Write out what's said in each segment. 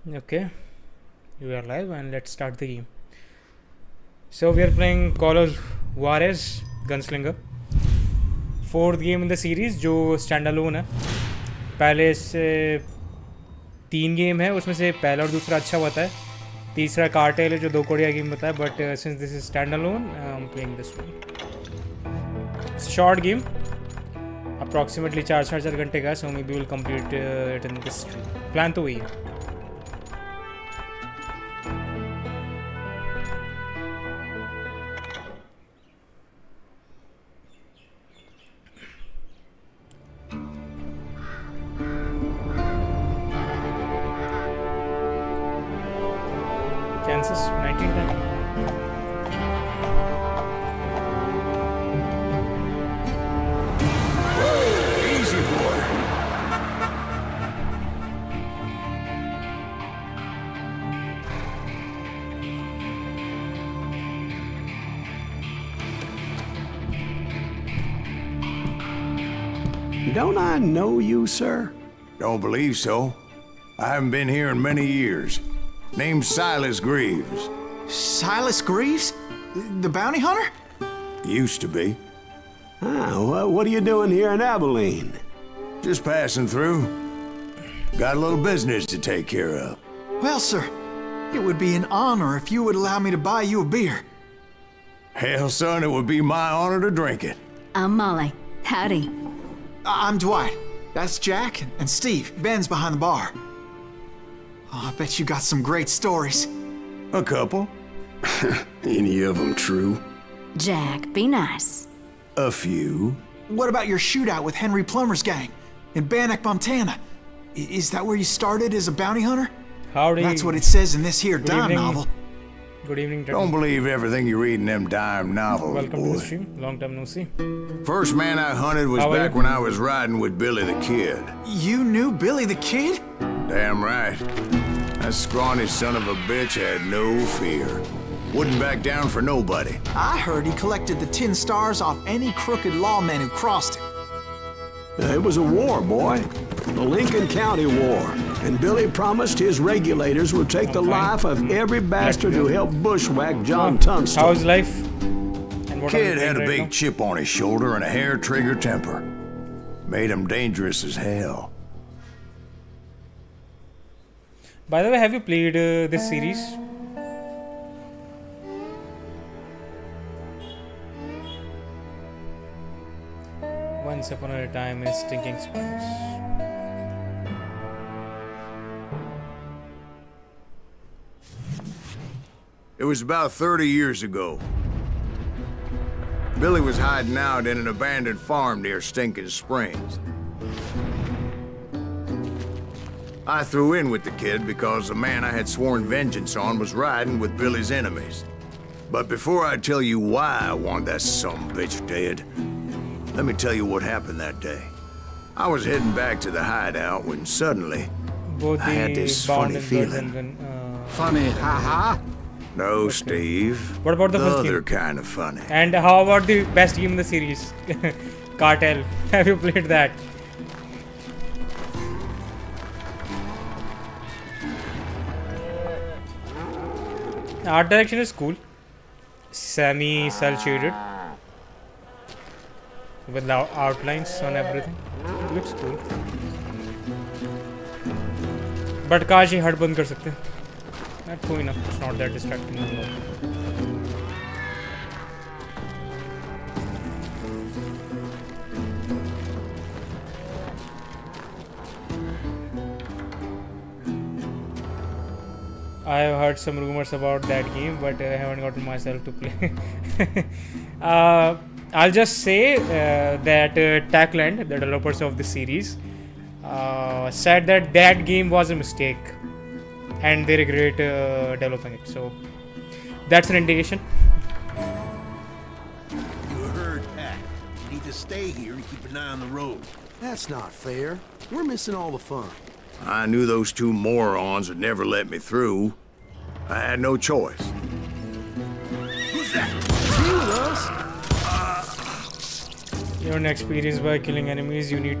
Okay, we are live and let's start the game. So we are playing Call of Juarez Gunslinger, fourth game in the series जो standalone है. पहले से 3 game है, उसमें से पहला और दूसरा अच्छा होता है. तीसरा कार्टेल है जो 2 कोरिया गेम होता है. But since this is standalone, I'm playing this one. It's a short game, approximately 4 घंटे का. So maybe we'll complete it in this stream. Plan तो वही है. Kansas, 1910. Easy, boy. Don't I know you, sir? Don't believe so. I haven't been here in many years. Name's Silas Greaves. Silas Greaves? The bounty hunter? Used to be. What are you doing here in Abilene? Just passing through. Got a little business to take care of. Well, sir, it would be an honor if you would allow me to buy you a beer. Hell, son, it would be my honor to drink it. I'm Molly. Howdy. I'm Dwight. That's Jack and Steve. Ben's behind the bar. Oh, I bet you got some great stories. A couple. Any of them true? Jack, be nice. A few. What about your shootout with Henry Plummer's gang in Bannock, Montana? Is that where you started as a bounty hunter? Howdy. That's what it says in this here Good dime evening. novel. Good evening, Don't believe everything you read in them dime novels, Welcome to boy. the stream. Long time no see. First man I hunted was How are back you? when I was riding with Billy the Kid. You knew Billy the Kid? Damn right. That scrawny son of a bitch had no fear. Wouldn't back down for nobody. I heard he collected the 10 stars off any crooked lawman who crossed him. It was a war, boy. The Lincoln County War. And Billy promised his regulators would take the life of every bastard who helped bushwhack John Tunstall. How's life? And what are you Kid doing had a right big now? chip on his shoulder and a hair-trigger temper. Made him dangerous as hell. By the way, have you played this series? Once upon a time in Stinking Springs. It was about 30 years ago. Billy was hiding out in an abandoned farm near Stinking Springs. I threw in with the kid because the man I had sworn vengeance on was riding with Billy's enemies. But before I tell you why I want that sumbitch dead, let me tell you what happened that day. I was heading back to the hideout when suddenly Both I had the this Bond funny and Birds feeling. and Funny, haha. No, Steve. What about the first other game? kind of funny. And how about the best game in the series? Cartel. Have you played that? Art direction is cool. Semi cel shaded. With outlines on everything. It looks cool. But काश ये हट बंद कर सकते. That's cool enough. It's not that distracting anymore. I have heard some rumors about that game, but I haven't gotten myself to play. I'll just say that Techland, the developers of the series, said that that game was a mistake and they regret developing it. So that's an indication. You heard that. You need to stay here and keep an eye on the road. That's not fair. We're missing all the fun. I knew those two morons would never let me through. I had no choice. Who's that? Be with us. You earn experience by killing enemies. You need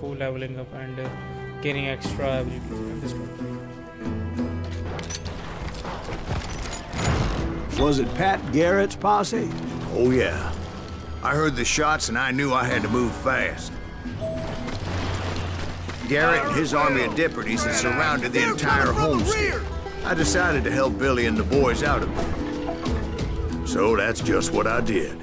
full leveling up and gaining extra ability at this point. Was it Pat Garrett's posse? Oh, yeah. I heard the shots and I knew I had to move fast. Garrett and his army of deputies had surrounded the entire homestead. I decided to help Billy and the boys out of it. So that's just what I did.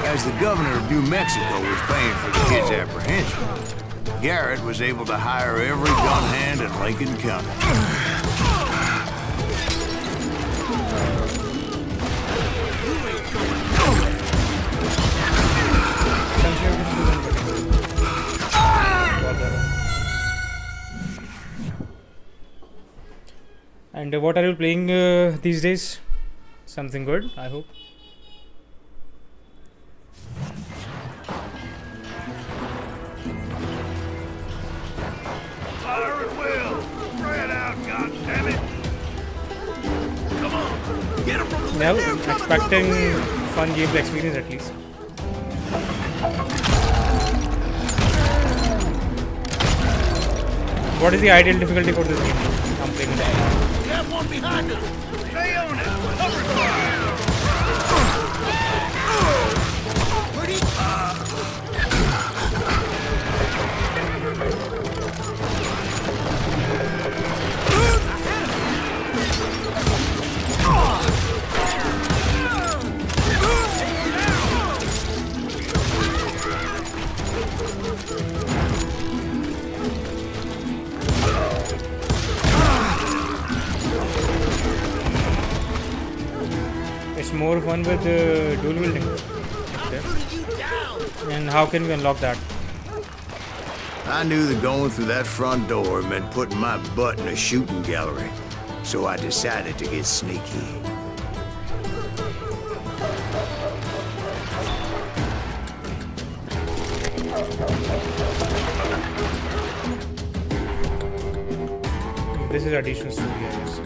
As the governor of New Mexico was paying for the kid's apprehension, Garrett was able to hire every gun hand in Lincoln County. And what are you playing these days? Something good, I hope. Fire at will! Spread out, goddammit! Come on! Get him from the Well, left! expecting fun gameplay experience at least. What is the ideal difficulty for this game? I'm playing it. Got one behind us! Stay on it! Cover fire! Pretty... It's more fun with dual wielding. Okay. And how can we unlock that? I knew that going through that front door meant putting my butt in a shooting gallery, so I decided to get sneaky. This is additional story, I guess.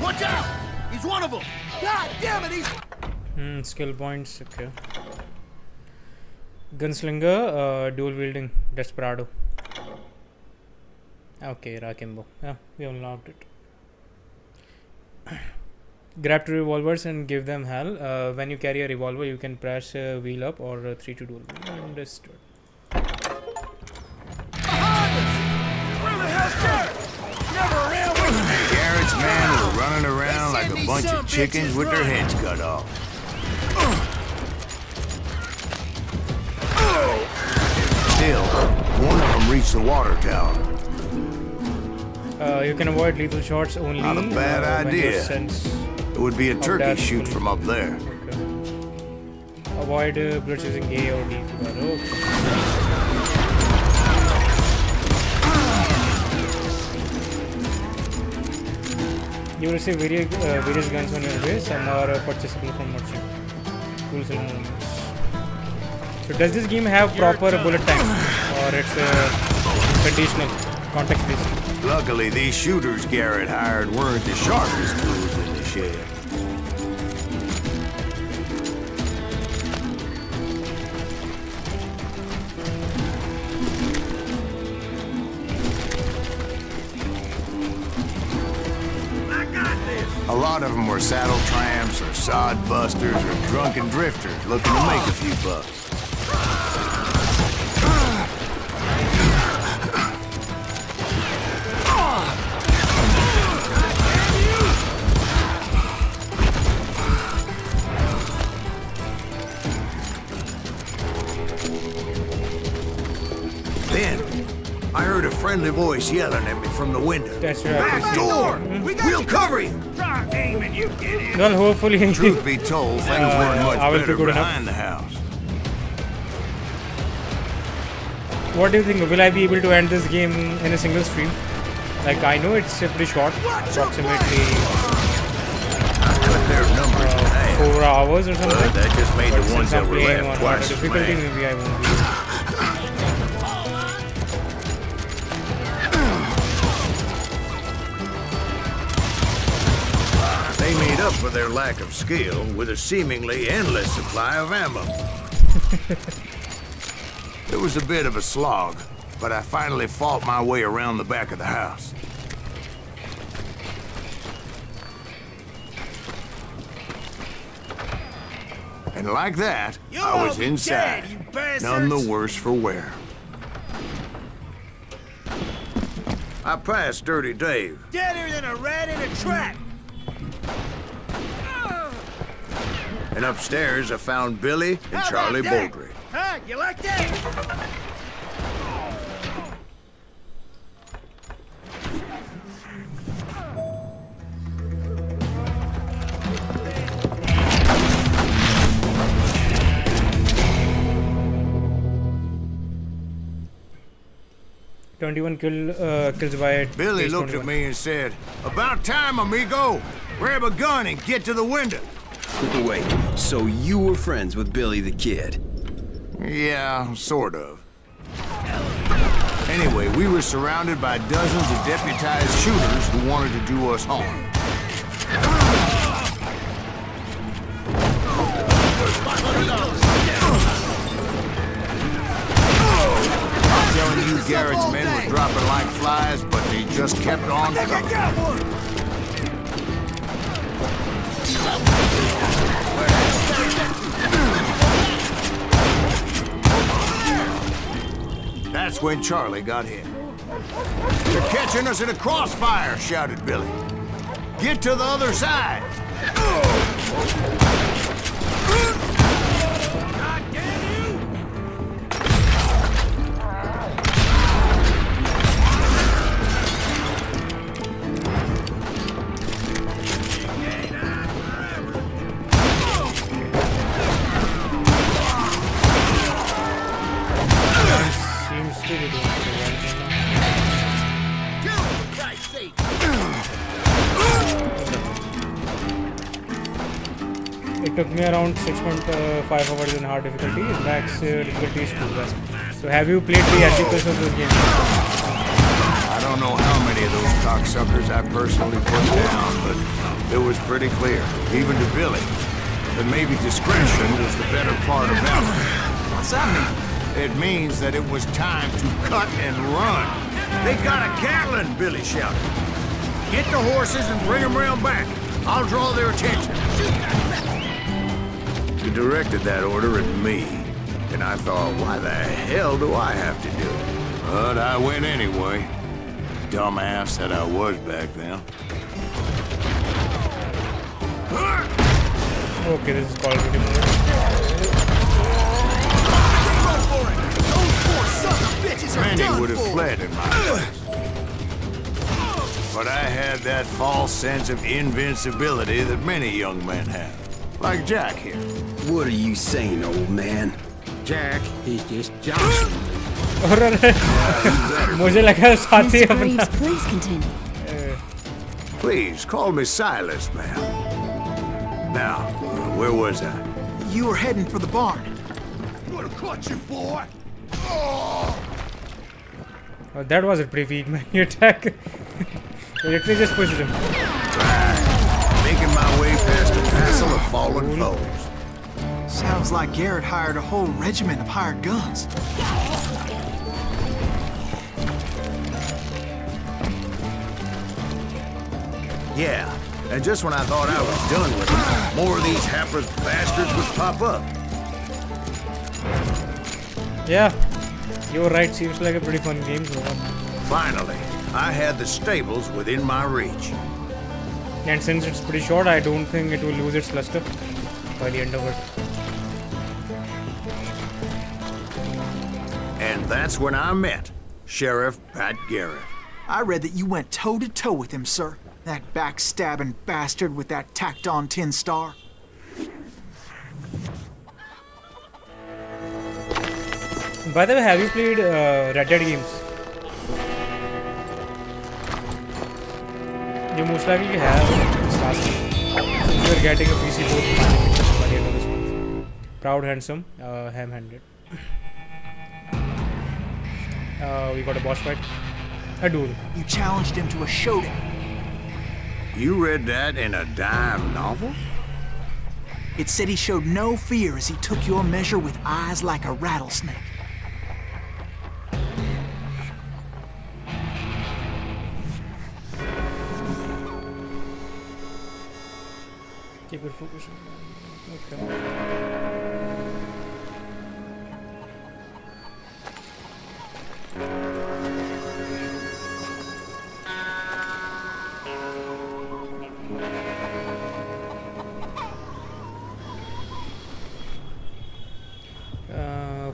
Watch out! He's one of them! God damn it, he's... Skill points, okay. Gunslinger, dual wielding, Desperado. Okay, Rakimbo. Yeah, we unlocked it. Grab two revolvers and give them hell. When you carry a revolver, you can press wheel up or 3 to dual wield. Understood. Garrett's men were running around like a bunch of chickens with their heads cut off. Still, one of them reached the water tower. You can avoid lethal shots only. Not a bad when your idea. sense It would be a of turkey death shoot fully- from up there. Okay. Avoid bullets using A or D. Okay. You will receive various guns on your way. Some are purchasable from merchant. Tools and movements. So does this game have proper bullet time, or it's conditional, context based? Luckily, these shooters Garrett hired weren't the sharpest tools in the shed. A lot of them were saddle tramps or sod busters or drunken drifters looking to make a few bucks. Then, I heard a friendly voice yelling at me from the window. That's right. Back door! We'll cover you! Try aiming, you idiot! Well, hopefully. Truth be told, things weren't much I will be better good enough. behind the house. What do you think? Will I be able to end this game in a single stream? Like, I know it's pretty short, approximately Cut their numbers in half. 4 hours or something. But that just made But the ones since I'm that were playing left on twice harder as difficulty, mad. maybe I won't be. up for their lack of skill with a seemingly endless supply of ammo. It was a bit of a slog, but I finally fought my way around the back of the house. And like that, I was inside, none the worse for wear. I passed Dirty Dave. Deader than a rat in a trap. And upstairs I found Billy and Charlie Baldry. Huh? You like that? 21 kills by Billy page looked 21. at me and said, "About time, amigo. Grab a gun and get to the window." Wait, so you were friends with Billy the Kid? Yeah, sort of. Anyway, we were surrounded by dozens of deputized shooters who wanted to do us harm. I'm telling you, Garrett's men were dropping like flies, but they just kept on coming. That's when Charlie got hit. "They're catching us in a crossfire," shouted Billy. "Get to the other side." Seems to be doing pretty well. It took me around 6.5 hours in hard difficulty. Max difficulty is 2. So have you played the epicness of this game? I don't know how many of those cocksuckers I personally put down, but it was pretty clear, even to Billy, that maybe discretion was the better part of valor. What's that mean? It means that it was time to cut and run. "They got a Gatling," Billy shouted. "Get the horses and bring them round back. I'll draw their attention." He directed that order at me, and I thought, why the hell do I have to do it? But I went anyway. Dumbass that I was back then. Okay, this is Call of Duty mode. Many would have fled in my place. But I had that false sense of invincibility that many young men have. Like Jack here. What are you saying, old man? Jack, he's just Johnson. मुझे लगा साथी Mr. अपना Greaves, please continue. Please, call me Silas, ma'am. Now, where was I? You were heading for the barn. Gonna cut you, boy. Oh, that was a pretty weak man attack. Literally just pushed him. Making my way past a passel of fallen foes. Sounds like Garrett hired a whole regiment of hired guns. Yeah, and just when I thought I was done with them, more of these hapless bastards would pop up. Yeah, you're right. Seems like a pretty fun game so far. Finally, I had the stables within my reach. And since it's pretty short, I don't think it will lose its luster by the end of it. And that's when I met Sheriff Pat Garrett. I read that you went toe-to-toe with him, sir. That backstabbing bastard with that tacked-on tin star. By the way, have you played Red Dead games? You most likely have. Since you're getting a PC board by the end of this month. Proud, handsome, ham-handed. We got a boss fight. A duel. You challenged him to a showdown. You read that in a dime novel? It said he showed no fear as he took your measure with eyes like a rattlesnake. Keep it focused. Okay.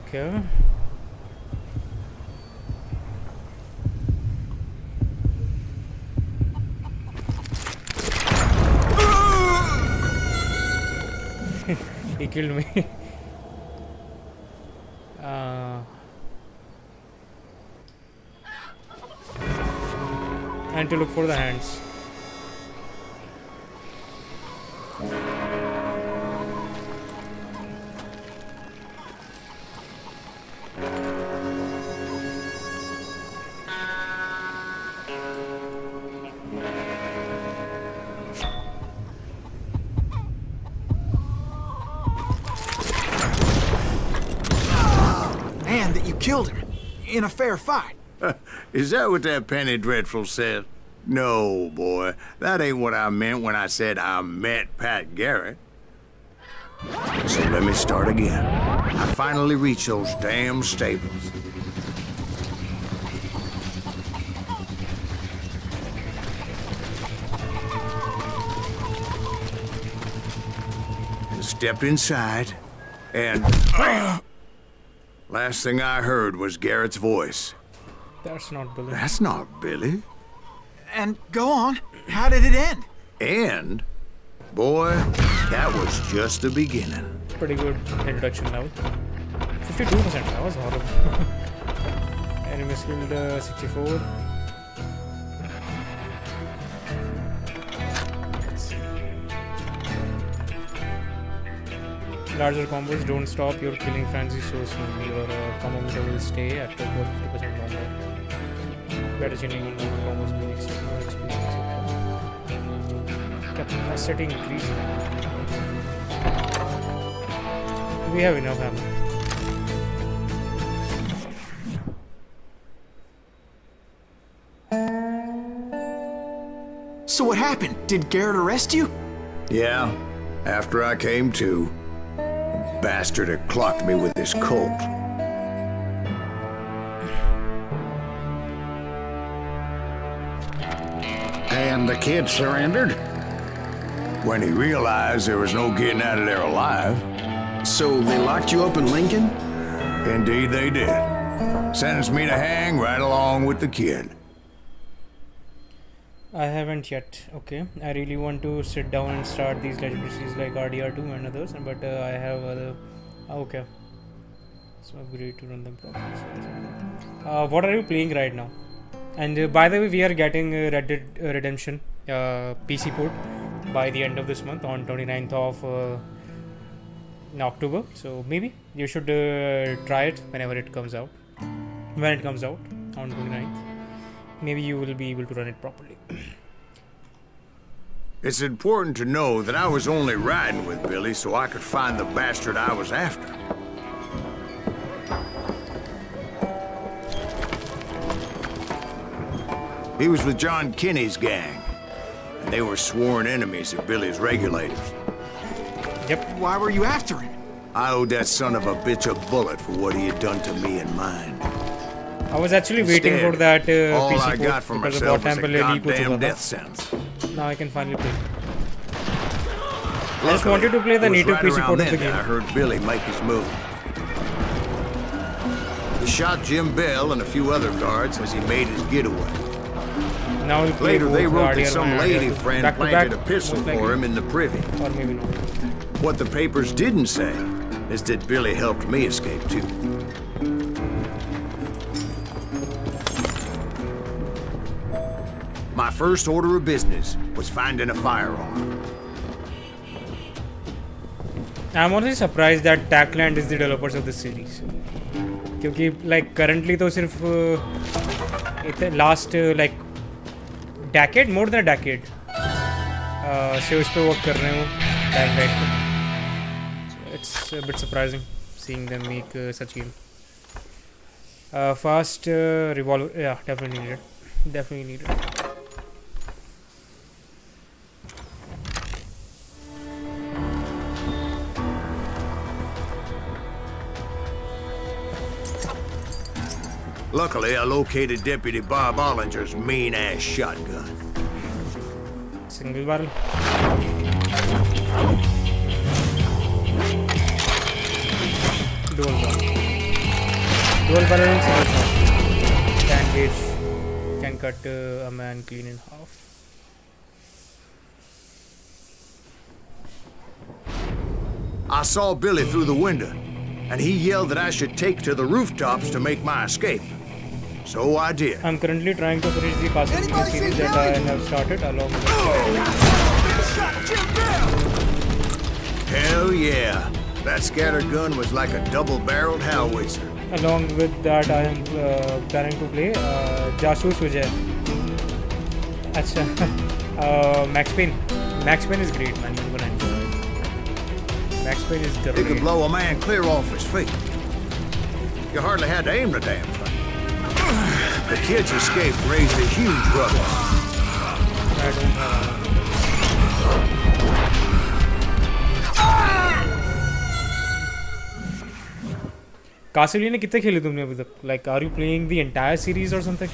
Okay. He killed me. And to look for the hands. And that you killed him in a fair fight. Is that what that Penny Dreadful said? No, boy. That ain't what I meant when I said I met Pat Garrett. So let me start again. I finally reached those damn stables. And stepped inside, and last thing I heard was Garrett's voice. That's not Billy. That's not Billy. And go on. How did it end? And, boy, that was just the beginning. Pretty good introduction now. 52%. That was horrible. Enemies killed 64. Let's see. Larger combos don't stop your killing frenzy so soon. Your combo meter will stay active for 50% longer. Better chaining on combos being experience. Capacity increasing. We have enough ammo. So what happened? Did Garrett arrest you? Yeah, after I came to, the bastard had clocked me with his Colt. And the kid surrendered? When he realized there was no getting out of there alive. So they locked you up in Lincoln? Indeed they did. Sentenced me to hang right along with the kid. I haven't yet. Okay, I really want to sit down and start these legendary series like RDR2 and others, but I have other. Okay, so great to run them properly. What are you playing right now? And by the way, we are getting Red Dead Redemption PC port by the end of this month on 29th of October. So maybe you should try it whenever it comes out. When it comes out on 29th, maybe you will be able to run it properly. It's important to know that I was only riding with Billy so I could find the bastard I was after. He was with John Kinney's gang, and they were sworn enemies of Billy's regulators. Yep. Why were you after him? I owed that son of a bitch a bullet for what he had done to me and mine. I was actually waiting Instead, for that all PC I port got for because myself बहुत was time a पहले leak हो goddamn चुका death था. sentence. Now I can finally play. I just wanted to play the It was native right PC around port of then the that I game. heard Billy make his move. He shot Jim Bell and a few other guards as he made his getaway. Now we'll play Later, they both wrote that RDR1 some and lady RDR2 friend back to planted back, a pistol most likely. for him in the privy. Or maybe not. What the papers didn't say is that Billy helped me escape too. My first order of business was finding a firearm. I'm honestly surprised that Techland is the developers of this series. क्योंकि like currently तो सिर्फ last like decade, more than a decade, से उस पर work कर रहे हो time time पे. It's a bit surprising seeing them make such game. Fast revolver, yeah, definitely needed. Definitely needed. Luckily, I located Deputy Bob Ollinger's mean-ass shotgun. Single barrel. Dual barrel. Dual barrel and single shot. Can gauge. Can cut a man clean in half. I saw Billy through the window, and he yelled that I should take to the rooftops to make my escape. So I did. I'm currently trying to finish the Castlevania series that I have started along with Hell yeah. That scattered gun was like a double-barreled howitzer. Along with that, I am planning to play Jasoos Vijay. Acha. Max Payne. Max Payne is great, man. You're gonna enjoy it. Max Payne is great. It could blow a man clear off his feet. You hardly had to aim the damn thing. The kid's escape raised a huge ruckus. I don't have Castlevania कितने खेले तुमने अभी तक? Like, are you playing the entire series or something?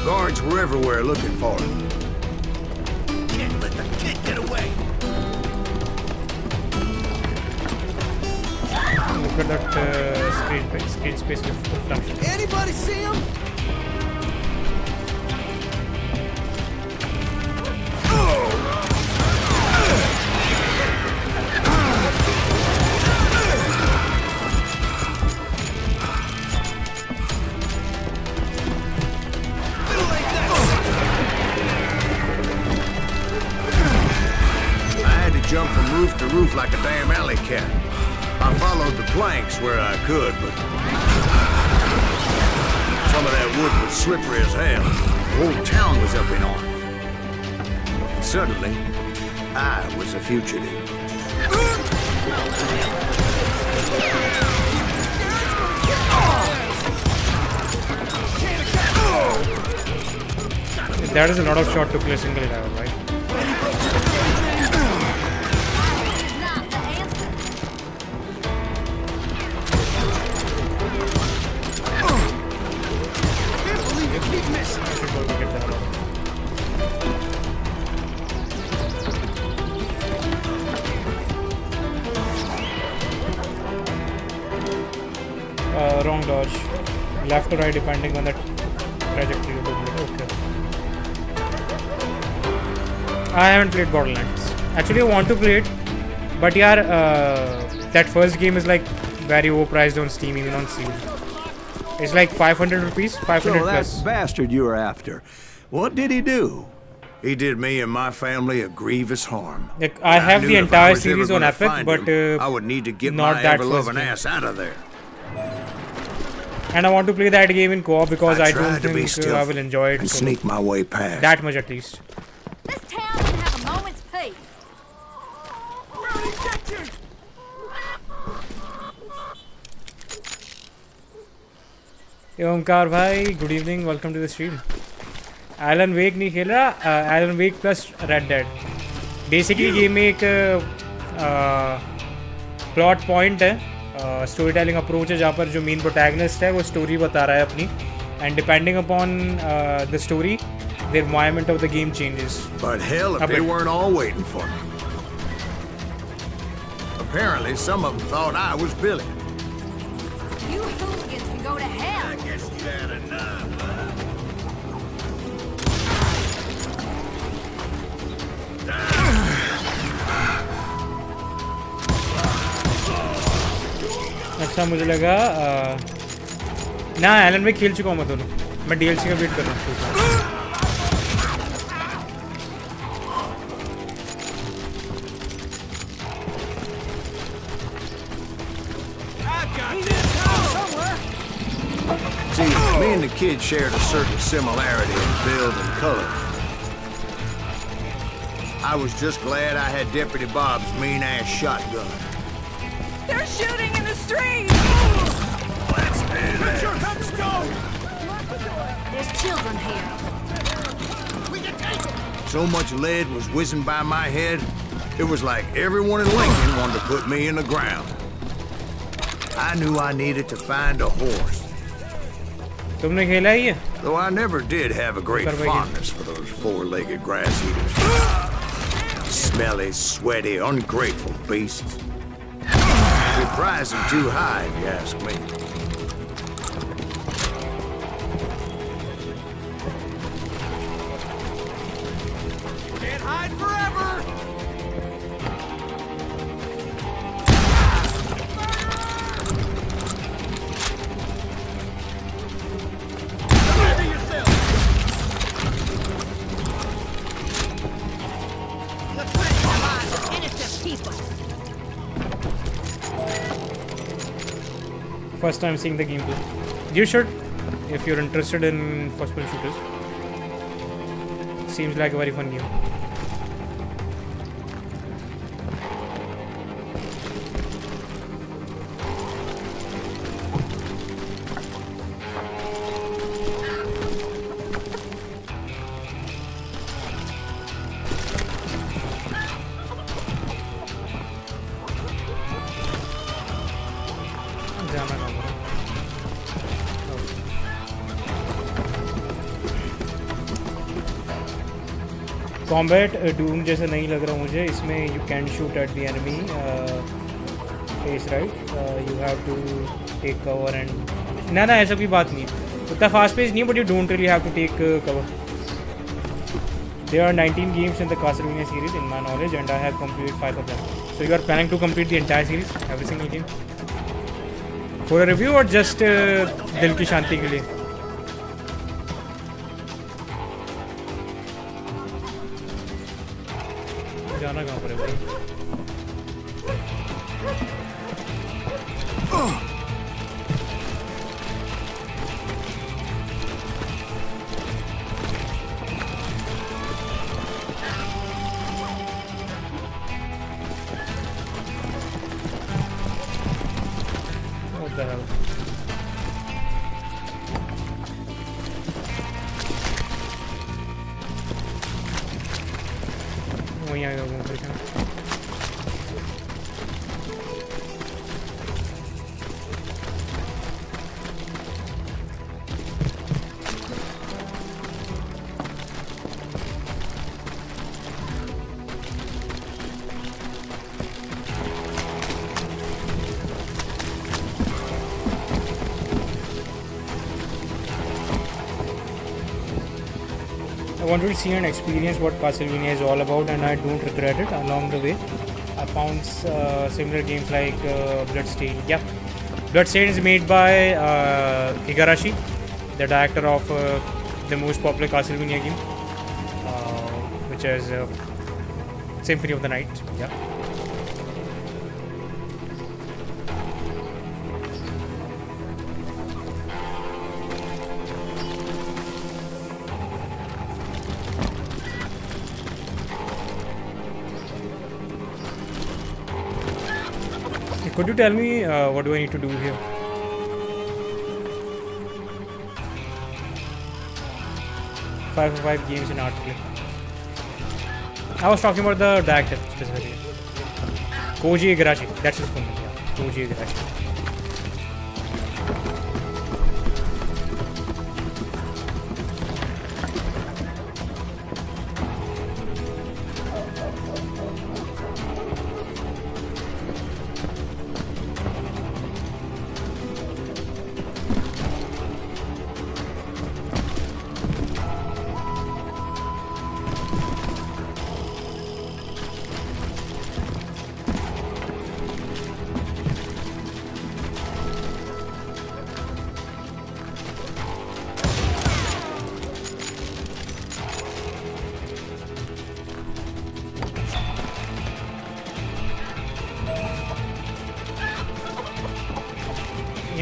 Guards were everywhere looking for him. Can't let the kid get away. Look at that screen space reflection. Anybody see him? Jump from roof to roof like a damn alley cat. I followed the planks where I could, but some of that wood was slippery as hell. The whole town was up in arms. Suddenly, I was a fugitive. That is a lot of shot to play single level, right? Wrong dodge. Left or right depending on the trajectory of the bullet. Okay. I haven't played Borderlands. Actually, I want to play it, but yeah, that first game is like very overpriced on Steam, even on Steam. It's like 500 rupees, 500 So that plus. bastard you were after, what did he do? He did me and my family a grievous harm. Like, I have knew the if I entire was ever series on gonna Epic, find but him, I would need to get not my that first ever-loving game. ass out of there. And I want to play that game in co-op because I don't tried to be think I will enjoy it and solo. sneak my way past. That much at least. This town doesn't have a moment's peace. Hey Omkar bhai, good evening, welcome to the stream. Alan Wake नहीं खेल रहा, Alan Wake plus Red Dead. Basically game में एक plot point है, story telling approach है जहाँ पर जो main protagonist है वो story बता रहा है अपनी, and depending upon the story, the environment of the game changes. But hell, if they weren't all waiting for me. Apparently, some of them thought I was Billy. You hooligans can go to hell. I guess you had enough, अच्छा मुझे लगा ना Elon वेक खेल चुका हूँ मैं दोनों. मैं DLC का वेट कर रहा हूँ. See, me and the kid shared a certain similarity in build and color. I was just glad I had Deputy Bob's mean-ass shotgun. They're shooting in the street! Let's do this. Your headstone! There's children here. So much lead was whizzing by my head, it was like everyone in Lincoln wanted to put me in the ground. I knew I needed to find a horse. तुमने खेला ही है? Though I never did have a great fondness for those four-legged grass eaters. Smelly, sweaty, ungrateful beasts. They prize them too high, if you ask me. Can't hide forever! First time seeing the gameplay. You should, if you're interested in first-person shooters. Seems like a very fun game. Combat Doom जैसा नहीं लग रहा मुझे. इसमें you can shoot at the enemy face right. You have to take cover and ना ऐसा कोई बात नहीं. उतना फास्ट पेस नहीं, but you don't really have to take cover. There are 19 games in the Castlevania series in my knowledge, and I have completed 5 of them. So you are planning to complete the entire series, every single game, for a review or just दिल की शांति के लिए? जाना कहाँ पर है भाई? What the hell? वहीं आएगा घूम फिर के. I wanted to see and experience what Castlevania is all about, and I don't regret it. Along the way, I found similar games like Bloodstained. Yeah, Bloodstained is made by Igarashi, the director of the most popular Castlevania game, which is Symphony of the Night. Yeah. Could you tell me what do I need to do here? Five games in art play. I was talking about the director specifically. Koji Igarashi. That's his full name. Yeah. Koji Igarashi.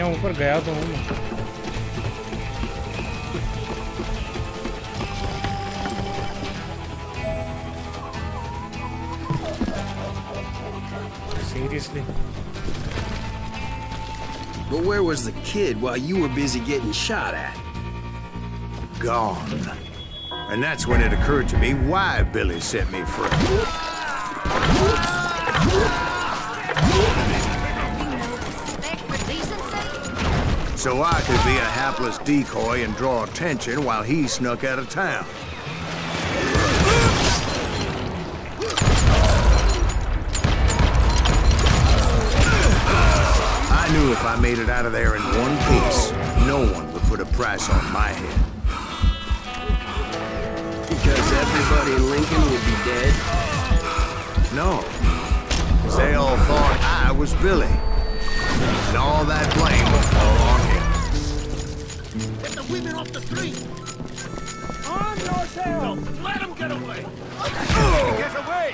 यहाँ ऊपर गया तो हूँ मैं. Seriously. But where was the kid while you were busy getting shot at? Gone. And that's when it occurred to me why Billy set me free. Respect for decency? So I could be a hapless decoy and draw attention while he snuck out of town. I knew if I made it out of there in one piece, no one would put a price on my head. Because everybody in Lincoln would be dead? No. 'Cause they all thought I was Billy. And all that blame would fall on him. Get the women off the street! On your tail! Let him get away! Get away!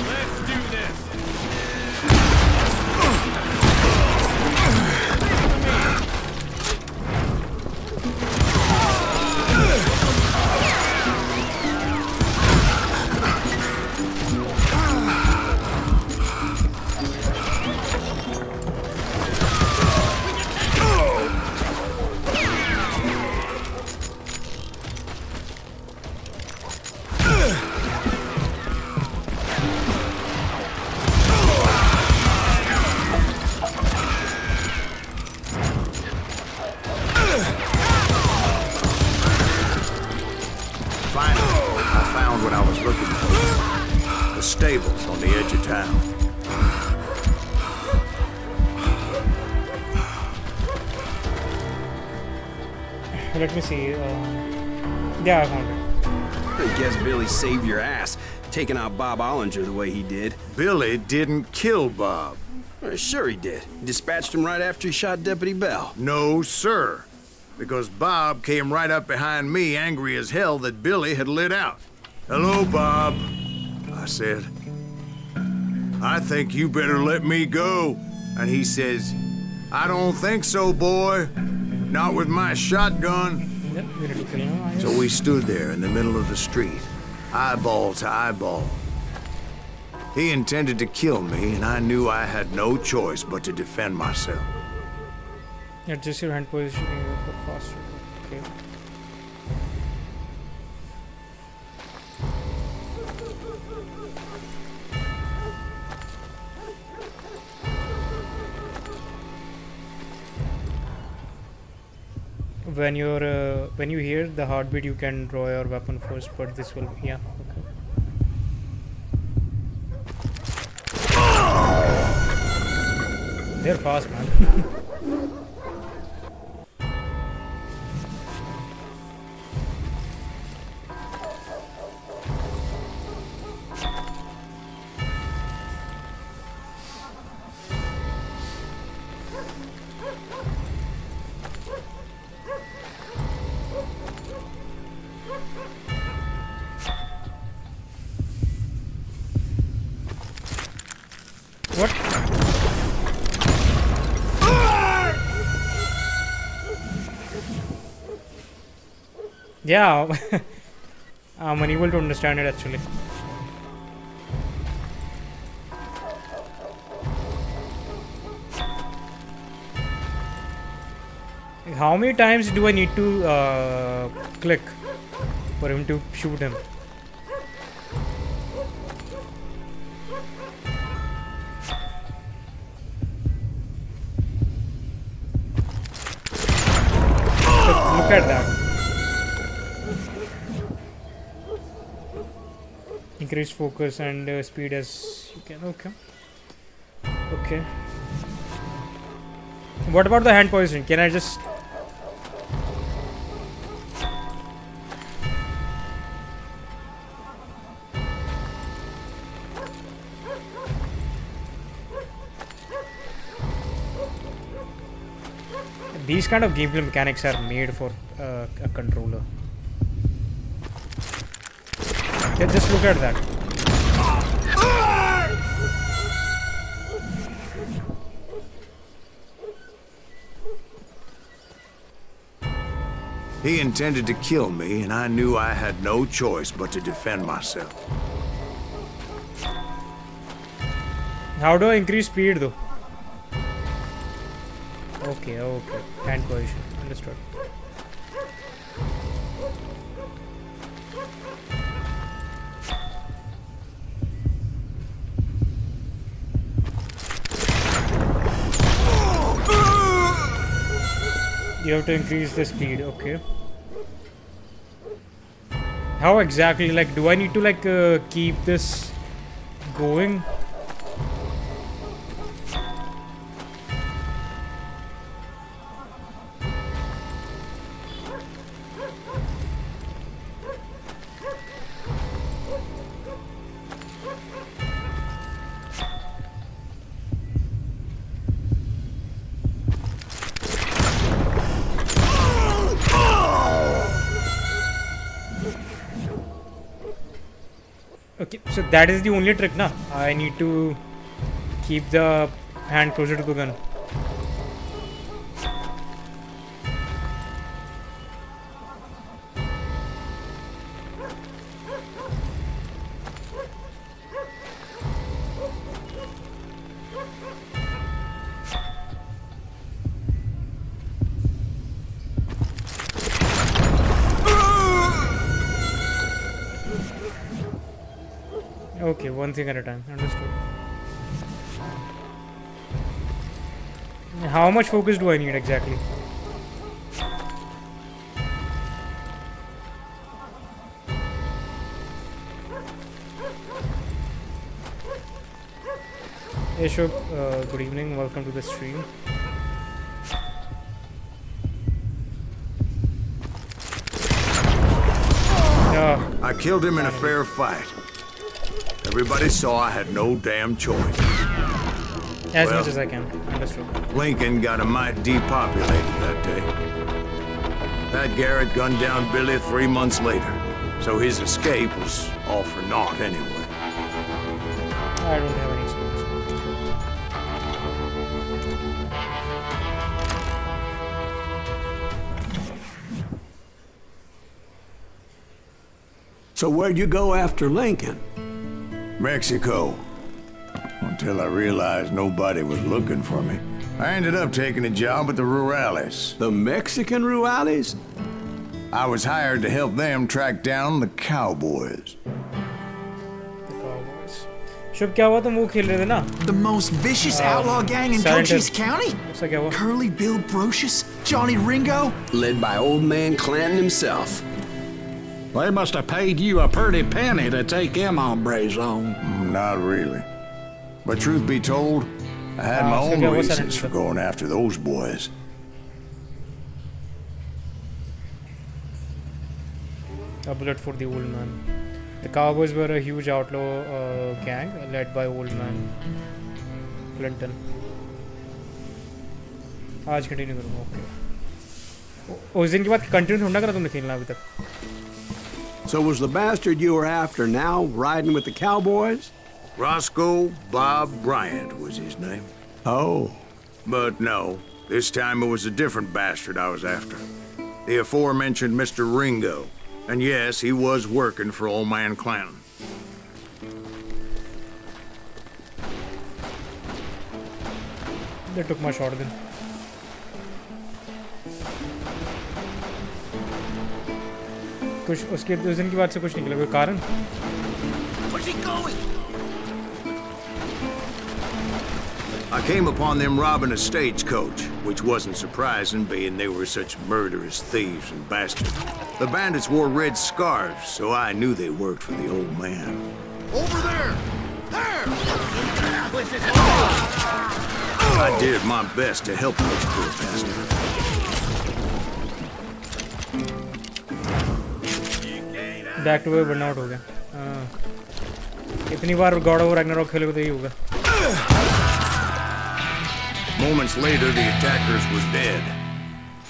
Let's do this! Finally, I found what I was looking for. The stables on the edge of town. Let me see. Yeah, I found it. I guess Billy saved your ass, taking out Bob Ollinger the way he did. Billy didn't kill Bob. Sure he did. Dispatched him right after he shot Deputy Bell. No, sir. Because Bob came right up behind me, angry as hell that Billy had lit out. Hello, Bob, I said. I think you better let me go. And he says, I don't think so, boy. Not with my shotgun. Yep, we need to kill him, I guess. So we stood there in the middle of the street, eyeball to eyeball. He intended to kill me, and I knew I had no choice but to defend myself. Adjust your hand position for faster. Okay. When you hear the heartbeat, you can draw your weapon first, but this will okay. They're fast, man. What? Yeah, I'm unable to understand it actually. How many times do I need to click for him to shoot him? Look at that. Increase focus and speed as you can. Okay. Okay. What about the hand position? Can I just... These kind of gameplay mechanics are made for a controller. Yeah, just look at that. He intended to kill me, and I knew I had no choice but to defend myself. How do I increase speed though? Okay, hand position, understood. You have to increase the speed, okay. How exactly, like, do I need to like keep this going? Okay, so that is the only trick, na? I need to keep the hand closer to the gun. Okay, one thing at a time. Understood. How much focus do I need exactly? Hey Shub, good evening. Welcome to the stream. I killed him in a fair fight. Everybody saw I had no damn choice. As much as I can. Understood. Lincoln got a mite depopulated that day. Pat Garrett gunned down Billy 3 months later, so his escape was all for naught anyway. I don't have any experience. So where'd you go after Lincoln? Mexico. Until I realized nobody was looking for me. I ended up taking a job at the Rurales. The Mexican Rurales? I was hired to help them track down the cowboys. The Cowboys. Shub, क्या हुआ तुम वो खेल रहे थे ना? The most vicious outlaw gang in Silent Cochise Hill. County? उसका क्या हुआ? Curly Bill Brocious? Johnny Ringo? Led by old man Clanton himself. They must have paid you a pretty penny to take them hombres on. Not really. But truth be told, I had my so own क्या हुआ reasons Silent for Hill? going after those boys. A bullet for the old man. The Cowboys were a huge outlaw gang led by old man Clinton. आज continue करूँगा okay उस दिन के बाद continue थोड़ा करा तुमने खेलना अभी तक So was the bastard you were after now riding with the cowboys? Roscoe Bob Bryant was his name. Oh. But no, this time it was a different bastard I was after. The aforementioned Mr. Ringo. And yes, he was working for old man Clanton. They took my shot then. कुछ उसके उस दिन की बात से कुछ निकला कोई कारण Where's he going? I came upon them robbing a stagecoach, which wasn't surprising, being they were such murderous thieves and bastards. The bandits wore red scarves, so I knew they worked for the old man. Over there! There! I did my best to help those poor bastards. Back two way burnout हो गया इतनी बार God of Ragnarok खेलोगे तो यही होगा Moments later, the attackers were dead.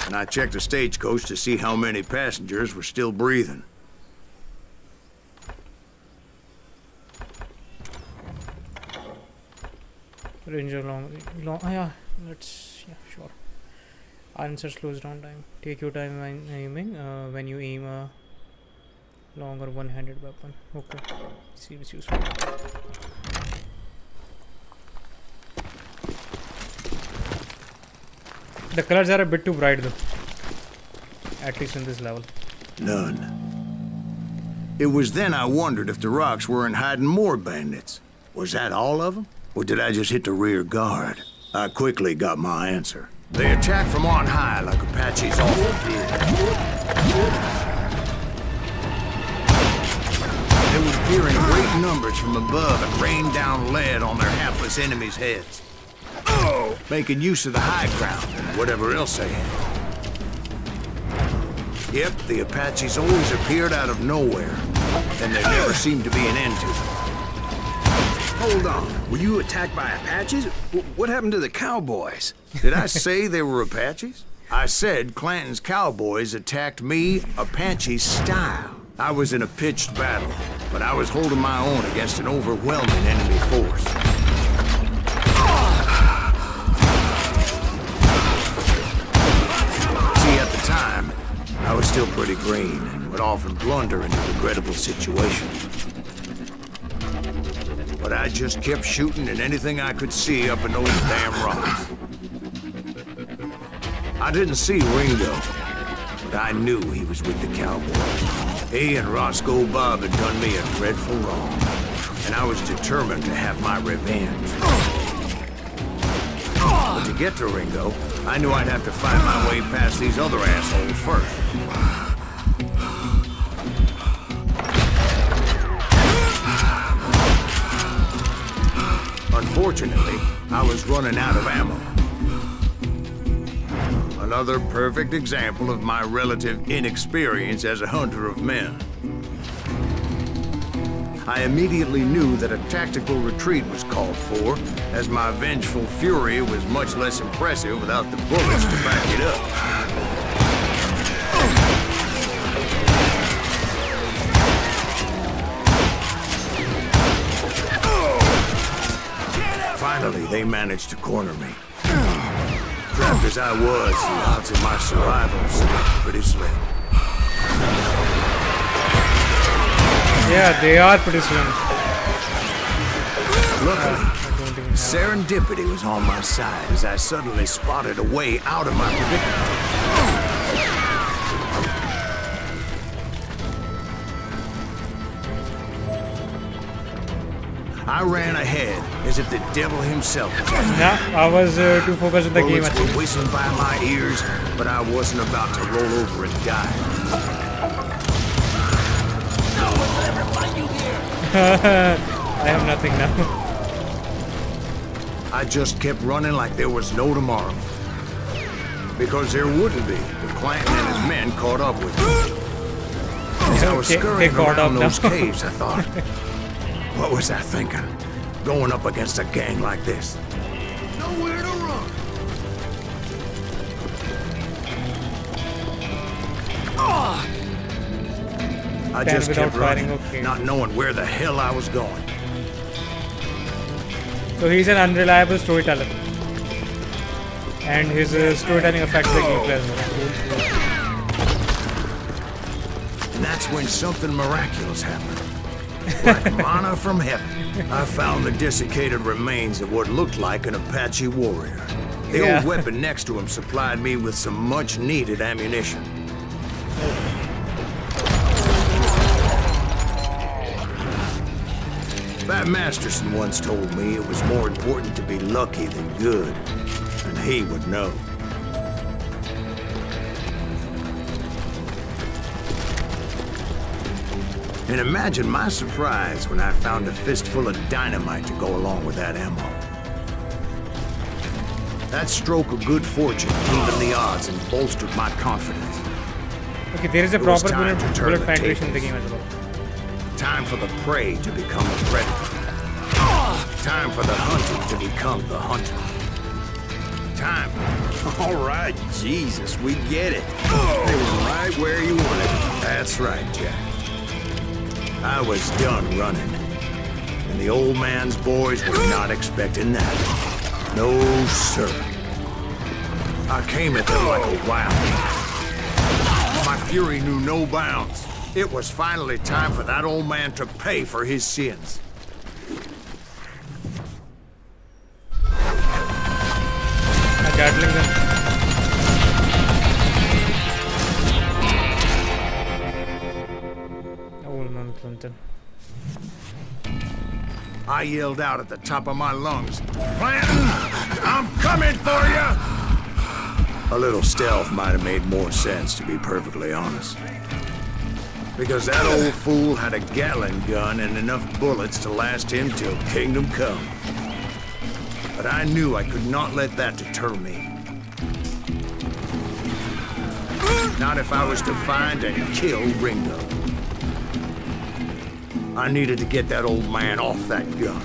and I checked the stagecoach to see how many passengers were still breathing. Ranger long. Yeah, sure. Answer slows down time. Take your time when aiming. When you aim a long or one-handed weapon. Okay, seems useful. The colors are a bit too bright though. At least in this level. None. It was then I wondered if the rocks weren't hiding more bandits. Was that all of them? Or did I just hit the rear guard? I quickly got my answer. They attacked from on high like Apaches often did. They were peering great numbers from above and rained down lead on their hapless enemies' heads. Making use of the high ground and whatever else they had. Yep, the Apaches always appeared out of nowhere, and there never seemed to be an end to them. Hold on. Were you attacked by Apaches? What happened to the cowboys? Did I say they were Apaches? I said Clanton's cowboys attacked me Apache style. I was in a pitched battle, but I was holding my own against an overwhelming enemy force. See, at the time, I was still pretty green and would often blunder into regrettable situations. But I just kept shooting at anything I could see up in those damn rocks. I didn't see Ringo, but I knew he was with the cowboys. He and Roscoe Bob had done me a dreadful wrong, and I was determined to have my revenge. But to get to Ringo, I knew I'd have to find my way past these other assholes first. Unfortunately, I was running out of ammo. Another perfect example of my relative inexperience as a hunter of men. I immediately knew that a tactical retreat was called for, as my vengeful fury was much less impressive without the bullets to back it up. Finally, they managed to corner me. Trapped as I was, the odds of my survival seemed pretty slim. Yeah, they are pretty slim. Luckily, serendipity was on my side as I suddenly spotted a way out of my predicament. I ran ahead as if the devil himself was at me. Nah, I was too focused on the game. Bullets were whistling by my ears, but I wasn't about to roll over and die. I have nothing now. I just kept running like there was no tomorrow. Because there wouldn't be if Clanton and his men caught up with me. As I was scurrying around those caves, I thought, what was I thinking? Going up against a gang like this? Nowhere to run. I just kept running, okay. not knowing where the hell I was going. So he's an unreliable storyteller. And his storytelling affects the gameplay as well. And that's when something miraculous happened. Like manna from heaven. I found the desiccated remains of what looked like an Apache warrior. The old weapon next to him supplied me with some much-needed ammunition. Bat Masterson once told me it was more important to be lucky than good, and he would know. And imagine my surprise when I found a fistful of dynamite to go along with that ammo. That stroke of good fortune evened the odds and bolstered my confidence. Okay, there is a proper bullet penetration in the game as well. Time for the prey to become the predator. Time for the hunted to become the hunter. time. All right, Jesus, we get it. They were right where you wanted it. That's right, Jack. I was done running. And the old man's boys were not expecting that. No, sir. I came at them like a wild cat. My fury knew no bounds. It was finally time for that old man to pay for his sins. A Gatling gun. Old man Clinton. I yelled out at the top of my lungs, "Clanton, I'm coming for you!" A little stealth might have made more sense, to be perfectly honest. Because that old fool had a Gatling gun and enough bullets to last him till kingdom come. But I knew I could not let that deter me. Not if I was to find and kill Ringo. I needed to get that old man off that gun.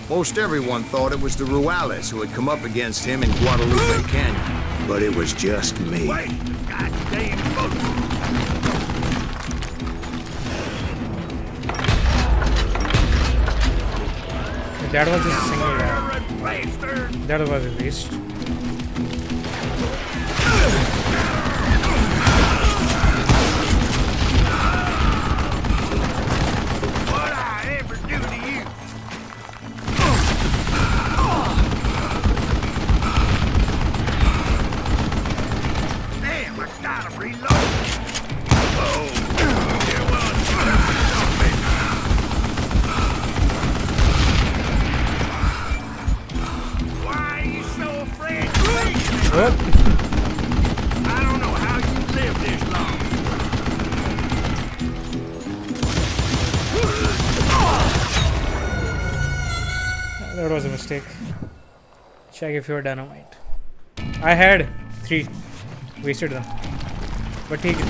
Most everyone thought it was the Ruales who had come up against him in Guadalupe Canyon, but it was just me. Wait! Goddamn boat! That was a single guy. That was a waste. What I ever do to you? Damn, I gotta reload. Oh, yeah, well, why are you so afraid to leave? I don't know how you live this long. That was a mistake. Check if you're dynamite. I had 3. Wasted them. But take it.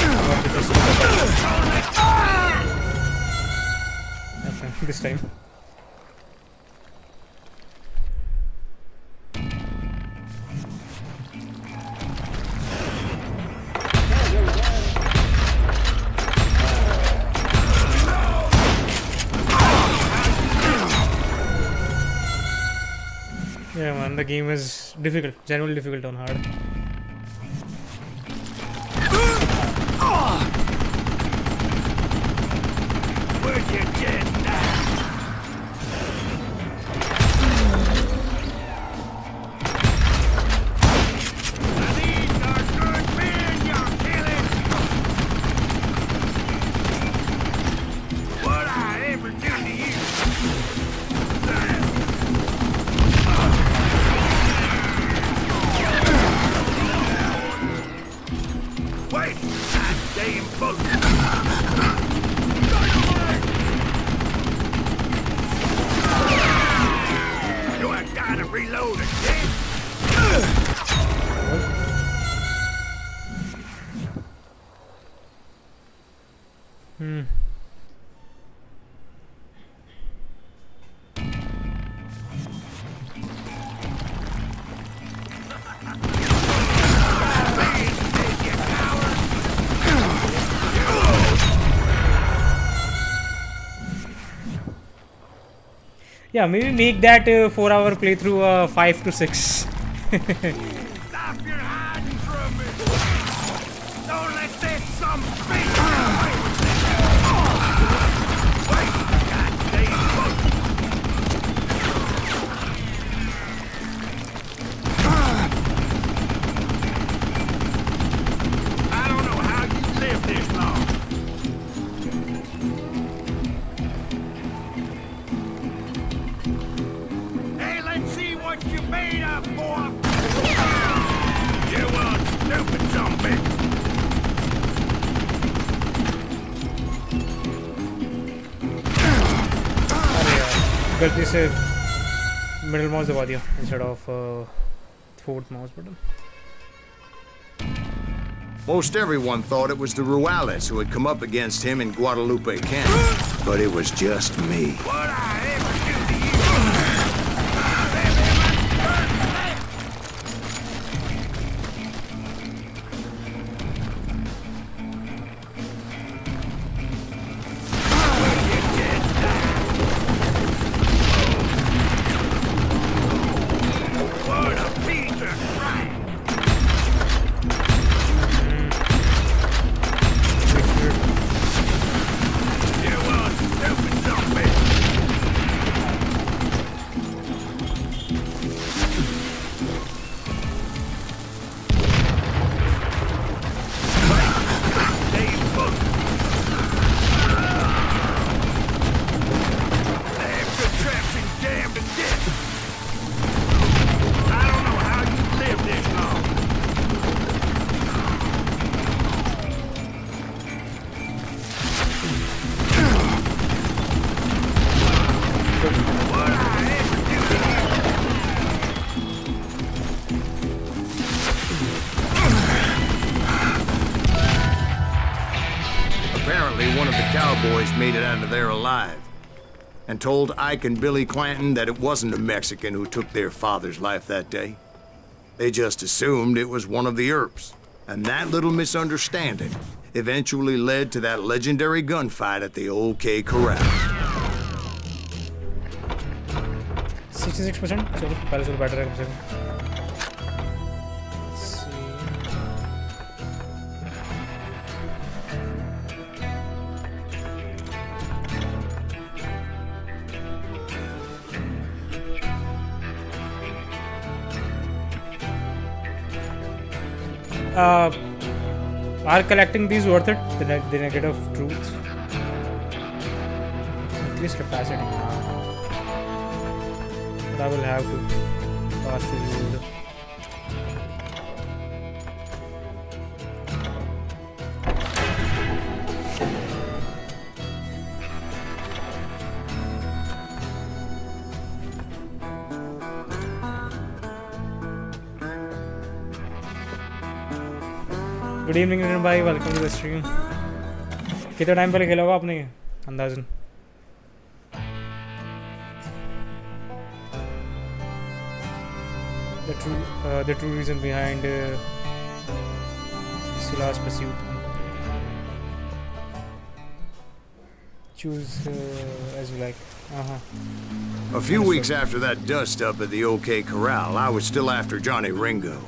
Okay, this time. Yeah man, the game is difficult, genuinely difficult on hard. Where'd you get that? These are good men, young killers. What I ever do to you? Wait! Goddamn boat! Do I gotta reload again? Yeah, maybe make that 4-hour playthrough 5 to 6. Stop your hiding from me! Don't let that some bitch get away with this! Wait! Goddamn boat! I don't know how you live this long. Hey, let's see what you made of, boy! गलती से middle mouse दबा दिया instead of fourth mouse button. Most everyone thought it was the Ruales who had come up against him in Guadalupe Canyon, but it was just me. What I ever do to you? What a piece of crap! You are stupid zombie! Dave, look! Damn contraption, damned to death! I don't know how you live this long. What I ever do to you? Apparently, one of the cowboys made it out of there alive and told Ike and Billy Clanton that it wasn't a Mexican who took their father's life that day. They just assumed it was one of the Earps. And that little misunderstanding eventually led to that legendary gunfight at the OK Corral. 66%. चलो पहले से better है कम से कम. Are collecting these worth it? The negative truths. Increase capacity. But I will have to pass through. Good evening Nitin भाई, welcome to the stream. कितना time पहले खेला होगा आपने ये अंदाजन? The true reason behind Silas pursuit. Choose as you like. A few weeks after that dust up at the OK Corral, I was still after Johnny Ringo.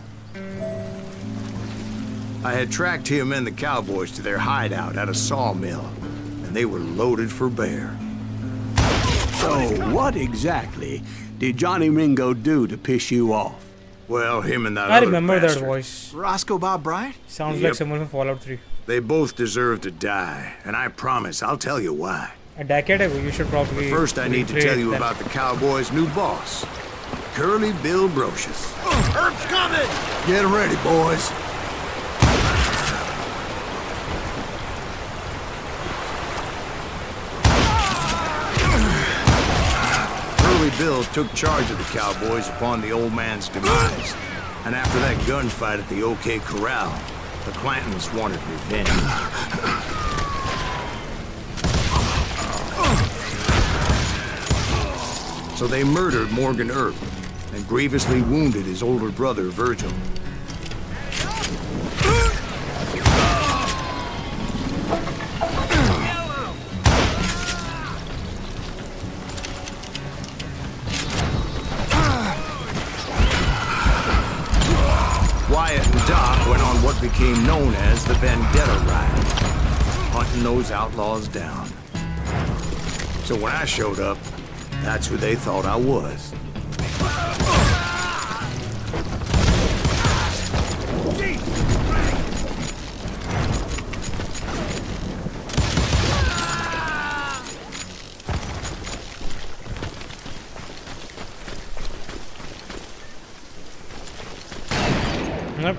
I had tracked him and the cowboys to their hideout at a sawmill, and they were loaded for bear. So, what exactly did Johnny Ringo do to piss you off? Well, him and that I other remember that bastard, voice. Roscoe Bob Bryant? Sounds Yep. like someone from Fallout 3. they both deserve to die, and I promise I'll tell you why. A decade ago, you should probably. First, I need to tell you about the cowboys' new boss, Curly Bill Brocious. Herb's coming! Get ready, boys. Curly Bill took charge of the cowboys upon the old man's demise, and after that gunfight at the OK Corral, the Clantons wanted revenge. So they murdered Morgan Earp and grievously wounded his older brother, Virgil. Wyatt and Doc went on what became known as the Vendetta Ride, hunting those outlaws down. So when I showed up, that's who they thought I was.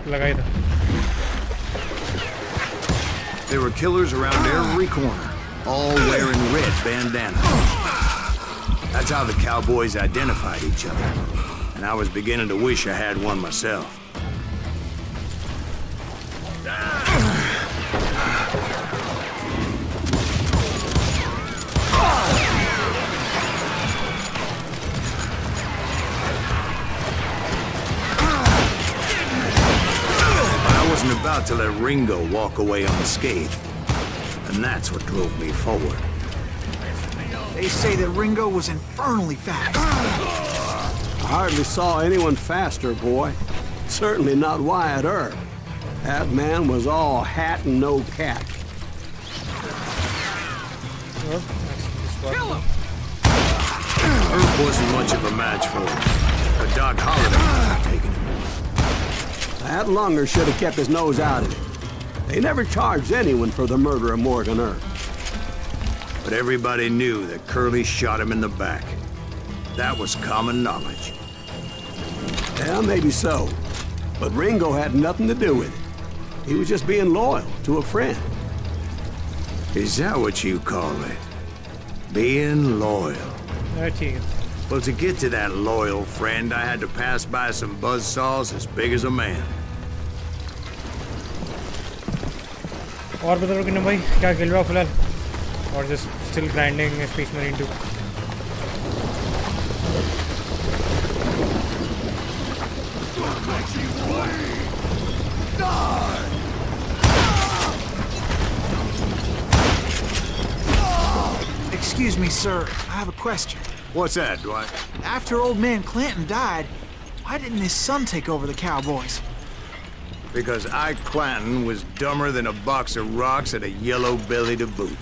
लगाई था. There were killers around every corner, all wearing red bandanas. That's how the cowboys identified each other. And I was beginning to wish I had one myself. I wasn't about to let Ringo walk away unscathed. And that's what drove me forward. They say that Ringo was infernally fast. I hardly saw anyone faster, boy. Certainly not Wyatt Earp. That man was all hat and no catch. Well, Kill him! Earp wasn't much of a match for him. But Doc Holliday might have taken him. That Lunger should have kept his nose out of it. They never charged anyone for the murder of Morgan Earp. But everybody knew that Curly shot him in the back. That was common knowledge. Yeah, maybe so. But Ringo had nothing to do with it. He was just being loyal to a friend. Is that what you call it? Being loyal? ठीक है. Well, to get to that loyal friend, I had to pass by some buzzsaws as big as a man. और बताओ कि ना भाई क्या खेल रहा हो फिलहाल? Or just still grinding Space Marine 2? Excuse me, sir. I have a question. What's that, Dwight? After old man Clinton died, why didn't his son take over the cowboys? Because Ike Clanton was dumber than a box of rocks and a yellow belly to boot.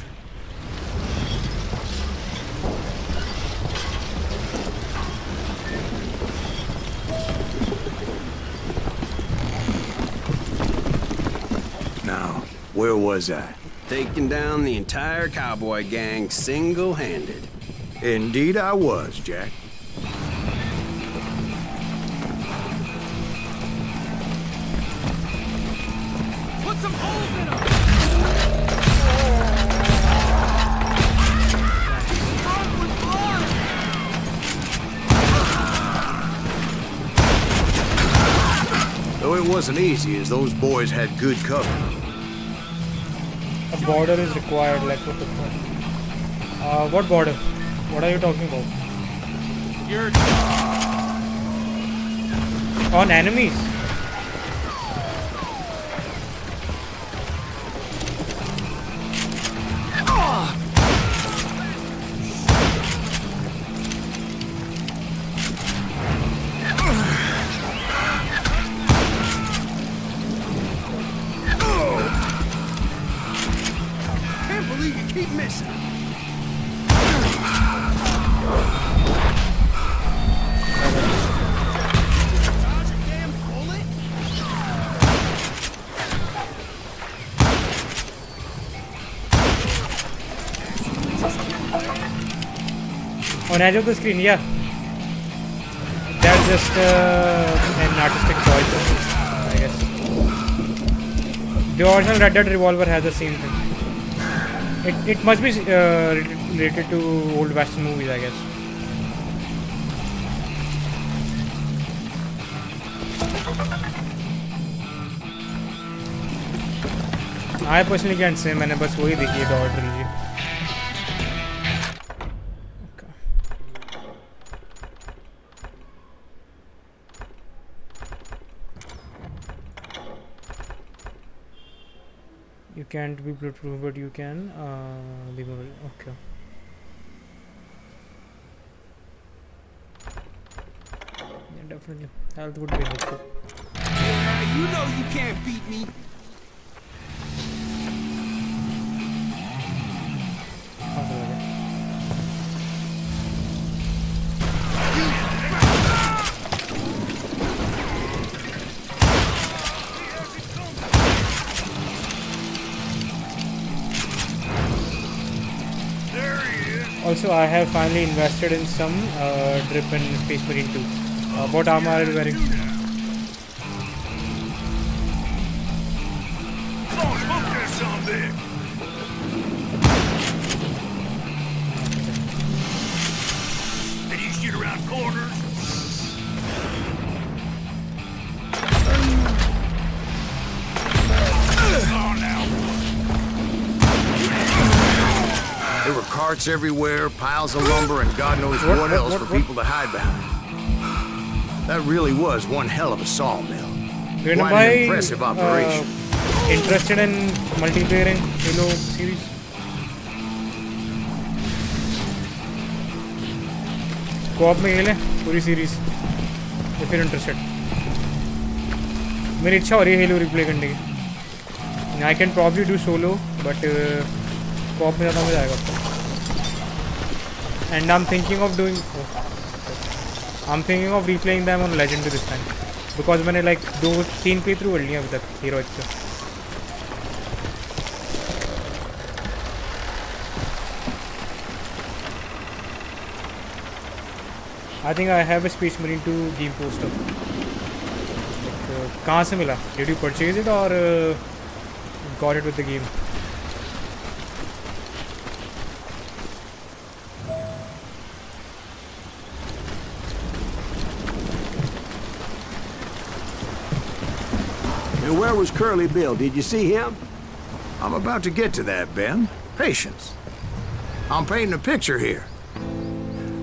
Now, where was I? Taking down the entire cowboy gang single-handed. Indeed I was, Jack. Put some holes in him! Strong with blood! Though it wasn't easy, as those boys had good cover. A border is required, like what the fuck? What border? What are you talking about? You're... On enemies? Can't believe you keep missing. Dodge a damn bullet? On edge of the screen, yeah. That's just an artistic choice, I guess. The original Red Dead Revolver has the same thing. It must be related to old Western movies, I guess. I personally can't say. मैंने बस वही देखी है The Trilogy. You can't be bulletproof, but you can be mobile. Okay. Yeah, definitely. Health would be helpful. Yeah, you know you can't beat me. Also, I have finally invested in some drip in Space Marine 2. What armor are you wearing? There were carts everywhere, piles of lumber, and God knows what else for people to hide behind. That really was one hell of a sawmill. Quite an impressive operation. Interested in multiplayer in Halo series? Co-op में खेलें पूरी series if you're interested. मेरी इच्छा हो रही है Halo replay करने की. I can probably do solo, but co-op में ज़्यादा मजा आएगा. And I'm thinking of replaying them on Legendary this time. Because मैंने like 2-3 playthrough कर लिया अभी तक Heroic पे. I think I have a Space Marine 2 game poster. कहाँ से मिला? Did you purchase it or got it with the game? And where was Curly Bill? Did you see him? I'm about to get to that, Ben. Patience. I'm painting a picture here.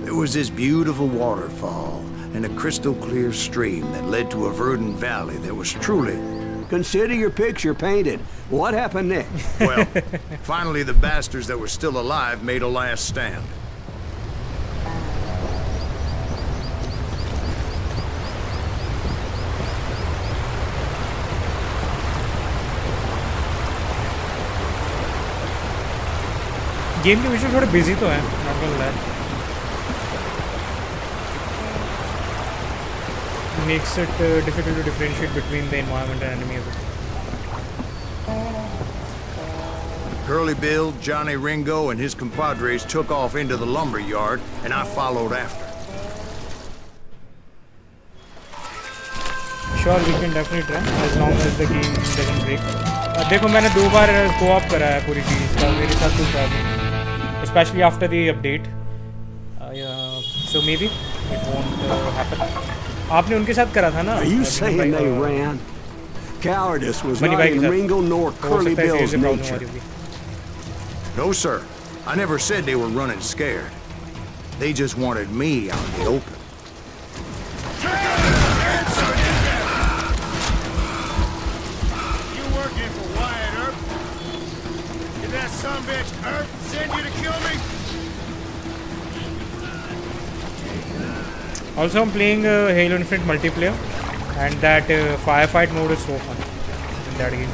There was this beautiful waterfall and a crystal clear stream that led to a verdant valley that was truly... Consider your picture painted. What happened next? Well, finally the bastards that were still alive made a last stand. Game के visual थोड़े busy तो हैं, not gonna lie. Makes it difficult to differentiate between the environment and enemy. Curly Bill, Johnny Ringo, and his compadres took off into the lumber yard, and I followed after. Sure, we can definitely try as long as the game doesn't break. देखो मैंने 2 बार co-op करा है पूरी चीज़ का, मेरे साथ कोई problem, especially after the update. So maybe it won't happen. आपने उनके साथ करा था ना? Are you saying they ran? Cowardice was not in Ringo nor Curly Bill's nature. No, sir. I never said they were running scared. They just wanted me out in the open. You working for Wyatt Earp? Did that sumbitch Earp send you to kill me? Also, I'm playing Halo Infinite multiplayer, and that firefight mode is so fun in that game.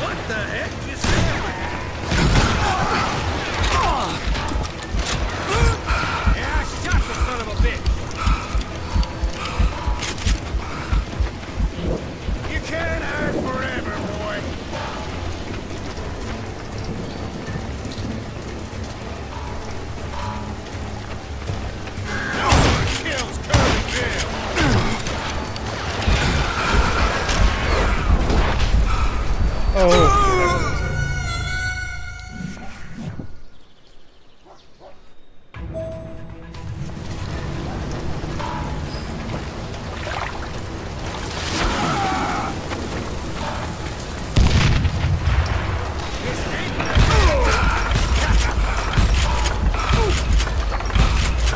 What the heck is that? Yeah, I shot the son of a bitch. You can't hide forever, boy. No one kills Curly Bill. Oh.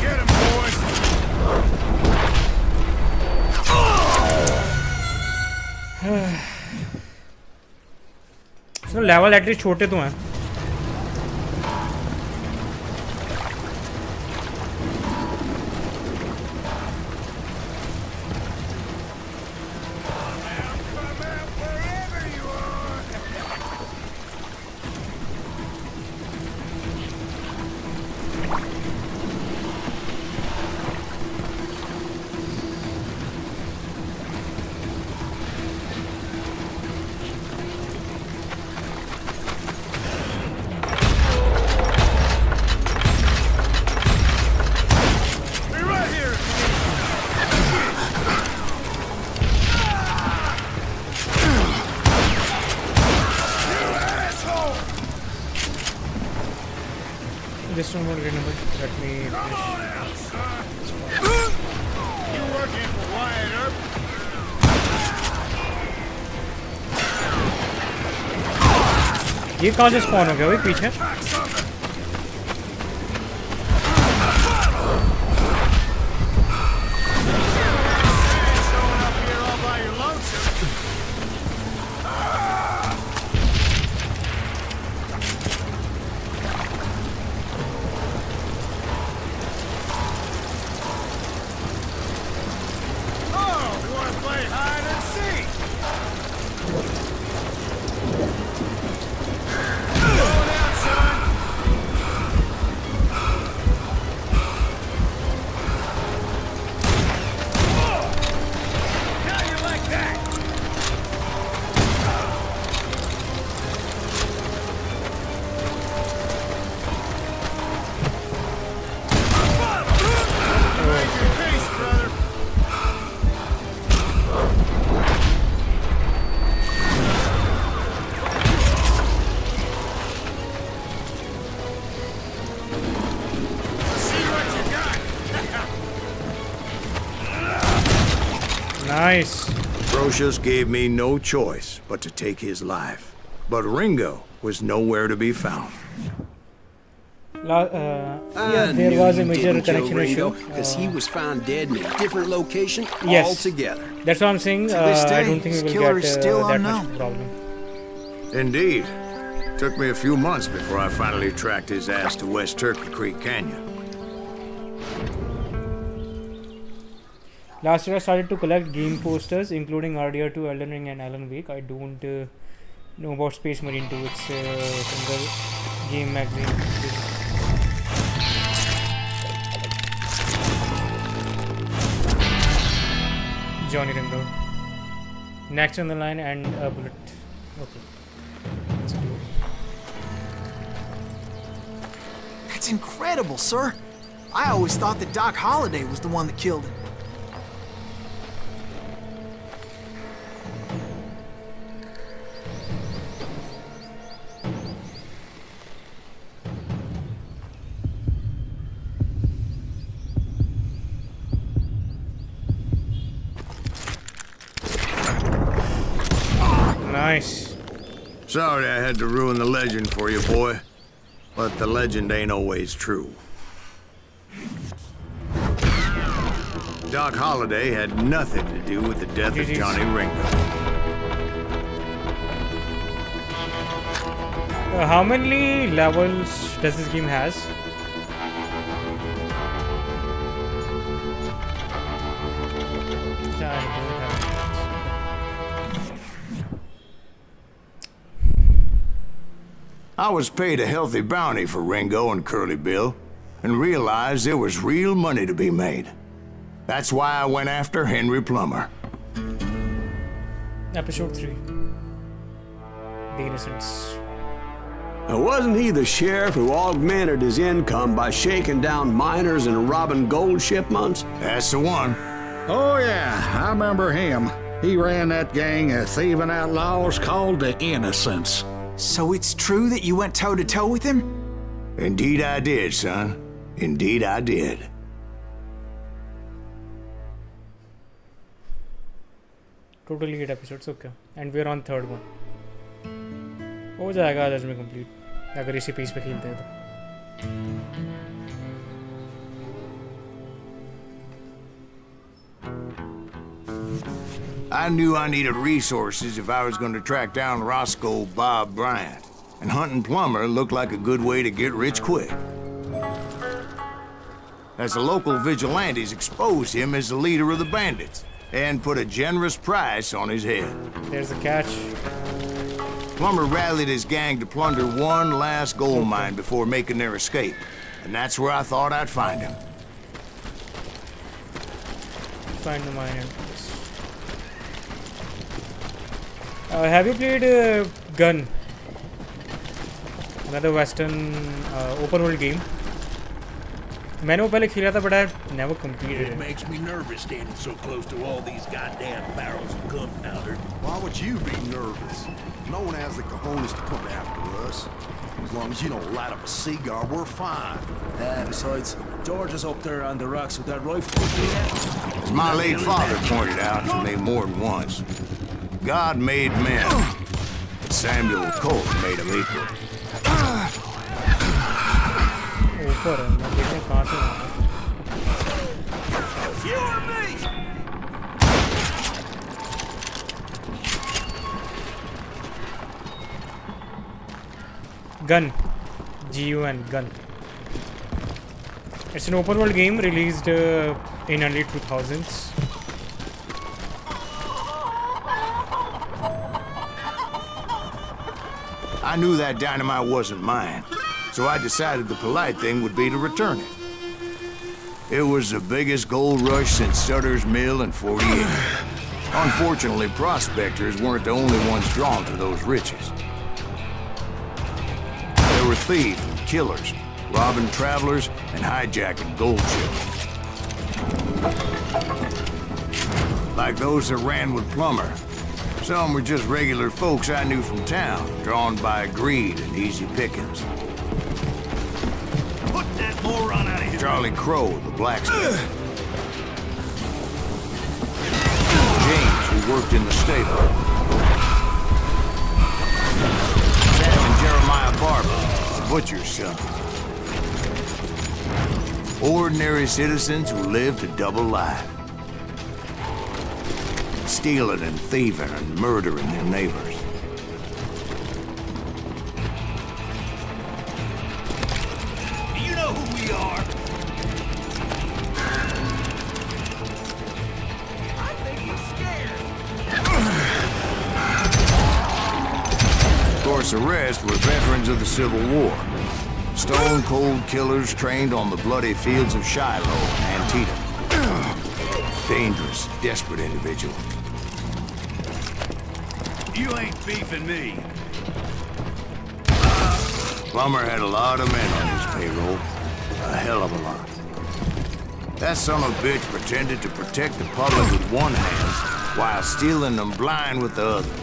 Get him, boys. So level at least छोटे तो हैं. Come out wherever you are. Be right here. You asshole! Just one more remember. Let me Come finish. on out, son. ये कहाँ से spawn हो गया भाई पीछे? Nice. Brocious gave me no choice but to take his life. But Ringo was nowhere to be found. Yeah, there was a major connection issue. Because he was found dead in a different location Yes. altogether. That's what I'm saying. this I day, don't think his we killer will is get still that unknown. much problem. Indeed. Took me a few months before I finally tracked his ass to West Turkey Creek Canyon. Last year I started to collect game posters, including RDR2, Elden Ring, and Alan Wake. I don't know about Space Marine 2. It's a single game magazine. Johnny Ringo. Next on the line and a bullet. Okay. Let's do it. That's incredible, sir. I always thought that Doc Holliday was the one that killed him. Nice. Sorry I had to ruin the legend for you, boy. But the legend ain't always true. Doc Holliday had nothing to do with the death of Johnny Ringo. How many levels does this game has? I was paid a healthy bounty for Ringo and Curly Bill, and realized there was real money to be made. That's why I went after Henry Plummer. Episode 3. The Innocents. Now, wasn't he the sheriff who augmented his income by shaking down miners and robbing gold shipments? That's the one. Oh, yeah, I remember him. He ran that gang of thieving outlaws called the Innocents. So it's true that you went toe-to-toe with him? Indeed I did, son. Indeed I did. Totally 8 episodes, okay. And we're on third one. हो जाएगा आज में complete अगर इसी pace पे खेलते हैं तो. I knew I needed resources if I was going to track down Roscoe Bob Bryant, and hunting Plummer looked like a good way to get rich quick. As the local vigilantes exposed him as the leader of the bandits, and put a generous price on his head. There's a catch. Plummer rallied his gang to plunder one last gold mine before making their escape, and that's where I thought I'd find him. Find the mine. Have you played Gun? Another Western open world game. मैंने वो पहले खेला था but I never completed It it. makes me nervous standing so close to all these goddamn barrels of gunpowder. Why would you be nervous? No one has the cojones to come after us. As long as you don't light up a cigar, we're fine. Besides, George is up there on the rocks with that rifle. As my late father pointed out to me more than once, God made men, Samuel Colt made him equal. ऊपर है मैं देखने कहाँ से आया You or me? Gun, Gun, Gun. It's an open world game released in early 2000s. I knew that dynamite wasn't mine, so I decided the polite thing would be to return it. It was the biggest gold rush since Sutter's Mill in '48. Unfortunately, prospectors weren't the only ones drawn to those riches. There were thieves and killers, robbing travelers and hijacking gold ships. Like those that ran with Plummer. Some were just regular folks I knew from town, drawn by greed and easy pickings. Put that moron out of here. Charlie Crow, the blacksmith. James, who worked in the stable. Sam and Jeremiah Barber, the butcher's son. Ordinary citizens who lived a double life. Stealing and thieving and murdering their neighbors. Do you know who we are? I think he's scared. Of course, the rest were veterans of the Civil War. Stone-cold killers trained on the bloody fields of Shiloh and Antietam. Dangerous, desperate individuals. You ain't beefing me. Plummer had a lot of men on his payroll. A hell of a lot. That son of a bitch pretended to protect the public with one hand while stealing them blind with the other.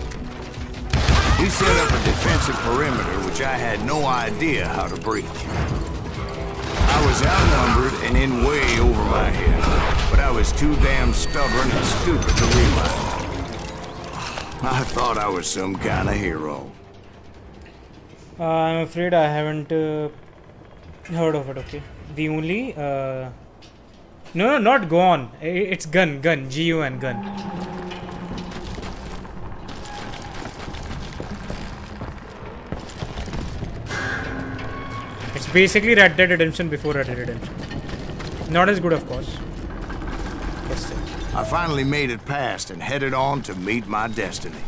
He set up a defensive perimeter which I had no idea how to breach. I was outnumbered and in way over my head, but I was too damn stubborn and stupid to realize. I thought I was some kind of hero. I'm afraid I haven't heard of it. Okay, the only no, not Gone. It's Gun, Gun, Gun, Gun. It's basically Red Dead Redemption before Red Dead Redemption. Not as good, of course. But still. I finally made it past and headed on to meet my destiny.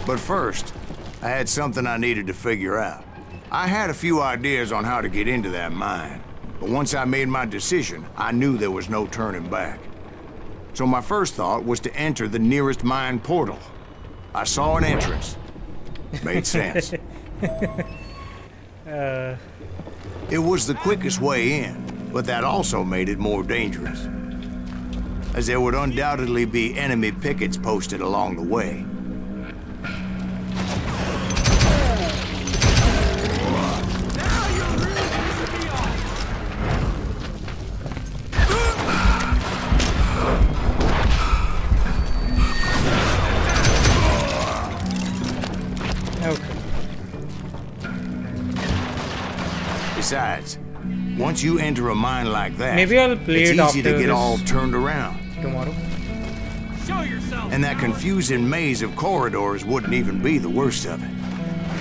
But first, I had something I needed to figure out. I had a few ideas on how to get into that mine, but once I made my decision, I knew there was no turning back. So my first thought was to enter the nearest mine portal. I saw an entrance. Made sense. It was the quickest way in, but that also made it more dangerous, as there would undoubtedly be enemy pickets posted along the way. Besides, once you enter a mine like that, maybe I'll play it's it easy after to get this all turned around. Tomorrow. Show yourself. And that confusing maze of corridors wouldn't even be the worst of it.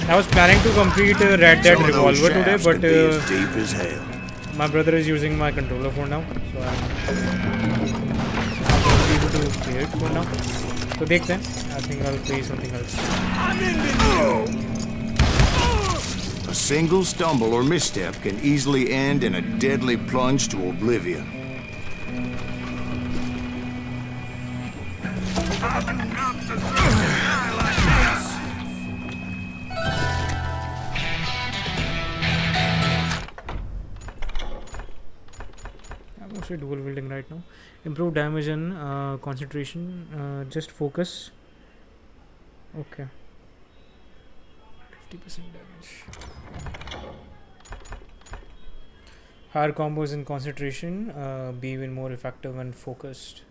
I was planning to complete Red Dead Some of those Revolver today, shafts but could be as deep as hell. my brother is using my controller for now, so I'm able to play it for now. So देखते हैं. I think I'll play something else. I'm into you. A single stumble or misstep can easily end in a deadly plunge to oblivion. I'm mostly dual wielding right now. Improve damage and concentration. Just focus. Okay. 50% damage. Higher combos and concentration. Be even more effective and focused.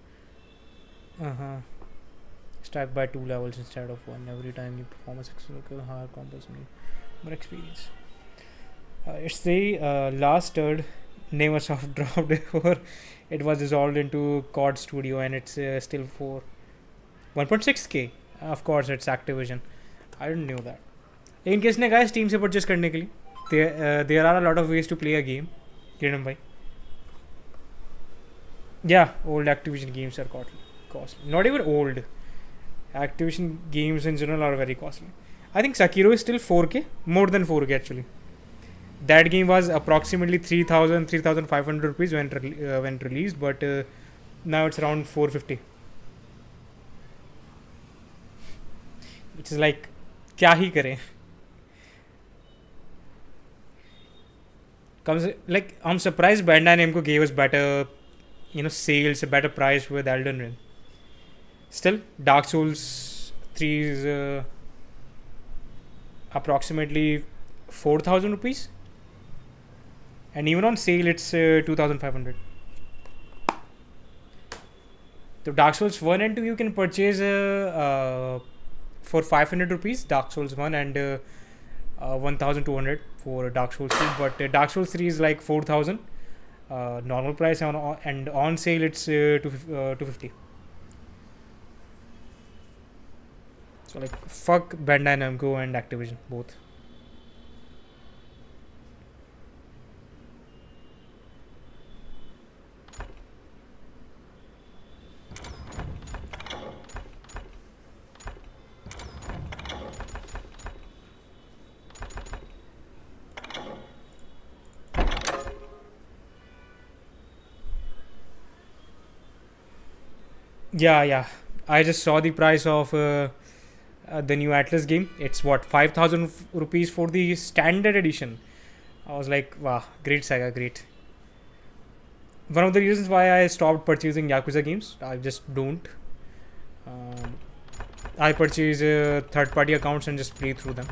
Stack by 2 levels instead of 1. Every time you perform a successful kill, higher combos mean more experience. It's the last third NeverSoft dropped before it was dissolved into COD Studio, and it's still for 1.6k. Of course, it's Activision. I didn't know that. In case ne guys Steam se purchase karne ke liye, there are a lot of ways to play a game. Kiran bhai. Yeah, old Activision games are costly. Not even old. Activision games in general are very costly. I think Sekiro is still 4k, more than 4k actually. That game was approximately 3,500 rupees when released, but now it's around 450. Which is like, kya hi kare? I'm surprised Bandai Namco gave us better, sales, a better price with Elden Ring. Still, Dark Souls 3 is approximately 4,000 rupees. And even on sale, it's 2,500. So Dark Souls 1 and 2 you can purchase for 500 rupees, Dark Souls 1, and 1,200 for Dark Souls 2. But Dark Souls 3 is like 4,000 normal price, and on sale it's 250. So like, fuck Bandai Namco and Activision both. Yeah. I just saw the price of the new Atlas game. It's what, 5,000 rupees for the standard edition. I was like, wow, great saga, great. One of the reasons why I stopped purchasing Yakuza games, I just don't. I purchase third-party accounts and just play through them.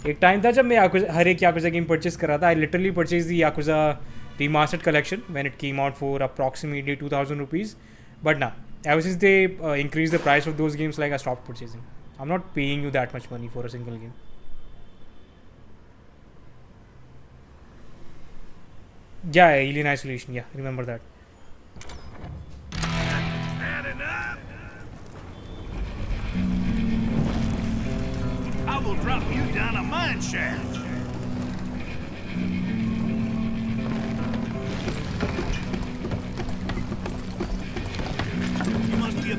एक time था जब मैं हर एक Yakuza game purchase कर रहा था. I literally purchased the Yakuza Remastered Collection when it came out for approximately 2,000 rupees. But now, ever since they increased the price of those games, like, I stopped purchasing. I'm not paying you that much money for a single game. Yeah, Alien Isolation. Yeah, remember that. I will drop you down a mine shaft.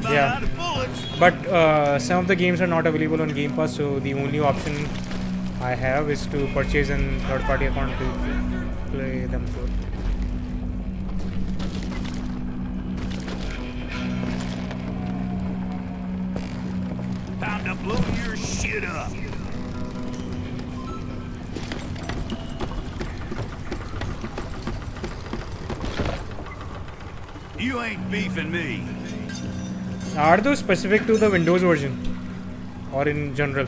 Yeah, but some of the games are not available on Game Pass, so the only option I have is to purchase a third-party account to play them through. Time to blow your shit up. You ain't beefing me. Are those specific to the Windows version or in general?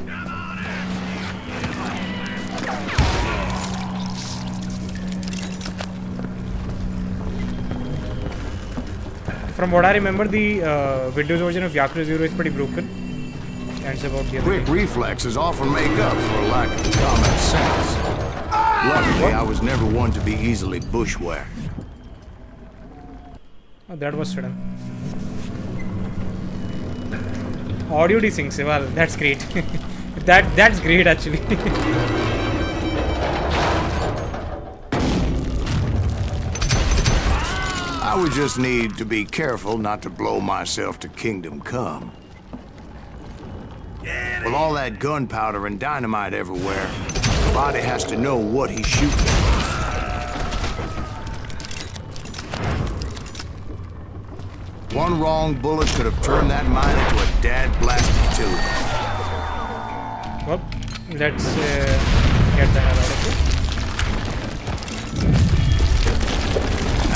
From what I remember, the Windows version of Yakuza 0 is pretty broken. And it's about the other Quick reflexes often make up for a lack of common sense. Luckily, I was never one to be easily bushwhacked. Oh, that was sudden. Audio desyncs, well, that's great. that's great actually. I would just need to be careful not to blow myself to Kingdom Come. With all that gunpowder and dynamite everywhere, the body has to know what he's shooting. One wrong bullet could have turned that mine into a dad-blasted tube. Well, let's get the hell out of here.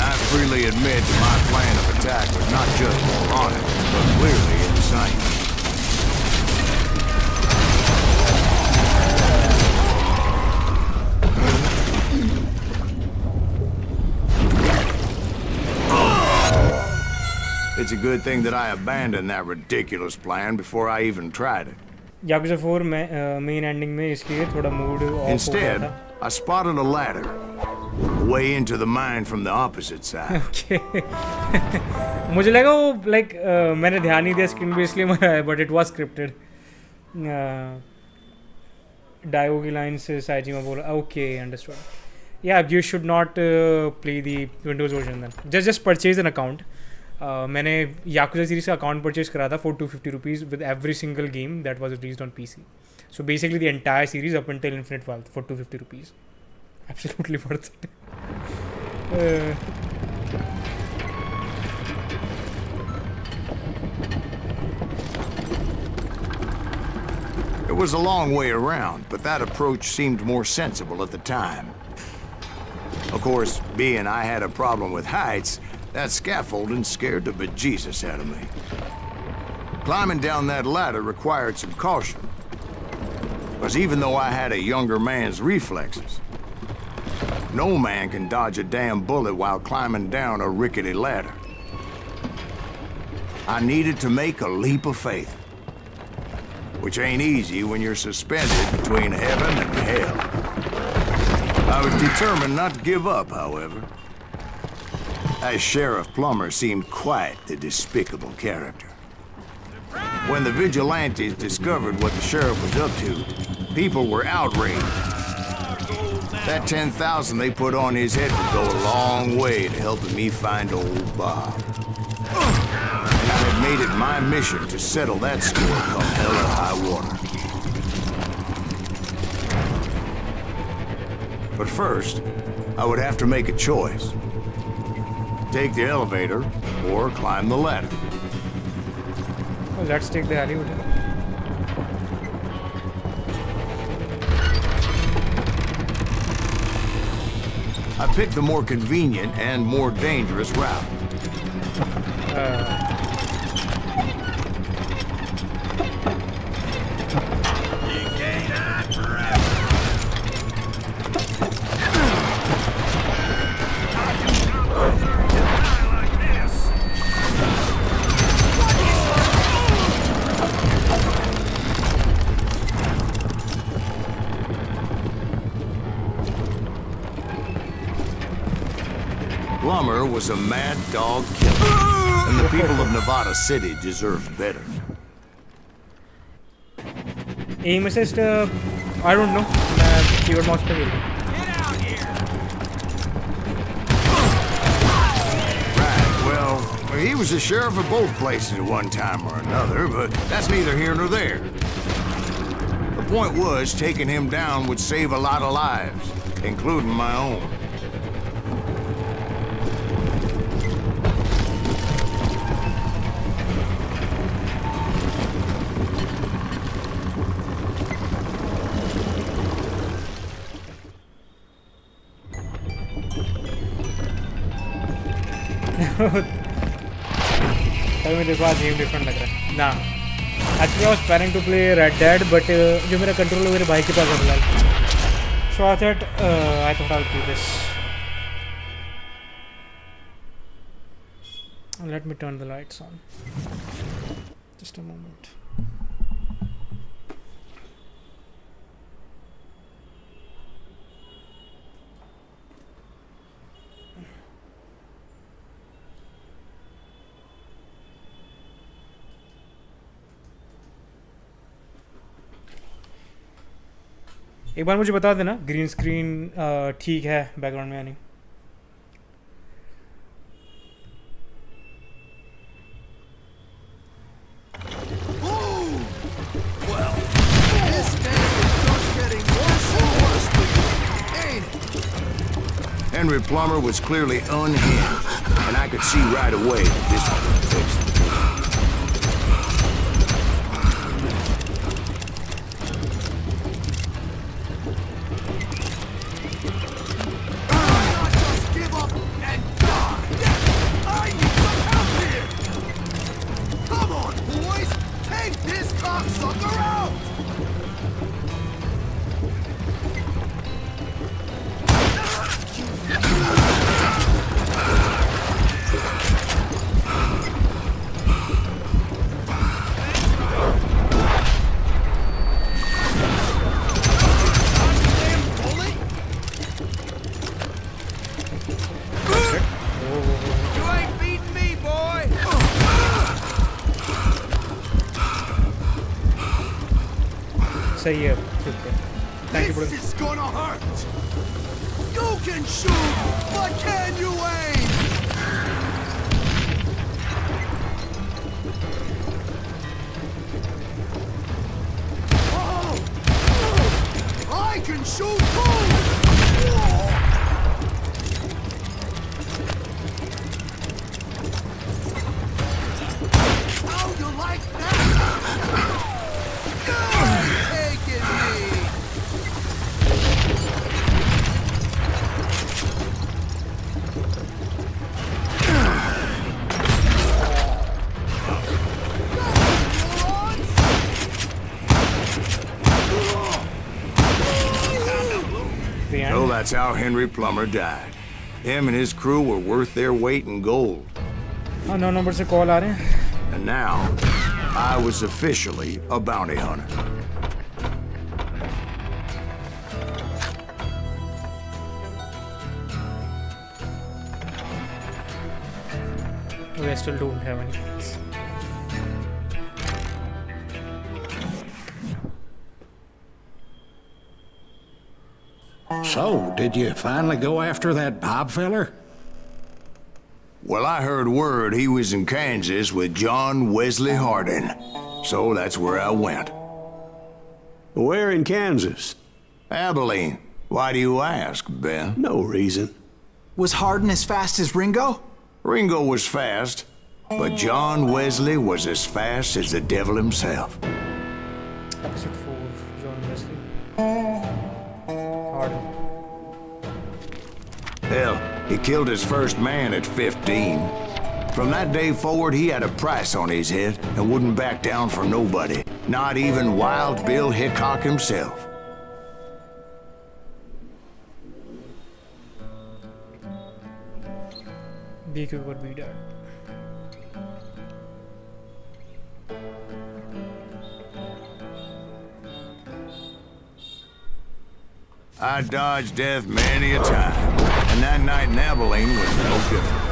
I freely admit that my plan of attack was not just moronic, but clearly insane. It's a good thing that I abandoned that ridiculous plan before I even tried it. Yakuza 4 main ending में इसलिए थोड़ा mood off हो गया Instead, था. I spotted a ladder way into the mine from the opposite side. Okay. मुझे लगा वो like मैंने ध्यान नहीं दिया स्क्रीन पे इसलिए मरा है, but it was scripted. डायो की लाइन से साइजिमा बोला. Okay, understood. Yeah, you should not play the Windows version then. Just purchase an account. मैंने याकुजा सीरीज का अकाउंट परचेज करा था for 250 rupees with every single game that was released on PC. So basically the entire series up until Infinite Wealth for 250 rupees. Absolutely worth it. It was a long way around, but that approach seemed more sensible at the time. Of course, being I had a problem with heights, that scaffolding scared the bejesus out of me. Climbing down that ladder required some caution. Because even though I had a younger man's reflexes, no man can dodge a damn bullet while climbing down a rickety ladder. I needed to make a leap of faith. Which ain't easy when you're suspended between heaven and hell. I was determined not to give up, however. As Sheriff Plummer seemed quite the despicable character. When the vigilantes discovered what the sheriff was up to, people were outraged. That 10,000 they put on his head would go a long way to helping me find old Bob. And I had made it my mission to settle that score come hell or high water. But first, I would have to make a choice. Take the elevator or climb the ladder. Well, let's take the elevator. I picked the more convenient and more dangerous route. Plummer was a mad dog killer, and the people of Nevada City deserved better. Aim assist, I don't know. Keyboard mouse पे खेलूँ. Right, well, he was the sheriff of both places at one time or another, but that's neither here nor there. The point was, taking him down would save a lot of lives, including my own. तभी मेरे पास game different लग रहा है ना. Actually I was planning to play Red Dead but जो मेरा control है मेरे भाई के पास है फिलहाल. So I thought I will play this. Let me turn the lights on. Just a moment. एक बार मुझे बता देना ग्रीन स्क्रीन ठीक है बैकग्राउंड में या नहीं. Henry Plummer was clearly unhinged, and I could see right away that this was fixed. सही है ठीक है thank you This is gonna hurt. You can shoot, but can you aim? Oh! I can shoot too. How you like that? You're taking me. the end. So that's how Henry Plummer died. Him and his crew were worth their weight in gold. हाँ 9 number से call आ रहे हैं And now, I was officially a bounty hunter. we still don't have any plans. So, did you finally go after that Bob feller? Well, I heard word he was in Kansas with John Wesley Hardin. So that's where I went. Where in Kansas? Abilene. Why do you ask, Ben? No reason. Was Hardin as fast as Ringo? Ringo was fast, but John Wesley was as fast as the devil himself. Episode 4 John Wesley Hardin. Hell, he killed his first man at 15. From that day forward, he had a price on his head and wouldn't back down for nobody. Not even Wild Bill Hickok himself. BQ would be dead. I dodged death many a time, and that night in Abilene was no different.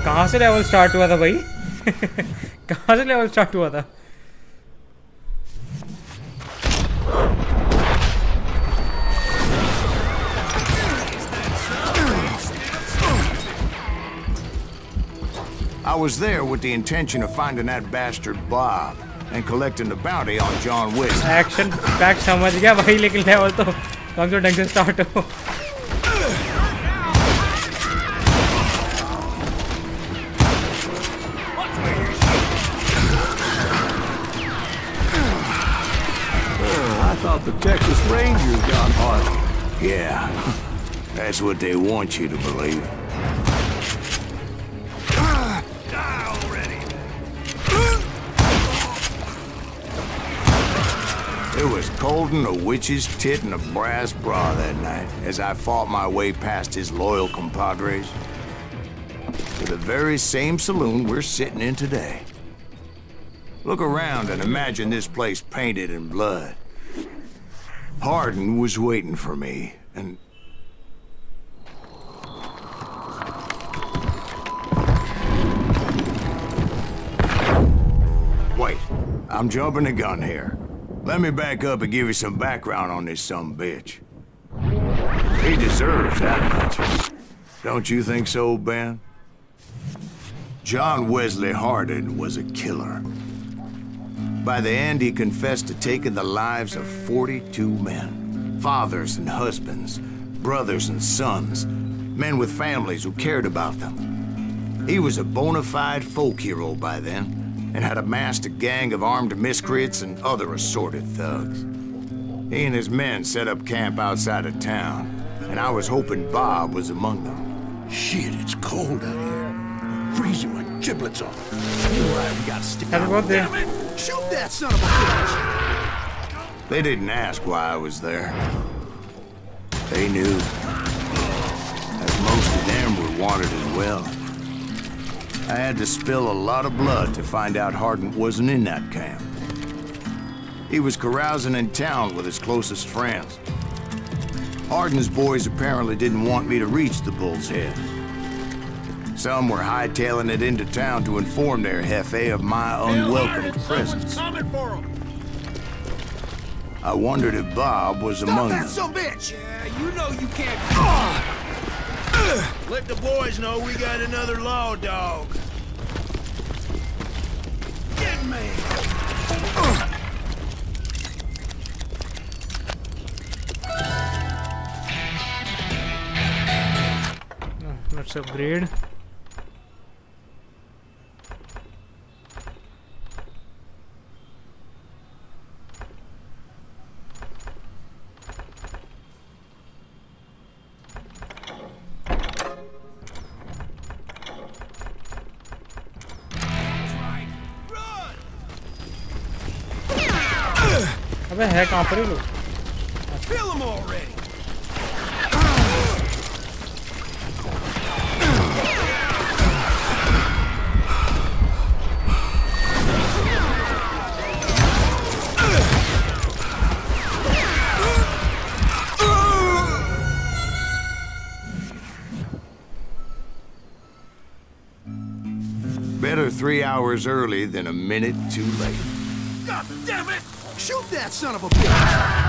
कहाँ से level start हुआ था भाई कहाँ से level start हुआ था I was there with the intention of finding that bastard Bob and collecting the bounty on John Wesley. Action pack समझ गया भाई लेकिन लेवल तो कम से ढंग से स्टार्ट हो I thought the Texas Rangers got Hardin. Yeah, that's what they want you to believe. It was cold in a witch's tit and a brass bra that night as I fought my way past his loyal compadres to the very same saloon we're sitting in today. Look around and imagine this place painted in blood. Hardin was waiting for me, and wait, I'm jumping the gun here. Let me back up and give you some background on this sumbitch. He deserves that much. Don't you think so, Ben? John Wesley Hardin was a killer. By the end, he confessed to taking the lives of 42 men. Fathers and husbands, brothers and sons, men with families who cared about them. He was a bona fide folk hero by then, and had amassed a gang of armed miscreants and other assorted thugs. He and his men set up camp outside of town, and I was hoping Bob was among them. Shit, it's cold out here. I'm freezing my giblets off. You right, we gotta stick Happy out. birthday. Damn it! Shoot that son of a bitch! They didn't ask why I was there. They knew. As most of them were wanted as well. I had to spill a lot of blood to find out Hardin wasn't in that camp. He was carousing in town with his closest friends. Hardin's boys apparently didn't want me to reach the Bull's Head. Some were hightailing it into town to inform their jefe of my unwelcome presence. Coming for him. I wondered if Bob was among them. Some bitch! Yeah, you know you can't. Let the boys know we got another law dog. Get me! Let's upgrade. अबे है कहाँ पर ये लोग? Kill him already! Better 3 hours early than a minute too late. God damn it! Shoot that son of a bitch!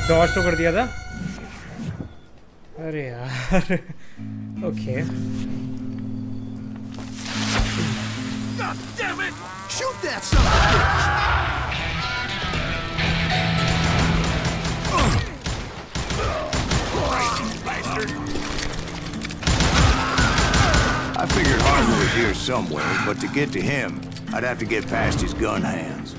Dodge तो कर दिया था अरे यार okay God damn it! Shoot that son of a bitch! I figured Harden was here somewhere, but to get to him, I'd have to get past his gun hands.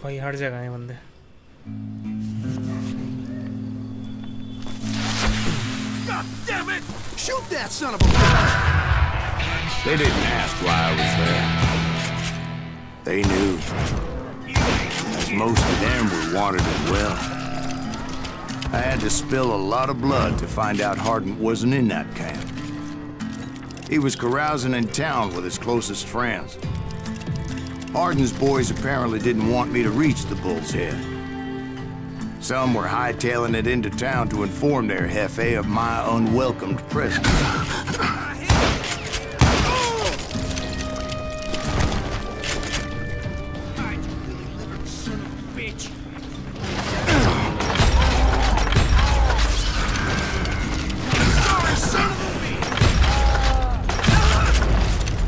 भाई हर जगह हैं बंदे God damn it! Shoot that son of a bitch! They didn't ask why I was there. They knew. As most of them were wanted as well. I had to spill a lot of blood to find out Harden wasn't in that camp. He was carousing in town with his closest friends. Harden's boys apparently didn't want me to reach the Bull's Head. Some were hightailing it into town to inform their jefe of my unwelcomed presence.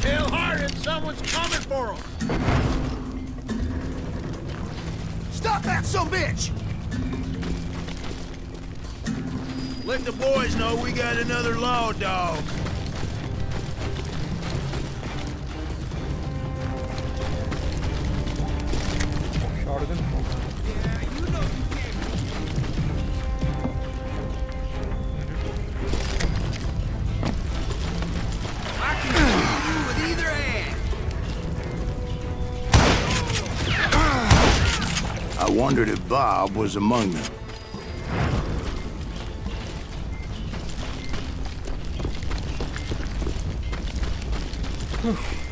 Tell Harden someone's coming for him! Stop that son of a bitch! Let the boys know we got another law dog. Shotgun Yeah, you know you can't. I can shoot you with either hand. I wondered if Bob was among them.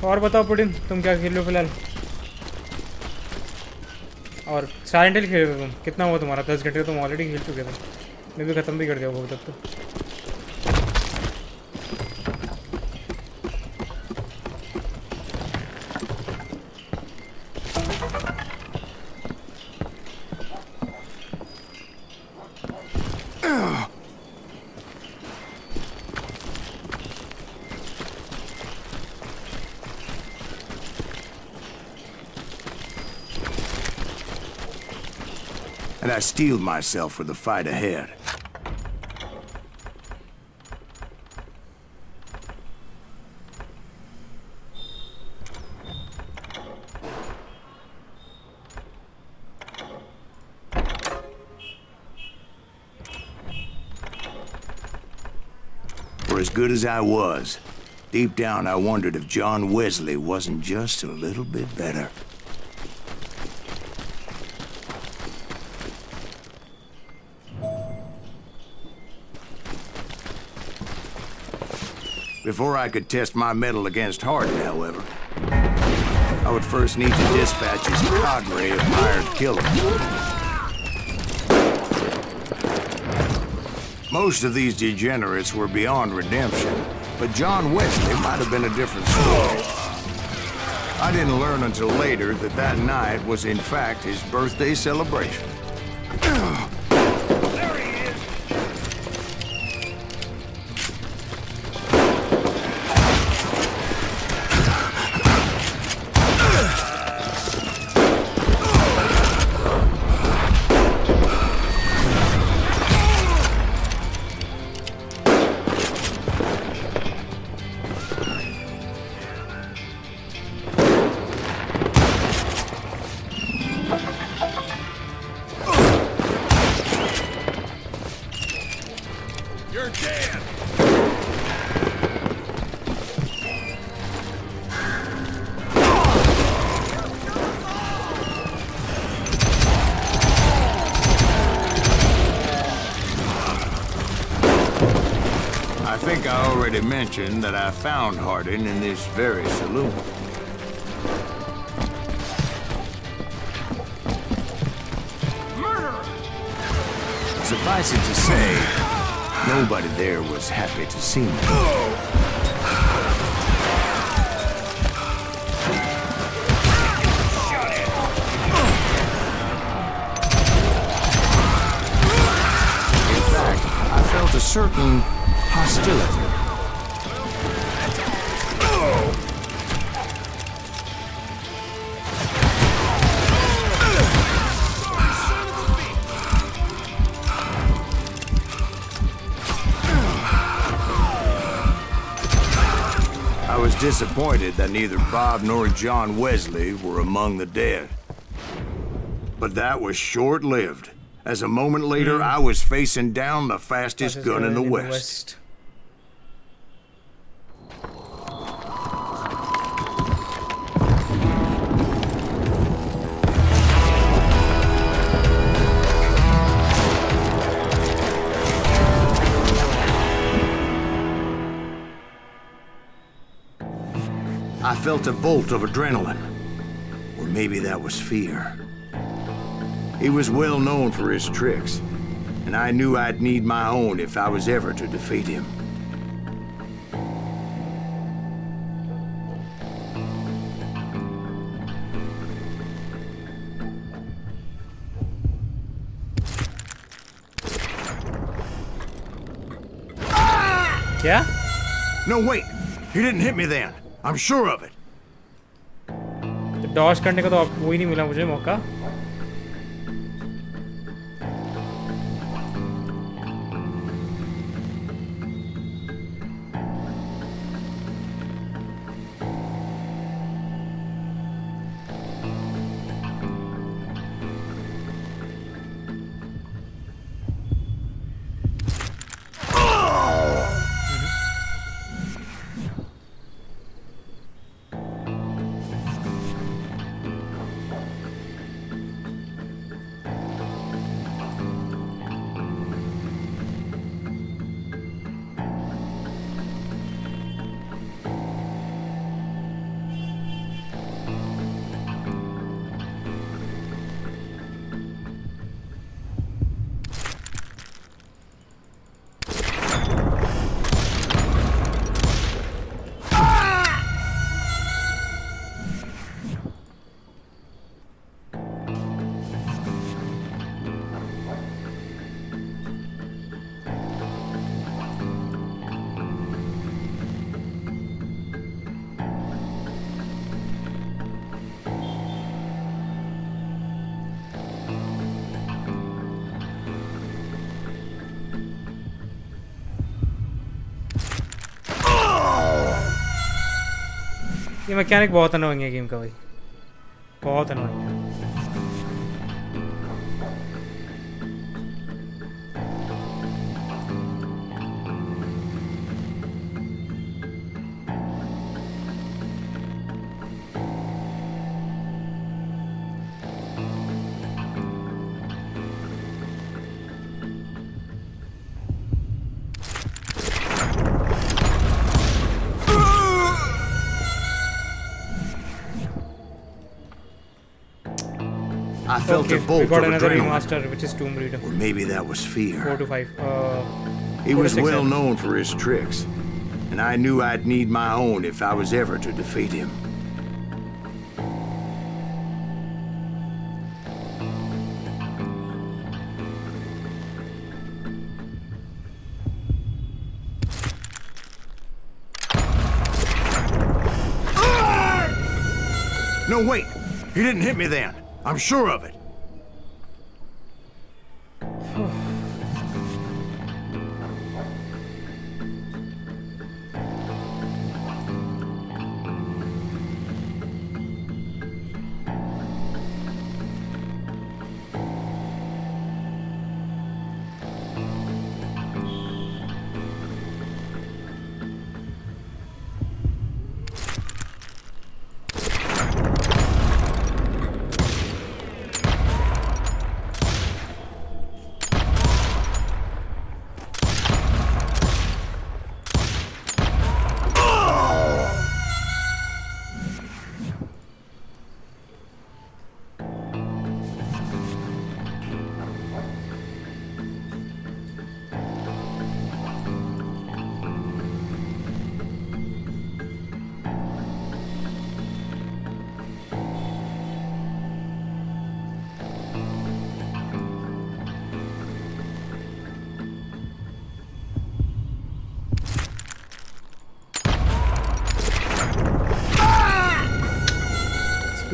और बताओ पुडिन तुम क्या खेल रहे हो फिलहाल और silent हिल खेल रहे हो तुम कितना हुआ तुम्हारा 10 घंटे तुम ऑलरेडी खेल चुके थे मैं भी ख़त्म भी कर दिया वो तब तो And I steeled myself for the fight ahead. For as good as I was, deep down I wondered if John Wesley wasn't just a little bit better. Before I could test my mettle against Hardin, however, I would first need to dispatch his cadre of hired killers. Most of these degenerates were beyond redemption, but John Wesley might have been a different story. I didn't learn until later that that night was in fact his birthday celebration. There he is! You're dead! I think I already mentioned that I found Hardin in this very saloon. Murderer! Suffice it to say, nobody there was happy to see me. In fact, I felt a certain hostility. I was disappointed that neither Bob nor John Wesley were among the dead. But that was short-lived, as a moment later I was facing down the fastest gun in the West. I felt a bolt of adrenaline, or maybe that was fear. He was well known for his tricks, and I knew I'd need my own if I was ever to defeat him. क्या? No, wait! He didn't hit me then. I'm sure of it. तो Dodge करने का तो वो ही नहीं मिला मुझे मौका. ये मैकेनिक बहुत अनोइंग है गेम का भाई, बहुत अनोइंग है. felt Okay, a we bolt got of another adrenaline. remaster, which is Tomb Raider. Or maybe that was 4 fear. to 5. He 4 to was 6, well then. known for his tricks, and I knew I'd need my own if I was ever to defeat him. No, wait! He didn't hit me then. I'm sure of it.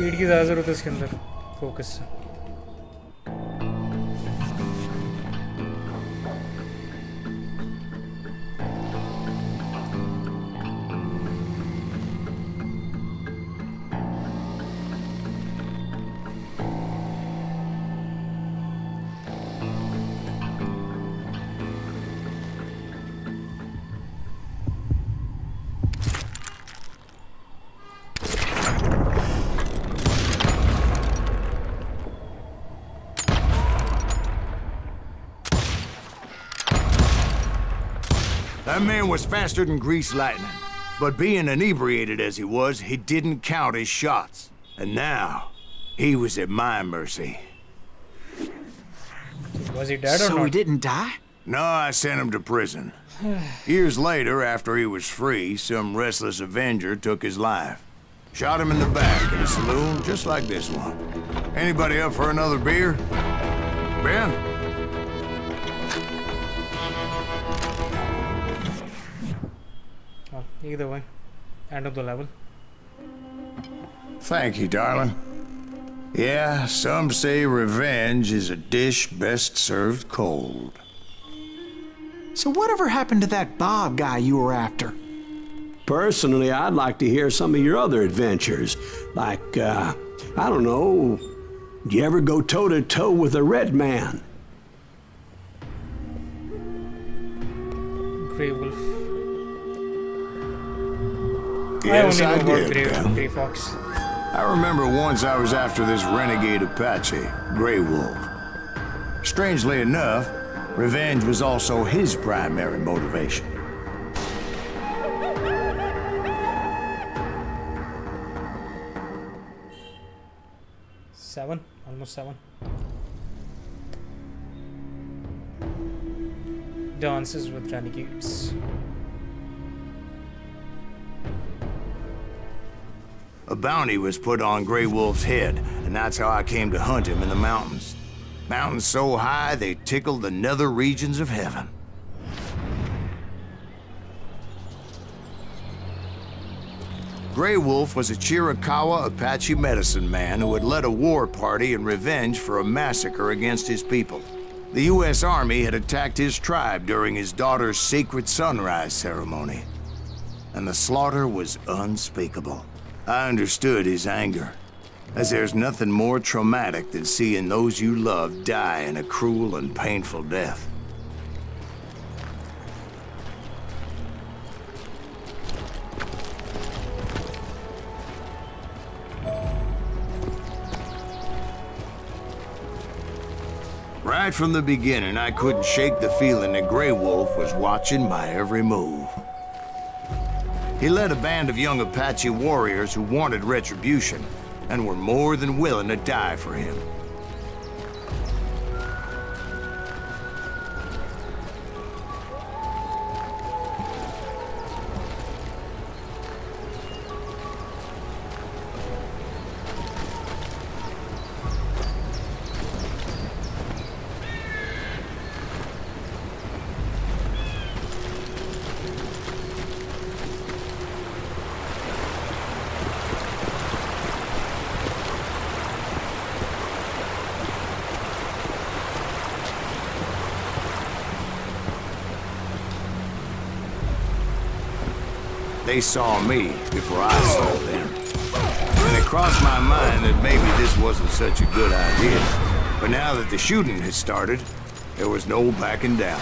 Speed की ज़्यादा ज़रूरत है इसके अंदर focus से. That man was faster than greased lightning. But being inebriated as he was, he didn't count his shots. And now, he was at my mercy. Was he dead or So not? he didn't die? No, I sent him to prison. Years later, after he was free, some restless avenger took his life. Shot him in the back in a saloon just like this one. Anybody up for another beer? Ben? Oh, either way, end of the level. Thank you, darling. Yeah, some say revenge is a dish best served cold. So whatever happened to that Bob guy you were after? Personally, I'd like to hear some of your other adventures. Like, I don't know, did you ever go toe-to-toe with a red man? Grey Wolf. Yes, I I only know about did, Ben. Grey Fox. I remember once I was after this renegade Apache, Grey Wolf. Strangely enough, revenge was also his primary motivation. Almost 7. Dances with renegades. A bounty was put on Grey Wolf's head, and that's how I came to hunt him in the mountains. Mountains so high they tickled the nether regions of heaven. Grey Wolf was a Chiricahua Apache medicine man who had led a war party in revenge for a massacre against his people. The U.S. Army had attacked his tribe during his daughter's sacred sunrise ceremony, and the slaughter was unspeakable. I understood his anger, as there's nothing more traumatic than seeing those you love die in a cruel and painful death. Right from the beginning, I couldn't shake the feeling that Grey Wolf was watching my every move. He led a band of young Apache warriors who wanted retribution and were more than willing to die for him. They saw me before I saw them. And it crossed my mind that maybe this wasn't such a good idea. But now that the shooting had started, there was no backing down.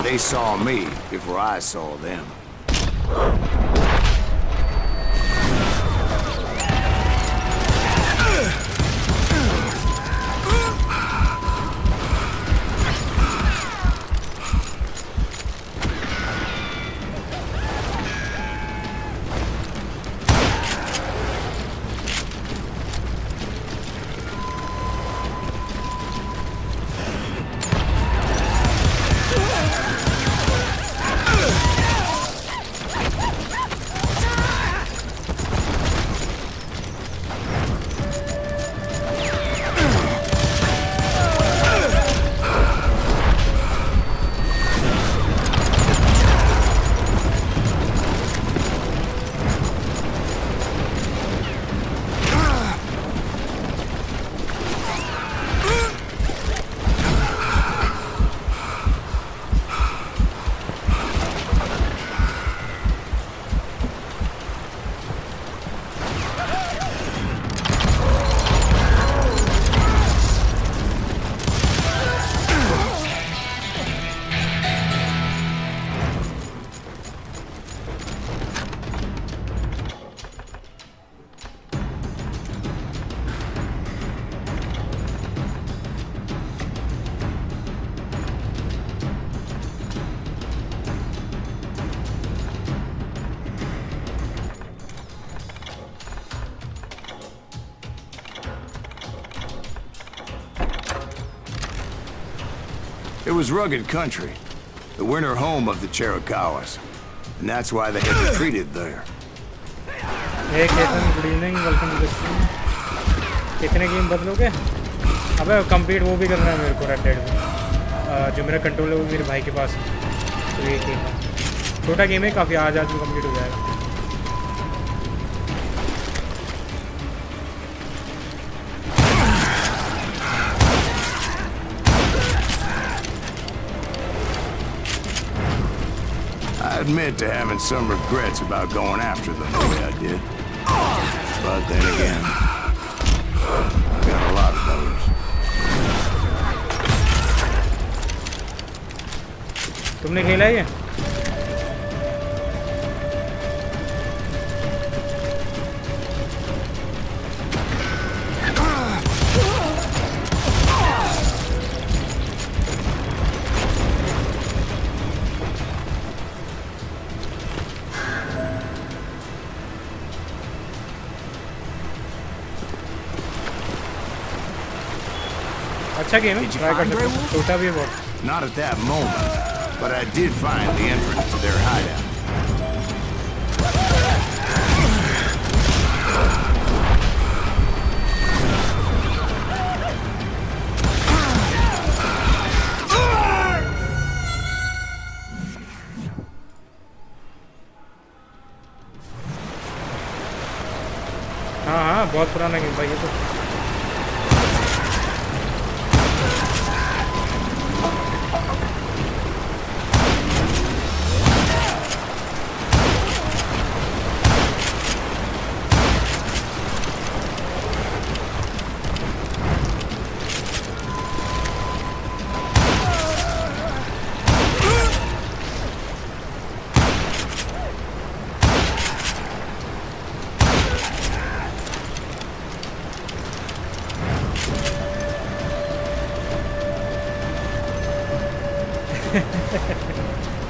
They saw me before I saw them. It was rugged country, the winter home of the Chiricahuas, and that's why they had retreated there. Hey Ketan, good evening, welcome to the stream. कितने game बदलोगे? अबे complete वो भी करना है मेरे को red dead में, जो मेरा कंट्रोल है वो मेरे भाई के पास है, तो ये गेम है, छोटा गेम है काफ़ी, आज में कंप्लीट हो जाएगा. I admit to having some regrets about going after them the way I did. But then again, I got a lot of those. तुमने खेला है ये? अच्छा गेम है, ट्राई कर सकते हो, छोटा भी है बहुत. Not at that moment, but I did find the entrance to their hideout. हाँ हाँ बहुत पुराना गेम भाई ये तो.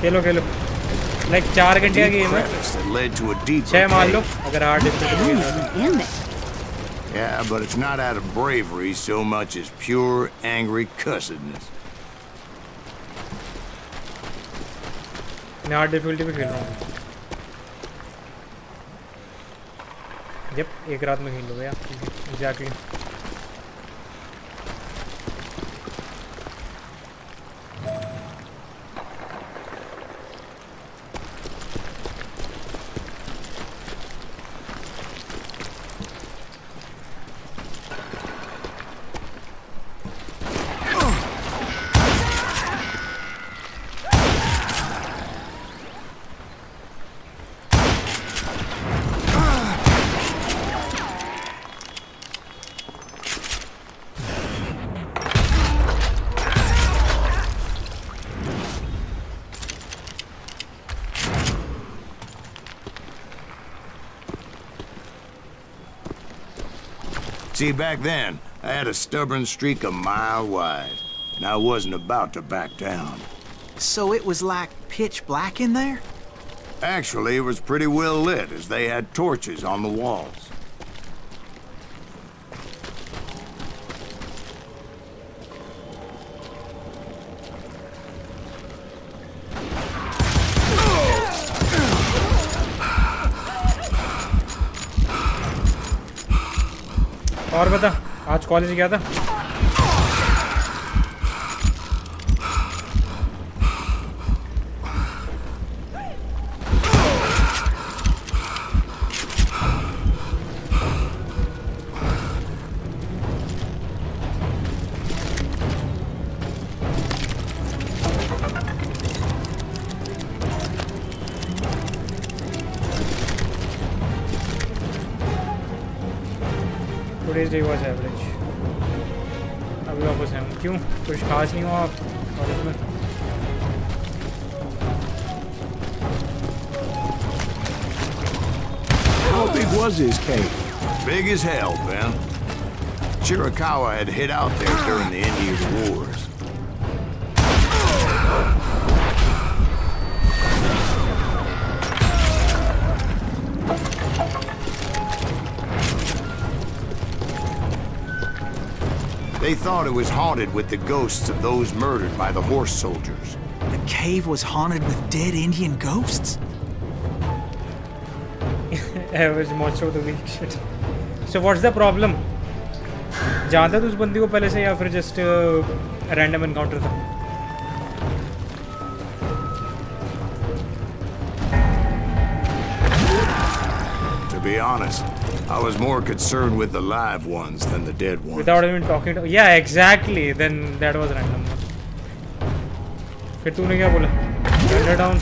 खेलो खेलो, लाइक 4 घंटे का गेम है, 6 मान लो अगर hard difficulty. Yeah, but it's not out of bravery so much as pure angry cussedness. मैं हार्ड डिफिकल्टी पे खेल रहा हूँ. जब एक रात में खेल लो यार, exactly. See, back then, I had a stubborn streak a mile wide, and I wasn't about to back down. So it was like pitch black in there? Actually, it was pretty well lit, as they had torches on the walls. और बता आज college गया था Today's day was average. अभी वापस हैं क्यों कुछ खास नहीं हुआ आप कॉलेज में How big was his cave? Big as hell, Ben. Chiricahua had hid out there during the Indian Wars. They thought it was haunted with the ghosts of those murdered by the horse soldiers. The cave was haunted with dead Indian ghosts? Average monster of the week shit. So what's the problem? जानता था उस बंदी को पहले से या फिर just random encounter था To be honest, I was more concerned with the live ones than the dead ones. without even talking to yeah exactly then that was random फिर तूने क्या बोला Thunder down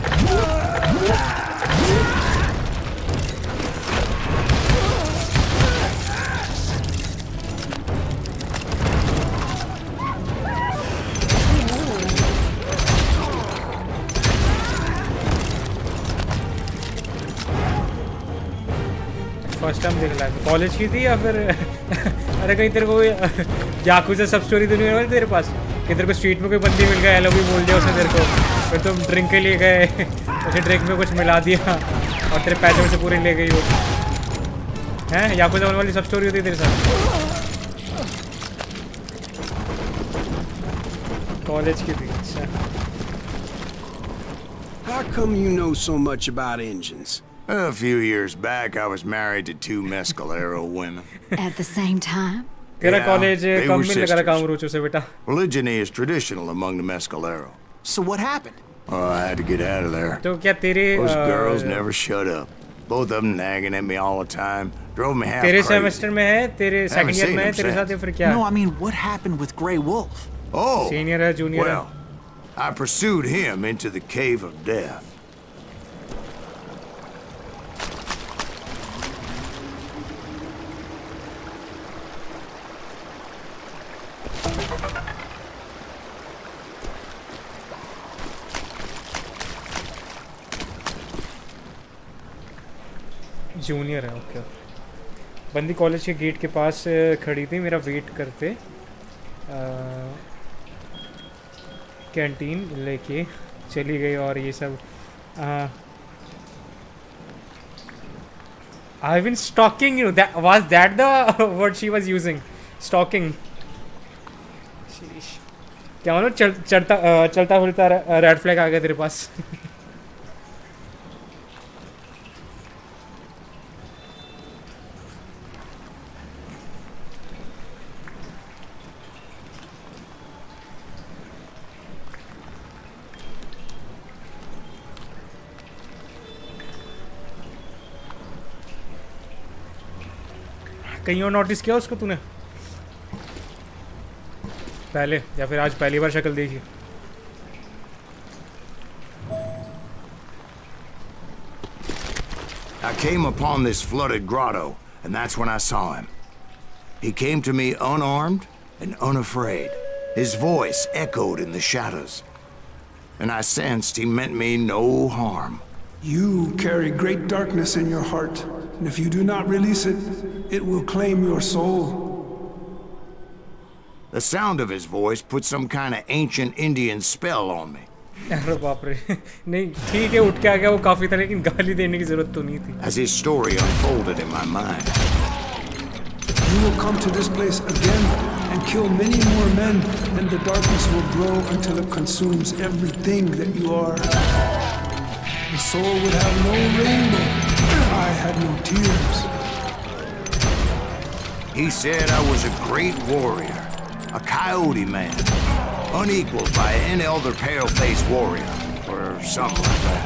फर्स्ट टाइम देख रहा है college की थी या फिर अरे कहीं तेरे को याकूजा सब स्टोरी तो नहीं हुई तेरे पास कि तेरे को स्ट्रीट में कोई बंदी मिल गया हेलो भी बोल दिया उसने तेरे को फिर तुम ड्रिंक के लिए गए उसे ड्रिंक में कुछ मिला दिया और तेरे पैसे में से पूरे ले गई वो हैं याकूजा वाली सब स्टोरी होती है तेरे साथ कॉलेज की थी अच्छा How come you know so much about engines? A few years back, I was married to 2 Mescalero women. At the same time? तेरा Yeah, college they come were मिल लगा sisters. काम रोचो से बेटा Polygyny is traditional among the Mescalero. So what happened? Oh, I had to get out of there. तो क्या तेरे Those girls never shut up. Both of them nagging at me all the time. Drove me half तेरे crazy. Semester में है तेरे second year seen में है him तेरे since. साथ या फिर क्या No, I mean, what happened with Grey Wolf? Oh! Senior है जूनियर है Well, I pursued him into the cave of death. Junior है ओके बंदी कॉलेज के गेट के पास खड़ी थी मेरा वेट करते कैंटीन लेके चली गई और ये सब I been stalking you that was that the word she was using stalking क्या मानो चलता फिरता रेड फ्लैग आ गया तेरे पास कहीं और नोटिस किया उसको तूने पहले या फिर आज पहली बार शक्ल देखी I came upon this flooded grotto, and that's when I saw him. He came to me unarmed and unafraid. His voice echoed in the shadows, and I sensed he meant me no harm. You carry great darkness in your heart, and if you do not release it, it will claim your soul. The sound of his voice put some kind of ancient Indian spell on me. अरे बाप रे नहीं ठीक है उठ के आ गया वो काफी था लेकिन गाली देने की जरूरत तो नहीं थी. As his story unfolded in my mind, You will come to this place again and kill many more men, and the darkness will grow until it consumes everything that you are. The soul would have no rainbow. I had no tears. he said I was a great warrior, a coyote man, unequaled by any other pale-faced warrior, or something like that.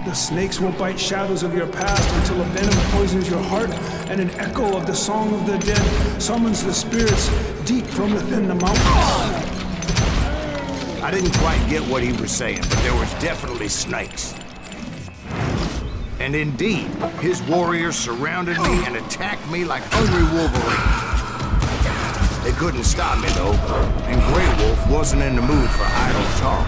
The snakes will bite shadows of your past until a venom poisons your heart, and an echo of the song of the dead summons the spirits deep from within the mountains. I didn't quite get what he was saying, but there was definitely snakes. And indeed, his warriors surrounded me and attacked me like hungry wolverines. They couldn't stop me, though, and Grey Wolf wasn't in the mood for idle talk.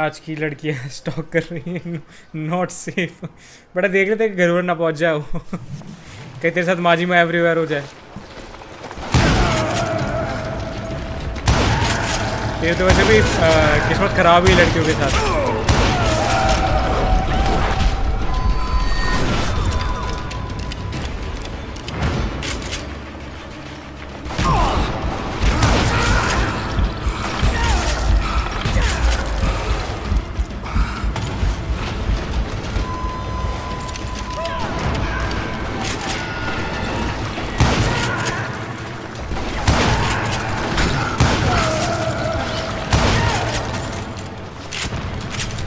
आज की लड़कियां stock कर रही हैं not safe. बड़ा देख लेते घर वर ना पहुंच जाए वो कहीं तेरे साथ माजी में एवरीवेयर हो जाए. ये तो वैसे भी किस्मत खराब हुई लड़कियों के साथ.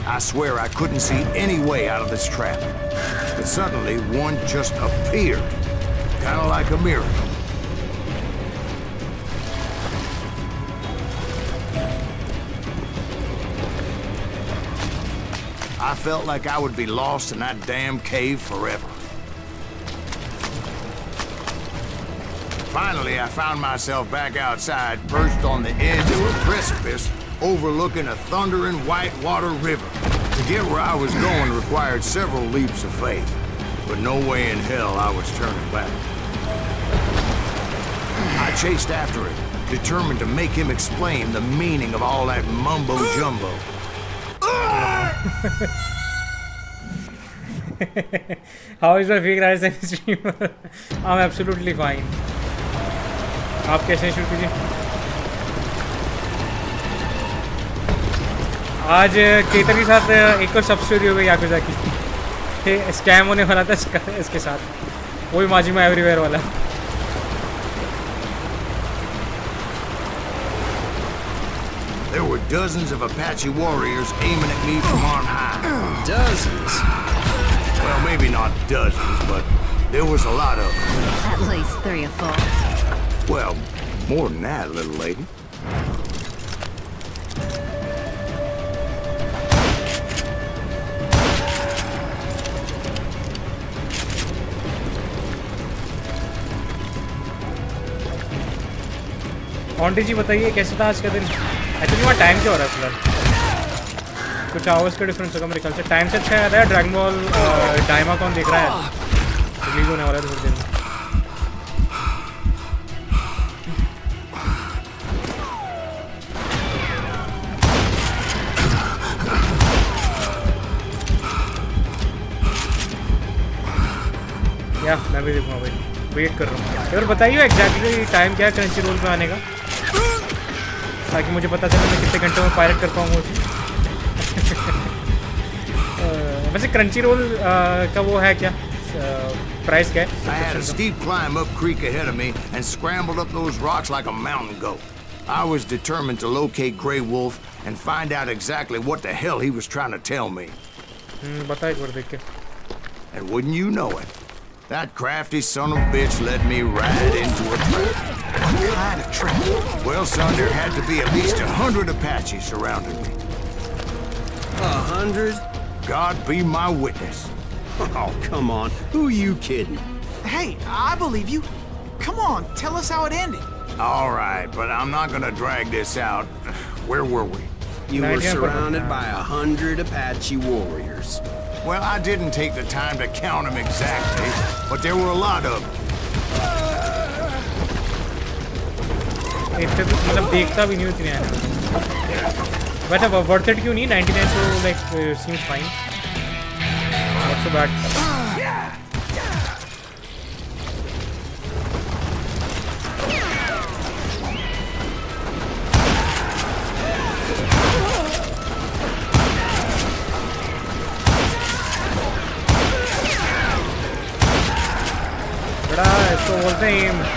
I swear I couldn't see any way out of this trap. But suddenly, one just appeared. Kind of like a miracle. I felt like I would be lost in that damn cave forever. Finally, I found myself back outside, perched on the edge of a precipice overlooking a thundering whitewater river. To get where I was going required several leaps of faith, but no way in hell I was turning back. I chased after it, determined to make him explain the meaning of all that mumbo-jumbo. How is my fake rise and streamer? I'm absolutely fine. आप कैसे हैं शुरू कीजिए. आज केतर के साथ एक और सब स्टोरी हो गई याकुजा की. स्कैम होने वाला था इसके साथ. वही माजिमा एवरीवेयर वाला. There were dozens of Apache warriors aiming at me from on high. Dozens? Well, maybe not dozens, but there was a lot of them. At least 3 or 4. Well, more than that, little lady. Aunty ji बताइए कैसे था आज का दिन. Actually वहाँ time क्या हो रहा है फिलहाल. कुछ आवर्स का डिफरेंस होगा मेरे ख्याल से. टाइम से अच्छा याद है ड्रैगन बॉल डायमाकॉन देख रहा है. रिलीज होने वाला है थोड़ी देर में. या मैं भी देखूँगा भाई. वेट कर रहा हूँ. और बताइए एग्जैक्टली टाइम क्या है क्रंची रोल पे आने का, ताकि मुझे पता चले मैं कितने घंटों में पायरेट कर पाऊँगा उसे. वैसे क्रंची रोल का वो है क्या प्राइस क्या है? I had a steep climb up creek ahead of me and scrambled up those rocks like a mountain goat. I was determined to locate Grey Wolf and find out exactly what the hell he was trying to tell me. बता एक बार देख के. And wouldn't you know it, that crafty son of a bitch led me right into a trap. What kind of trap? Well, son, there had to be at least 100 Apaches surrounding me. 100? God be my witness. Oh, come on. Who are you kidding? Hey, I believe you. Come on, tell us how it ended. All right, but I'm not gonna drag this out. Where were we? You were surrounded by 100 Apache warriors. Well, I didn't take the time to count them exactly, but there were a lot of them. मतलब देखता भी नहीं उतने आने but अब worth it क्यों नहीं 99 तो like seems fine not so bad बड़ा इसको बोलते हैं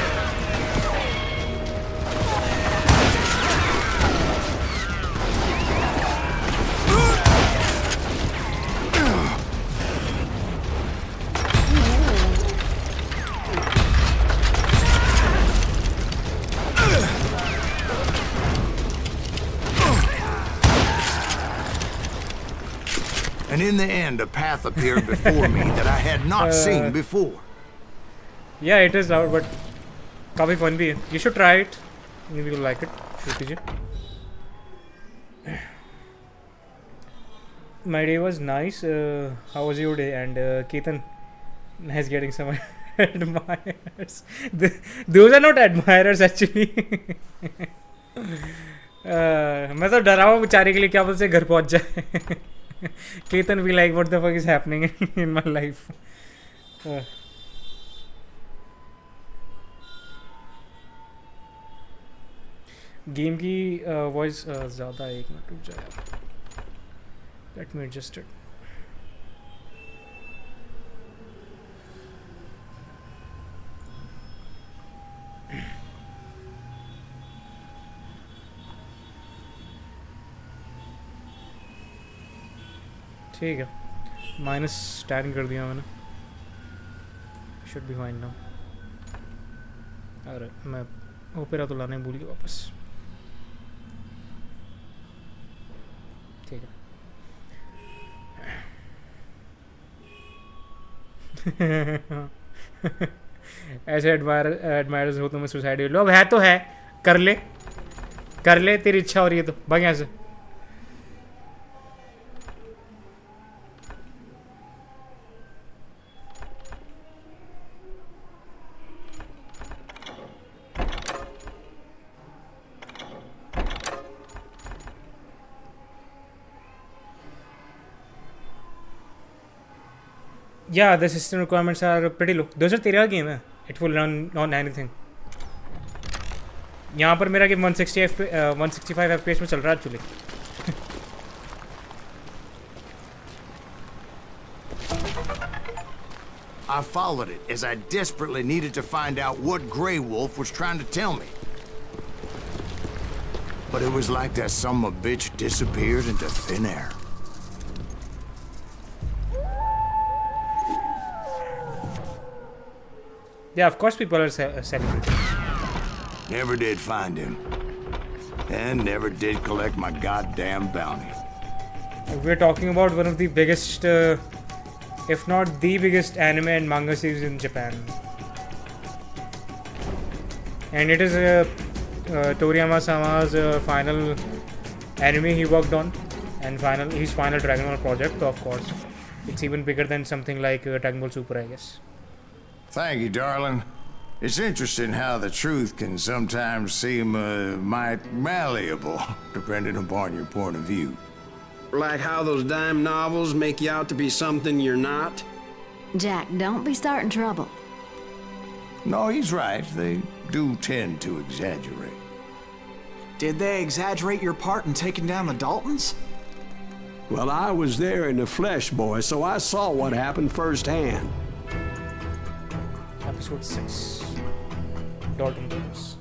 And in the end, a path appeared before me that I had not seen before. Yeah, it is loud, but काफी fun भी है. You should try it. Maybe you'll like it. Shoot कीजिए. My day was nice. How was your day? And Ketan is getting some admirers. Those are not admirers actually. मैं तो डरा हुआ बेचारे के लिए क्या बोलते घर पहुंच जाए. Ketan be like, what the fuck is happening in my life? Game की वॉइस ज़्यादा है. 1 मिनट रुक जाए. Let me adjust it. ठीक है -10 कर दिया मैंने. Should be fine now. अरे मैं ओपेरा तो लाने भूल गया वापस. ठीक है. ऐसे एडमायरर्स हो तो मैं सुसाइड लो. अब है तो है. कर ले तेरी इच्छा हो रही है तो भाग यहाँ से. Yeah, the system requirements are pretty low. Those are तेरा गेम है. It will run on anything. यहाँ पर मेरा गेम 165 FPS में चल रहा है actually. I followed it as I desperately needed to find out what Grey Wolf was trying to tell me. But it was like that son of a bitch disappeared into thin air. Yeah, of course people are celebrating. Never did find him. And never did collect my goddamn bounty. We're talking about one of the biggest, if not the biggest anime and manga series in Japan. And it is Toriyama-sama's final anime he worked on. And his final Dragon Ball project, so of course. It's even bigger than something like Dragon Ball Super, I guess. Thank you, darling. It's interesting how the truth can sometimes seem might malleable, depending upon your point of view. Like how those dime novels make you out to be something you're not? Jack, don't be starting trouble. No, he's right. They do tend to exaggerate. Did they exaggerate your part in taking down the Daltons? Well, I was there in the flesh, boy, so I saw what happened firsthand. Episode 6. Dalton Brothers.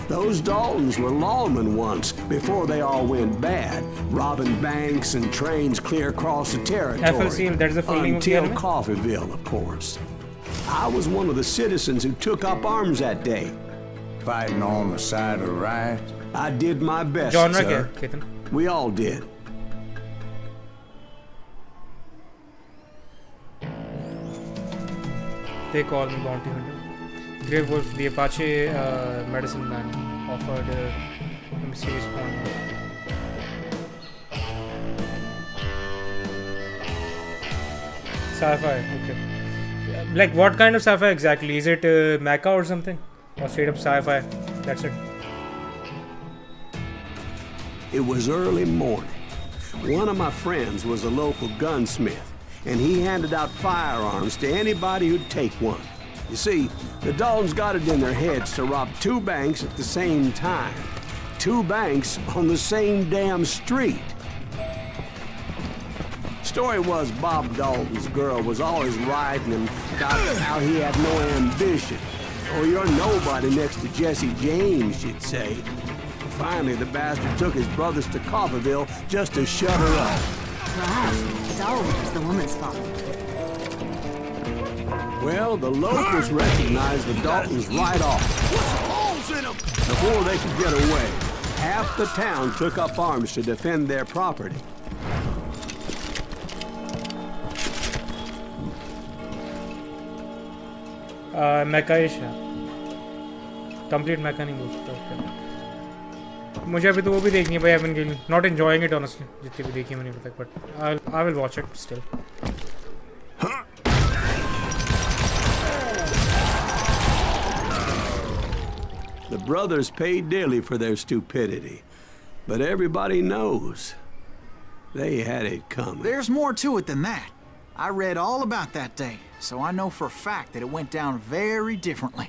Those Daltons were lawmen once, before they all went bad, robbing banks and trains clear across the territory. FLC, that's the full name of the until anime? Coffeeville, of course. I was one of the citizens who took up arms that day. Fighting on the side of right. I did my best, Genre sir. kya, Ketan? We all did. They call me bounty hunter. Grey Wolf, the Apache medicine man, offered a mysterious point. Sci-fi, okay. Like what kind of sci-fi exactly? Is it mecha or something? Or straight up sci-fi? That's it. It was early morning. One of my friends was a local gunsmith, and he handed out firearms to anybody who'd take one. You see, the Daltons got it in their heads to rob 2 banks at the same time. 2 banks on the same damn street. Story was Bob Dalton's girl was always riding him about how he had no ambition. Oh, you're nobody next to Jesse James, she'd say. Finally, the bastard took his brothers to Coffeyville just to shut her up. Right. It's always the woman's fault. Well, the locals recognized the Daltons right off. Holes in them! Before they could get away, half the town took up arms to defend their property. मैकाइश है complete मैका नहीं बोल सकता okay मुझे अभी तो वो भी देखनी है भाई I mean not enjoying it honestly जितनी भी देखी है मैंने अभी तक but I will watch it still The brothers paid dearly for their stupidity, but everybody knows they had it coming. There's more to it than that. I read all about that day, so I know for a fact that it went down very differently.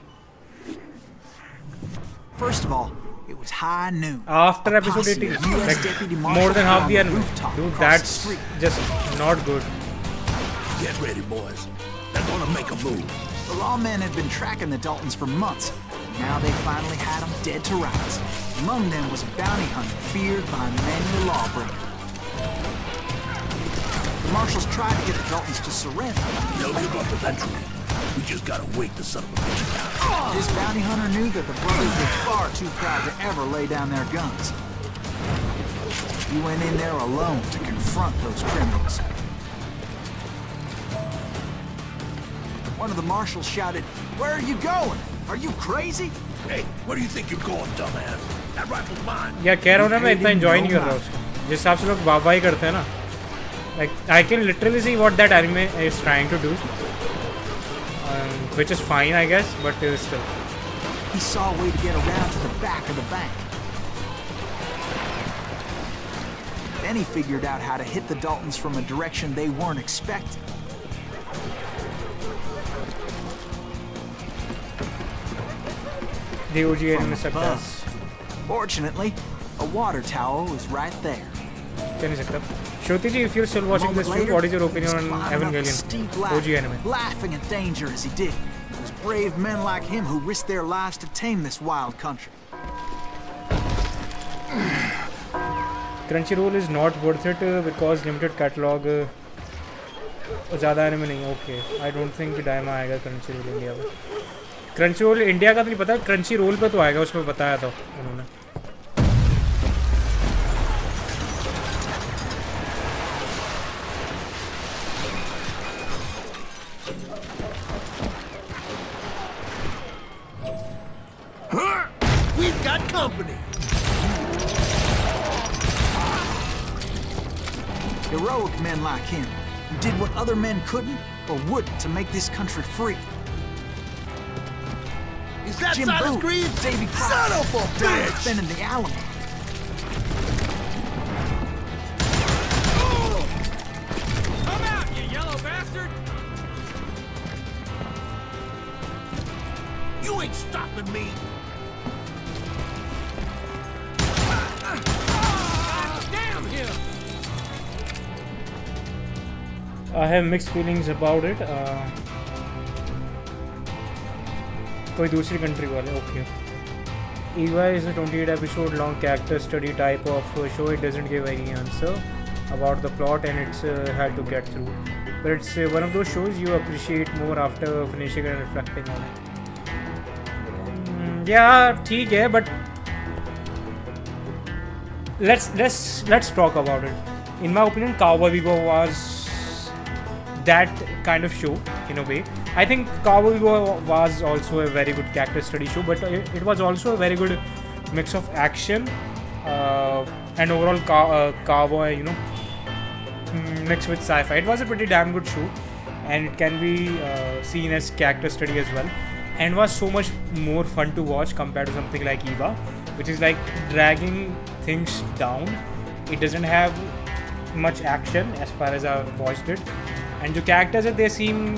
First of all, it was high noon. After episode 18, like more than half the anime. Dude, that's just not good. Get ready, boys. They're gonna make a move. The lawmen had been tracking the Daltons for months. Now they finally had them dead to rights. Among them was a bounty hunter feared by many a lawbreaker. The marshals tried to get the Daltons to surrender. They'll give up eventually. We just gotta wait the son of a bitch out. This bounty hunter knew that the brothers were far too proud to ever lay down their guns. He went in there alone to confront those criminals. One of the marshals shouted, "Where are you going? Are you crazy?" Hey, where do you think you're going, dumbass? That rifle's mine. Yeah, कह रहा हूँ ना मैं इतना enjoy नहीं कर रहा उसको जिस हिसाब से लोग वाहवाही करते हैं ना like I can literally see what that anime is trying to do which is fine I guess but still He saw a way to get around to the back of the bank. Then he figured out how to hit the Daltons from a direction they weren't expecting. the OG anime success Fortunately, a water tower was right there. कह नहीं सकता Shruti ji, if you're still watching this show, what is your opinion on Evangelion? OG anime. Laughing at danger as he did. It was brave men like him who risked their lives to tame this wild country. Crunchyroll is not worth it because limited catalog ज़्यादा anime नहीं है okay I don't think Daima आएगा Crunchyroll India में Crunchyroll India का तो नहीं पता Crunchyroll पे तो आएगा उसमें बताया था उन्होंने We've got company. Heroic men like him, who did what other men couldn't or wouldn't to make this country free. Is that Jim Silas Booth, Green? Davy Son Crockett, of a died bitch! defending the Alamo. Come out, you yellow bastard! You ain't stopping me! Damn him! I have mixed feelings about it. कोई दूसरी country वाले okay EVA is a 28 episode long character study type of show. It doesn't give any answer about the plot and it's had to get through, but it's one of those shows you appreciate more after finishing and reflecting on it. Yeah, ठीक है, but let's talk about it. In my opinion, Cowboy Bebop was that kind of show in a way I think Cowboy Bebop was also a very good character study show, but it was also a very good mix of action and overall cowboy, mixed with sci-fi. It was a pretty damn good show, and it can be seen as character study as well, and was so much more fun to watch compared to something like Eva, which is like dragging things down. It doesn't have much action as far as I've watched it, and the characters that they seem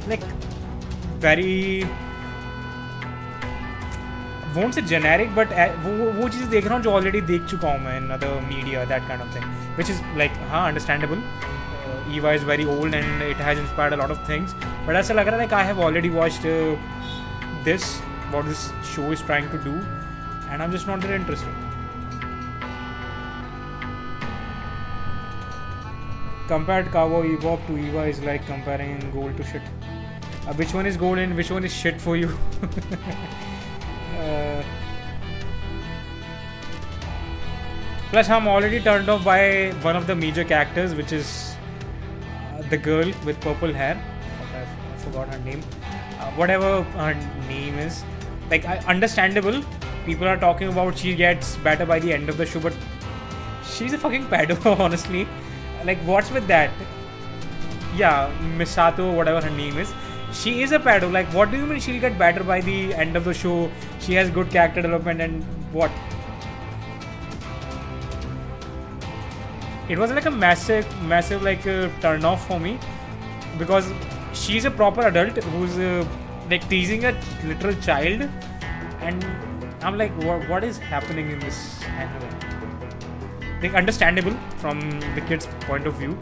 like very, won't say generic, but वो चीज़ देख रहा हूँ जो already देख चुका हूँ मैं in other media, that kind of thing, which is like understandable. Eva is very old and it has inspired a lot of things, but ऐसा लग रहा है like I have already watched what this show is trying to do, and I'm just not that interested. Compared Cowboy Bebop to Eva is like comparing gold to shit. Which one is gold and which one is shit for you? Plus, I'm already turned off by one of the major characters, which is the girl with purple hair. I forgot her name. Whatever her name is, like understandable. People are talking about she gets better by the end of the show, but she's a fucking pedo, honestly. Like, what's with that? Yeah, Misato, whatever her name is. She is a pedo. Like, what do you mean she'll get better by the end of the show? She has good character development and what? It was like a massive like turn off for me, because she's a proper adult who's like teasing a literal child, and I'm like, what is happening in this anime? Like, understandable from the kid's point of view.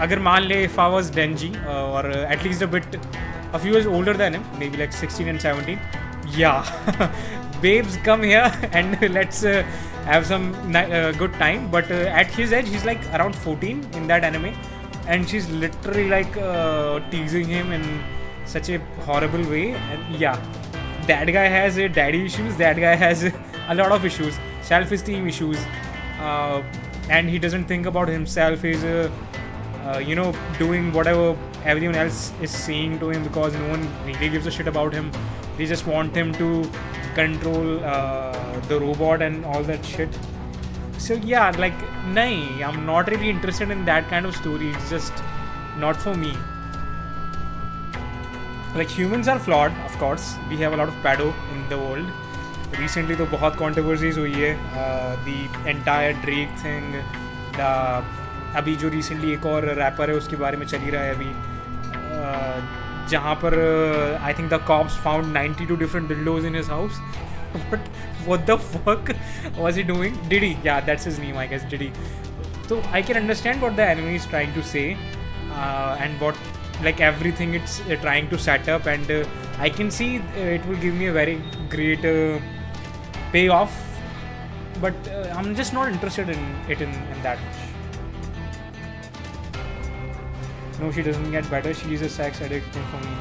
Agar मान ले if I was Denji or at least a few years older than him, maybe like 16 and 17, yeah, babes, come here and let's have some good time. But at his age, he's like around 14 in that anime, and she's literally like teasing him in such a horrible way. And yeah, that guy has daddy issues, that guy has a lot of issues, self-esteem issues, and he doesn't think about himself. He's doing whatever everyone else is saying to him, because no one really gives a shit about him. They just want him to control the robot and all that shit. So yeah, like, nahi, I'm not really interested in that kind of story. It's just not for me. Like, humans are flawed, of course. We have a lot of pedo in the world. Recently तो बहुत controversies हुई है, the entire Drake thing, अभी जो recently एक और rapper है उसके बारे में चल ही रहा है अभी, जहाँ पर I think the cops found 92 different dildos in his house. But what the fuck was he doing? Diddy, yeah, that's his name, I guess, Diddy. So I can understand what the anime is trying to say, and what, like, everything it's trying to set up, and I can see it will give me a very great payoff, but I'm just not interested in it in that much. No, she doesn't get better. She is a sex addict for me.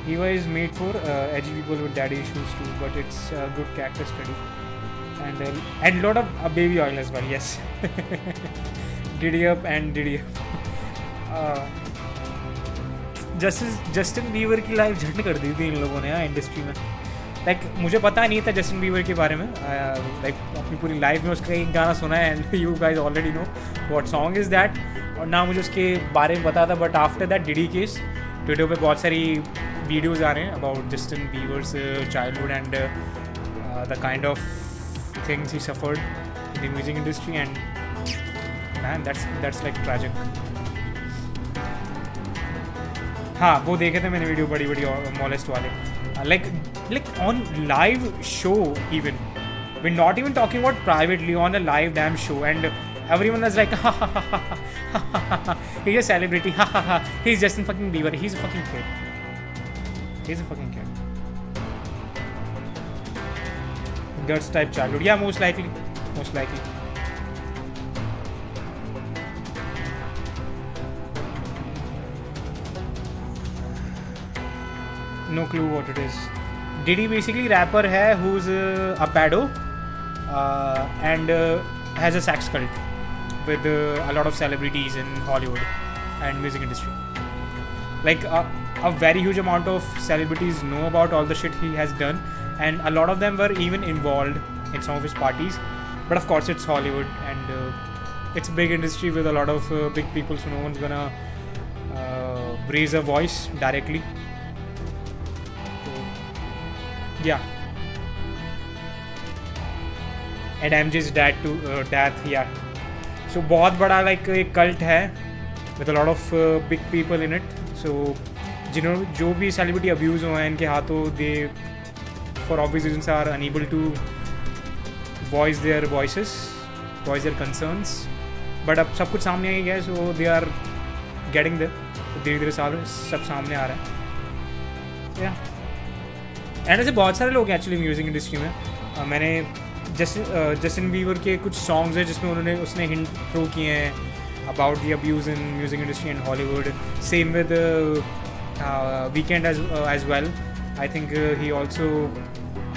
Eva is made for edgy people with daddy issues too, but it's a good character study, and a lot of baby oil as well. Yes, giddy up and diddy up. Justin beaver की life झंड कर दी थी इन लोगों ने industry में. Like मुझे पता नहीं था जस्टिन बीवर के बारे में. लाइक अपनी पूरी लाइफ में उसका एक गाना सुना है, and you guys already know what song is that, और ना मुझे उसके बारे में पता था. But after that DD case Twitter पे बहुत सारी वीडियोज़ आ रहे हैं about Justin beavers childhood and the kind of things he suffered in the music industry, and man that's like tragic. हाँ, वो देखे थे मैंने वीडियो बड़ी मॉलेस्ट वाले. Like on live show even. We're not even talking about privately, on a live damn show, and everyone was like, ha ha ha ha ha ha ha, he's a celebrity, ha ha ha, he's Justin fucking Bieber, he's a fucking kid. He's a fucking kid. Guts type childhood. Yeah, most likely. No clue what it is. Diddy basically rapper है who's a pedo and has a sex cult with a lot of celebrities in Hollywood. and music industry. Like a very huge amount of celebrities know about all the shit he has done, and a lot of them were even involved in some of his parties. But of course, it's Hollywood, and it's a big industry with a lot of big people, so no one's gonna raise a voice directly. So, yeah. And MJ's death, yeah. So बहुत बड़ा like एक cult है with a lot of big people in it. So जो भी celebrity abuse हुए हैं इनके हाथों, they for obvious reasons are unable to voice their voices, voice their concerns. But अब सब कुछ सामने आ गया है, so they are getting there. धीरे-धीरे सब सामने आ रहा है. Yeah. And ऐसे बहुत सारे लोग हैं actually म्यूजिक इंडस्ट्री में. मैंने जस्टिन बीवर के कुछ सॉन्ग्स हैं जिसमें उसने हिंट थ्रो किए हैं about the abuse in music industry and Hollywood. Same with Weeknd as well. I think he also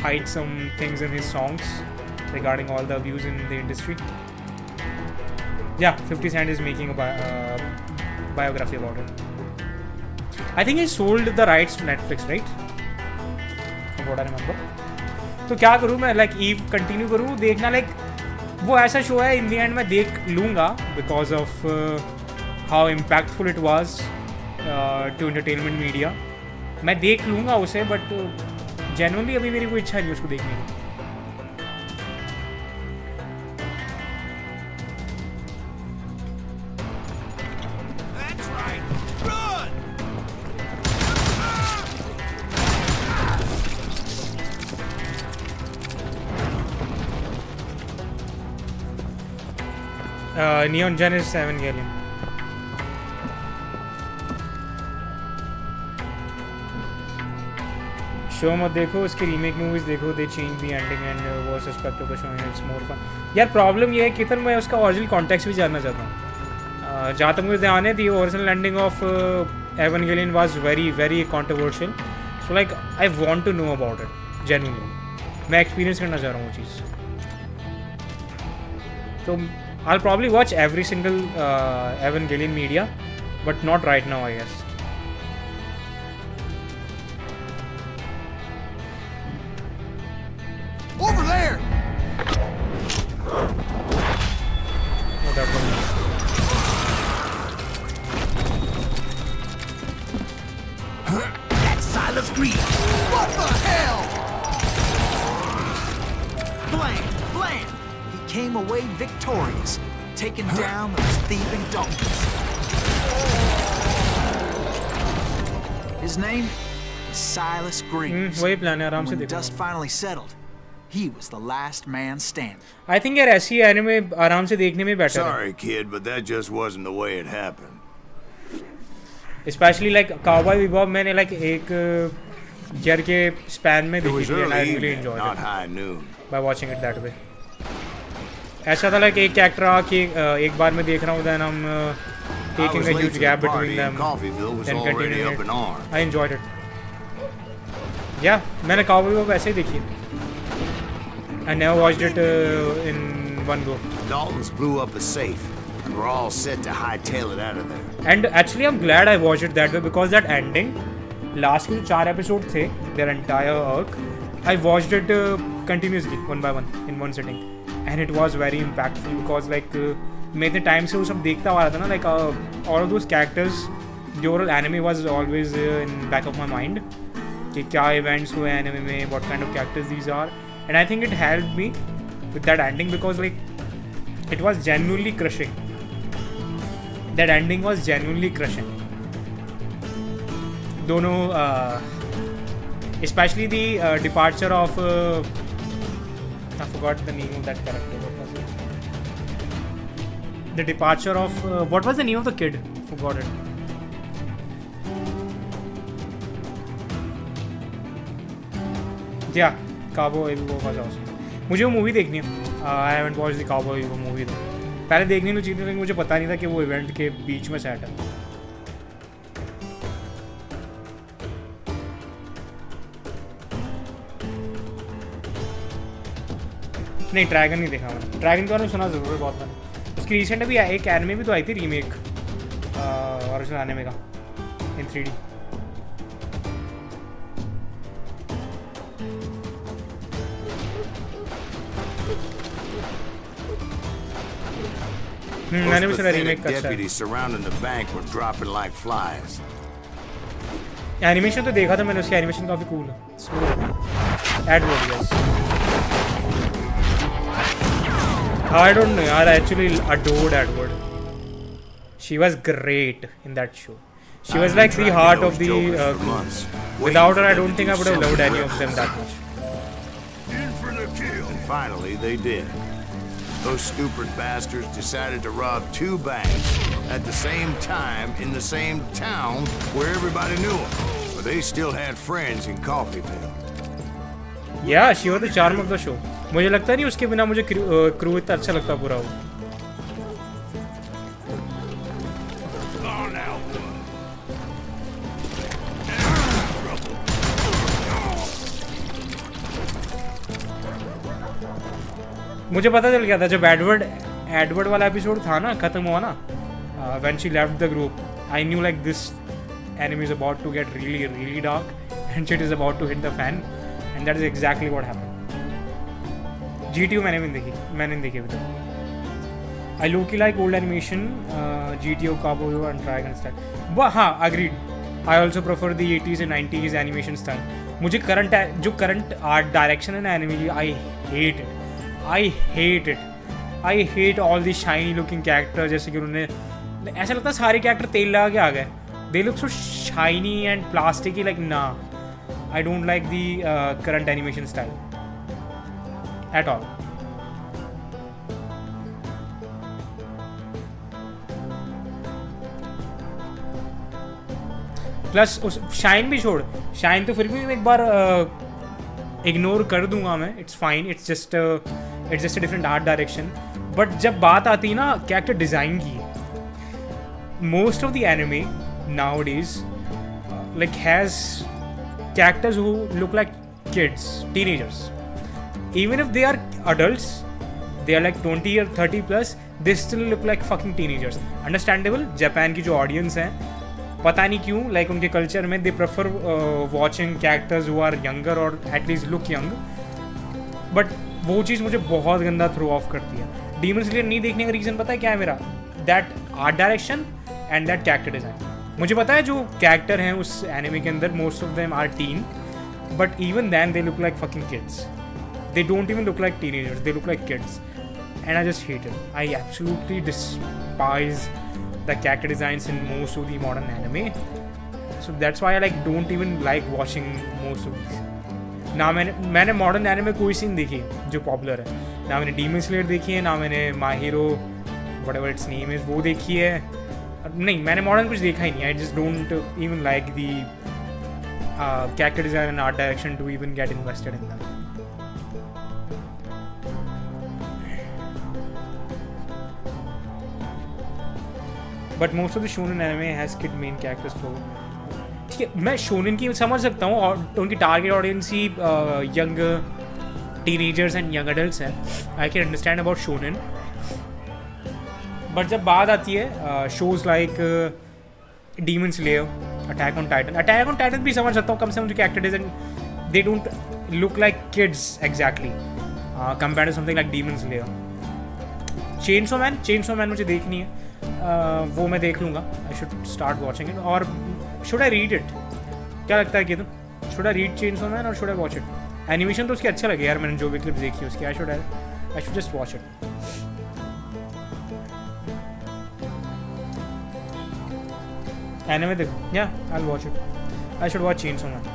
hide some things in his songs regarding all the abuse in the industry. या 50 Cent is making a biography about it. I think he sold the rights to Netflix, right? From what I remember. तो क्या करूँ मैं, like ewe continue करूँ देखना. Like वो ऐसा show है इन द एंड मैं देख लूँगा because of how impactful it was to entertainment media. मैं देख लूँगा उसे, बट जेन्युइनली अभी मेरी कोई इच्छा नहीं उसको देखने की. Neon Genesis Evangelion. शो मत देखो, उसकी रीमेक मूवीज देखो. They change the ending and was aspect of the show and it's more fun. यार प्रॉब्लम ये है कि मैं उसका ओरिजिनल कॉन्टेक्स्ट भी जानना चाहता हूँ. जहाँ तक मुझे ध्यान है the original ending of Evangelion was very very controversial. So like I want to know about it genuinely. मैं एक्सपीरियंस करना चाह रहा हूँ वो चीज़. तो I'll probably watch every single Evangelion media, but not right now, I guess. Over there! Oh, that was nice. That's Silas Green! What the hell? Blam! He came away victorious, taking down those thieving Daltons. His name is Silas Green. वही plan है, आराम से When देखो. dust finally settled, he was the last man standing. I think यार ऐसी anime आराम से देखने में बेटर है. Sorry, kid, but that just wasn't the way it happened. Especially like Cowboy Bebop, मैंने like एक ईयर के स्पैन में It देखी was थी and I early really evening, enjoyed not it high noon. by watching it that way. ऐसा था like एक character आके एक बार में देख रहा हूँ, then I'm I taking was a late huge to the gap party between them, and Coffeeville was then already continuing up in it. arms. I enjoyed it. Yeah, मैंने Cowboy Bebop ऐसे ही देखी. I never watched it in one go. Daltons blew up a safe, and we're all set to hightail it out of there. And actually I'm glad I watched it that way because that ending, last के जो 4 episodes थे, their entire arc, I watched it continuously, one by one, in one sitting. And it was very impactful because like मैं इतने time से वो सब देखता आ रहा था ना, like all of those characters, the overall anime was always in back of my mind कि क्या events हुए anime में, what kind of characters these are. And I think it helped me with that ending because like it was genuinely crushing. That ending was genuinely crushing. दोनों especially the departure of I forgot the name of that character. What was it? The departure of what was the name of the kid? Forgot it. Yeah, Cowboy Bebop was awesome. मुझे वो movie देखनी है. I haven't watched the Cowboy Bebop movie though. पहले देखने को चाहिए, लेकिन मुझे पता नहीं था कि वो इवेंट के बीच में सेट है. नहीं, ड्रैगन नहीं देखा मैंने. ड्रैगन के बारे में सुना ज़रूर है बहुत मैंने. उसकी रिसेंट अभी एक एनिमे भी तो आई थी रीमेक, ओरिजिनल एनिमे का इन 3D. मैंने भी सुना रीमेक का Deputies surrounding the bank were dropping like flies. Animation तो देखा था मैंने, उसकी एनिमेशन काफी कूल है. Edward, yes. I don't know, I actually adored Edward. She was great in that show. She was like the heart of the without her I don't think I would have loved any of them that much. In for the kill. And finally they did. Those stupid bastards decided to rob 2 banks at the same time in the same town where everybody knew them. But they still had friends in Coffeeville. Yeah, she was the charm of the show. मुझे लगता नहीं उसके बिना मुझे crew इतना अच्छा लगता पूरा वो. मुझे पता चल गया था जब एडवर्ड वाला एपिसोड था ना, खत्म हुआ ना, when she left the group, I knew like this anime is about to get really really dark and shit is about to hit the fan, and that is exactly what happened. GTO मैंने नहीं देखी अभी तक. I low-key like old animation, GTO, Cowboy and Dragon style. But हाँ, agreed. I also prefer the 80s and 90s animation style. मुझे जो current art direction है ना anime की, I hate it. I hate all the shiny looking characters. जैसे कि उन्होंने ऐसा लगता है सारे character तेल लगा के आ गए. They look so shiny and plasticky. Like nah, I don't like the current animation style at all. Plus उस शाइन भी छोड़, शाइन तो फिर भी एक बार इग्नोर कर दूंगा मैं. It's fine, it's just a different art direction. But जब बात आती है ना कैरेक्टर डिज़ाइन की, most of the anime nowadays like has characters who look like kids, teenagers. Even if they are adults, they are like 20 or 30 plus, they still look like fucking teenagers. Understandable. Japan की जो audience है, पता नहीं क्यों like उनके culture में they prefer watching characters who are younger or at least look young. But वो चीज़ मुझे बहुत गंदा थ्रो ऑफ करती है. Demon Slayer नहीं देखने का रीज़न पता है क्या है मेरा? That art direction and that character design. मुझे पता है जो कैरेक्टर हैं उस एनिमे के अंदर most of them are teen, but even then they look like fucking kids. They don't even look like teenagers, they look like kids. And I just hate it. I absolutely despise the character designs in most of the modern anime. So that's why I like don't even like watching most of these. ना मैंने modern anime कोई scene देखी जो popular है. ना मैंने Demon Slayer देखी है, ना मैंने My Hero whatever its name is वो देखी है. नहीं, मैंने modern कुछ देखा ही नहीं. I just don't even like the character design and art direction to even get invested in them. But most of the shonen anime has kid main characters for. ठीक है, मैं shonen की समझ सकता हूँ और उनकी टारगेट ऑडियंस ही young teenagers and young adults हैं. I can understand about shonen. But जब बात आती है shows like Demon Slayer, Attack on Titan भी समझ सकता हूँ. कम से कम उनके character design they don't look like kids exactly compared to something like Demon Slayer. Chainsaw Man मुझे देखनी है. वो मैं देख लूँगा. I should start watching it. और शुड आई रीड इट? क्या लगता है कि तुम should I read chainsaw man और should I watch it? Animation तो उसकी अच्छा लगे यार, मैंने जो भी क्लिप्स देखी उसकी. I should just watch it. Anime देखो. या I will watch it. I should watch chainsaw man.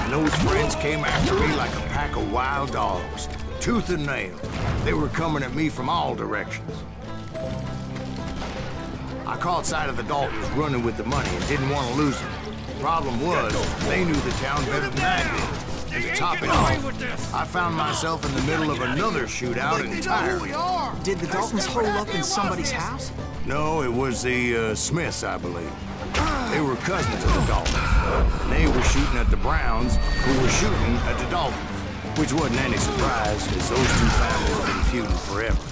And those friends came after me like a pack of wild dogs. tooth and nail. They were coming at me from all directions. I caught sight of the Daltons running with the money and didn't want to lose them. Problem was, they knew the town better than I did. And to top it off, I found myself in the middle of another shootout entirely. Did the Daltons hole up in somebody's house? No, it was the Smiths, I believe. They were cousins of the Daltons. And they were shooting at the Browns, who were shooting at the Daltons. Which wasn't any surprise, as those two families have been feuding forever.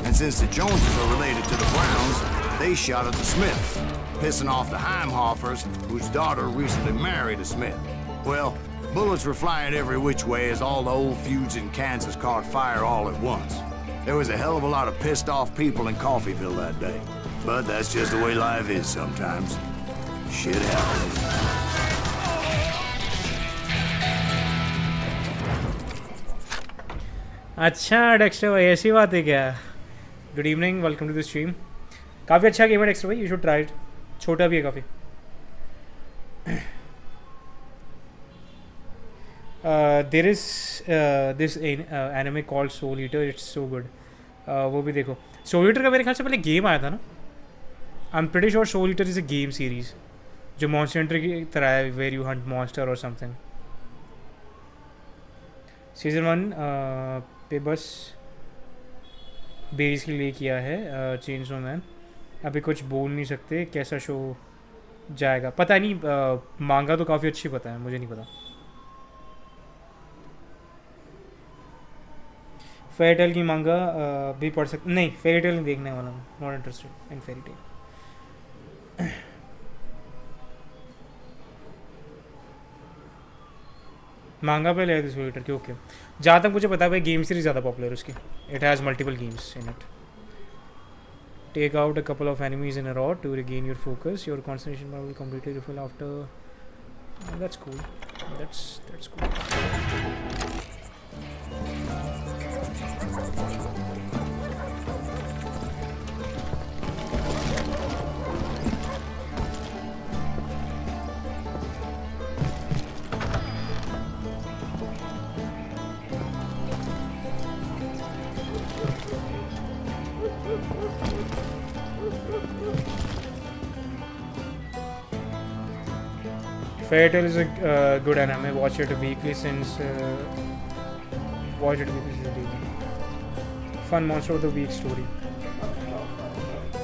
And since the Joneses are related to the Browns, they shot at the Smiths, pissing off the Heimhoffers, whose daughter recently married a Smith. Well, bullets were flying every which way as all the old feuds in Kansas caught fire all at once. There was a hell of a lot of pissed off people in Coffeyville that day. But that's just the way life is sometimes. Shit happens. अच्छा Dexter भाई ऐसी बात है क्या? Good evening, welcome to the stream. काफ़ी अच्छा game है Dexter भाई, यू शुड ट्राई इट. छोटा भी है काफ़ी. There is this anime called Soul Eater, it's so good. वो भी देखो. सोल ईटर का मेरे ख्याल से पहले गेम आया था ना. I am pretty sure Soul Eater is a game series जो मॉन्स्टर हंटर की तरह है, वेयर यू हंट मॉन्स्टर और समथिंग. सीज़न 1 पे बस बेरीज के लिए किया है. चेंजो मैन अभी कुछ बोल नहीं सकते. कैसा शो जाएगा पता नहीं. मांगा तो काफ़ी अच्छी पता है, मुझे नहीं पता. फेरी टेल की मांगा भी पढ़ सकते. नहीं, फेरी टेल नहीं देखने वाला हूँ. Not interested in fairy tale. मांगा पे ले दिस वेटर के. ओके, जहाँ तक मुझे पता है भाई गेम सीरीज ज़्यादा पॉपुलर है उसकी. It has multiple games in it. Take out a couple of enemies in a row to regain your focus. Your concentration will completely refill after. That's cool. That's cool. Fairy Tail is a good anime. Watch it weekly since fun monster of the week story.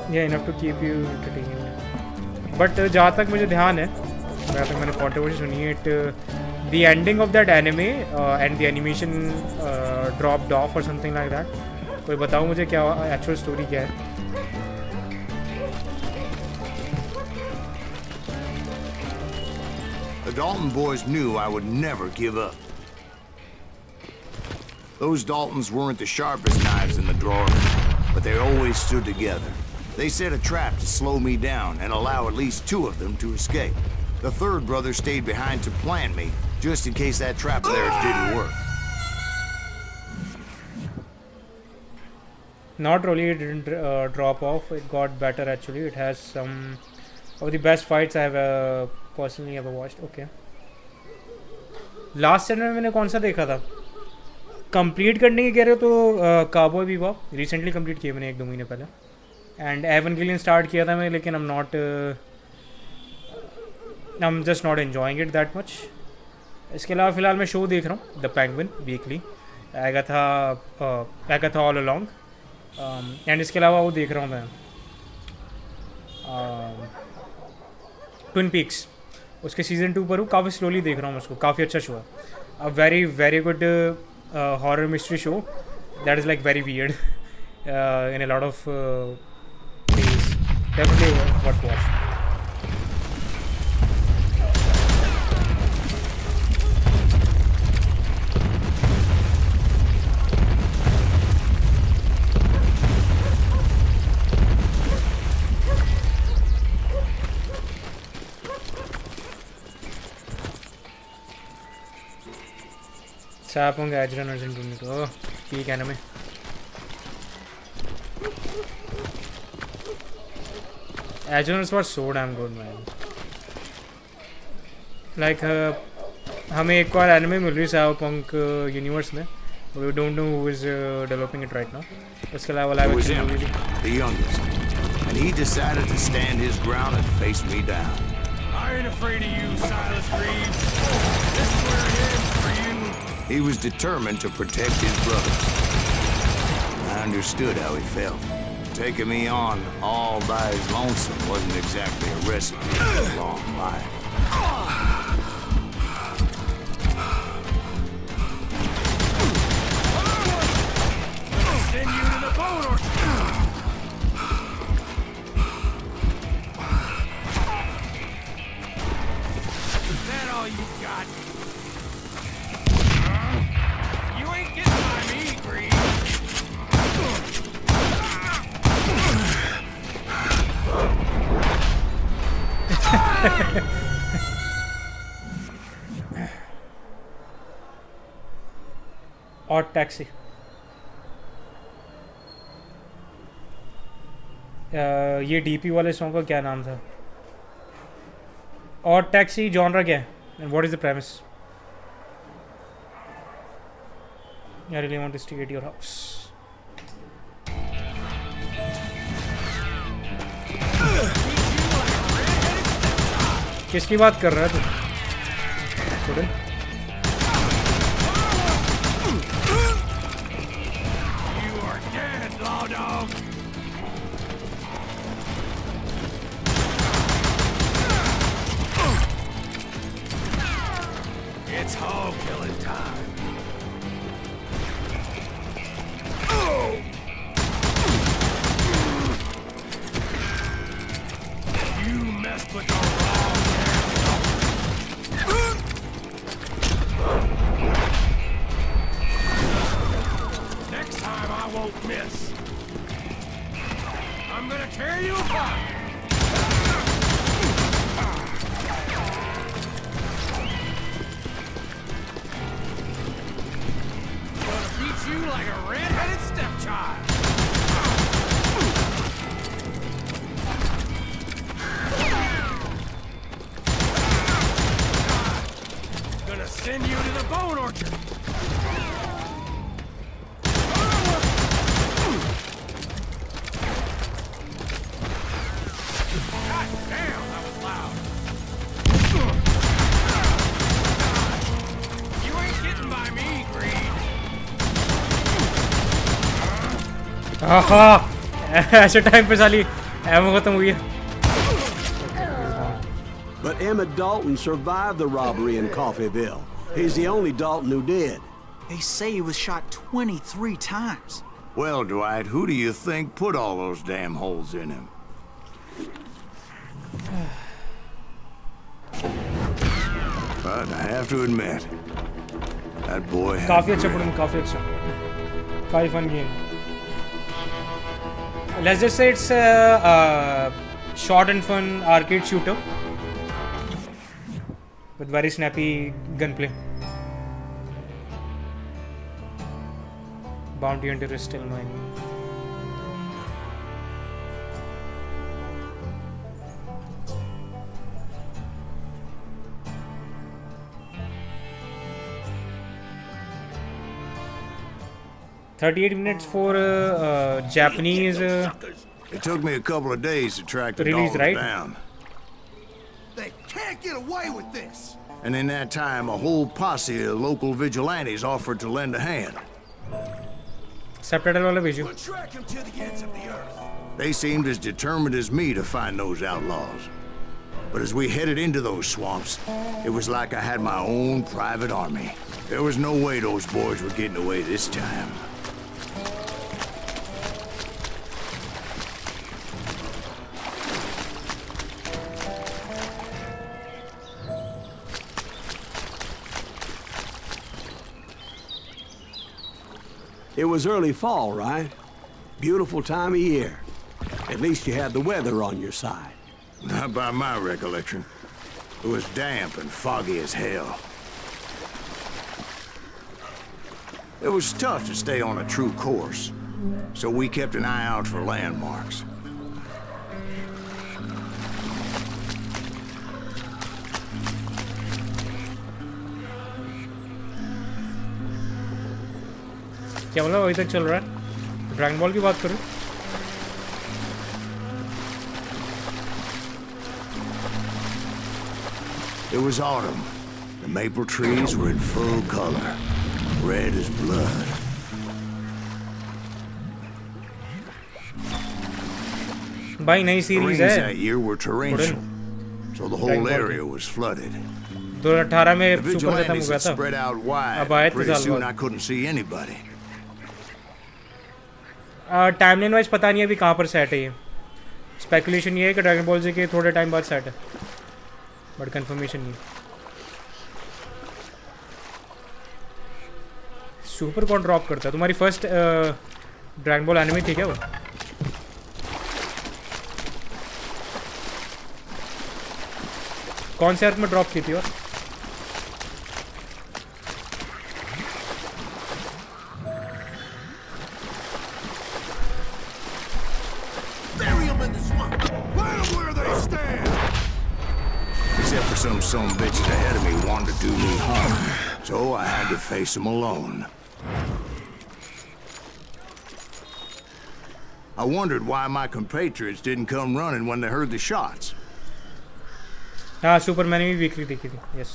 Yeah, enough to keep you entertained. But जहाँ तक मुझे ध्यान है, जहाँ तक मैंने controversy सुनी है, the ending of that anime and the animation dropped off or something like that. कोई बताओ मुझे क्या actual story क्या है? The Dalton boys knew I would never give up. Those Daltons weren't the sharpest knives in the drawer, but they always stood together. They set a trap to slow me down and allow at least 2 of them to escape. The third brother stayed behind to plant me, just in case that trap of theirs didn't work. Not really, it didn't drop off. It got better actually. It has some of the best fights I have personally ever watched. Okay. Last set में मैंने कौन सा देखा था? Complete करने की कह रहे हो तो काबॉय बीबॉप रिसेंटली कंप्लीट किया मैंने 1-2 महीने पहले. एंड एवंगेलियन स्टार्ट किया था मैं, लेकिन I am just not enjoying it that much. इसके अलावा फ़िलहाल मैं शो देख रहा हूँ, द पेंगुइन वीकली. आएगा था ऑल अलॉन्ग. एंड इसके अलावा वो देख रहा हूँ मैं ट्विन पीक्स. उसके सीज़न 2 पर हूँ. काफ़ी स्लोली देख रहा हूँ उसको. काफ़ी अच्छा शो है. A very very good horror mystery show that is like very weird in a lot of ways. Definitely worth watch. Sap on Edge Runners in Dunito. Oh, peak anime. Edge Runners was so damn good, man. Like, हमें एक और anime मिल रही है cyberpunk universe में. We don't know who is developing it right now. उसके अलावा live It was action him, movie भी. the youngest. And he decided to stand his ground and face me down. I ain't afraid of you, Silas Reeves. This is where it ends for you. He was determined to protect his brothers. I understood how he felt. Taking me on all by his lonesome wasn't exactly a recipe for a long life. Send you to the bone orchard. Is that all you got? You ain't getting by me, Green. और taxi. ये DP वाले song का क्या नाम था? और taxi genre क्या है? And what is the premise? I really want to stay at your house. किसकी बात कर रहा है तू? थोड़े You are dead, law dog. It's hog killing time. You messed with the wrong man. Next time I won't miss. I'm gonna tear you apart. Gonna beat you like a red-headed stepchild. Gonna send you to the bone orchard. God damn, that was loud. You ain't getting by me, Green. आहा ऐसे time पे साली ammo खत्म हुई है. But Emmett Dalton survived the robbery in Coffeyville. He's the only Dalton who did. They say he was shot 23 times. Well, Dwight, who do you think put all those damn holes in him? But I have to admit, that boy had काफी अच्छा grit. पढ़ूँ, काफी अच्छा, काफी fun game. Let's just say it's a short and fun arcade shooter with very snappy gunplay. Bounty hunter is still mine. $38 for Japanese It took me a couple of days to track the release, dogs right? down. They can't get away with this! And in that time, a whole posse of local vigilantes offered to lend a hand. subtitle वाला भेजो. We'll track him to the ends of the earth. They seemed as determined as me to find those outlaws. But as we headed into those swamps, it was like I had my own private army. There was no way those boys were getting away this time. It was early fall, right? Beautiful time of year. At least you had the weather on your side. Not by my recollection. It was damp and foggy as hell. It was tough to stay on a true course, so we kept an eye out for landmarks. क्या मतलब अभी तक चल रहा है? Dragon ball की बात करूँ? It was autumn. The maple trees were in full color, red as blood. भाई नई The सीरीज rains है. that year were torrential, so the whole area was flooded. 2018 में The सुपर खत्म हो vigilantes गया had था. spread out wide. अब आए थे Pretty साल soon बाद. I couldn't see anybody. Timeline wise पता नहीं अभी कहाँ पर सेट है ये. स्पेकुलेशन ये है कि ड्रैगन बॉल जी के थोड़े टाइम बाद सेट है, बट कंफर्मेशन नहीं. सुपर कौन ड्रॉप करता है? तुम्हारी फर्स्ट ड्रैगन बॉल एनिमी थी क्या वो? कौन से अर्थ में ड्रॉप की थी? और Bury them in the swamp. Let them where they stand. Except for some bitches ahead of me wanted to do me harm. So I had to face them alone. I wondered why my compatriots didn't come running when they heard the shots. हाँ super मैंने भी weekly देखी थी. Yes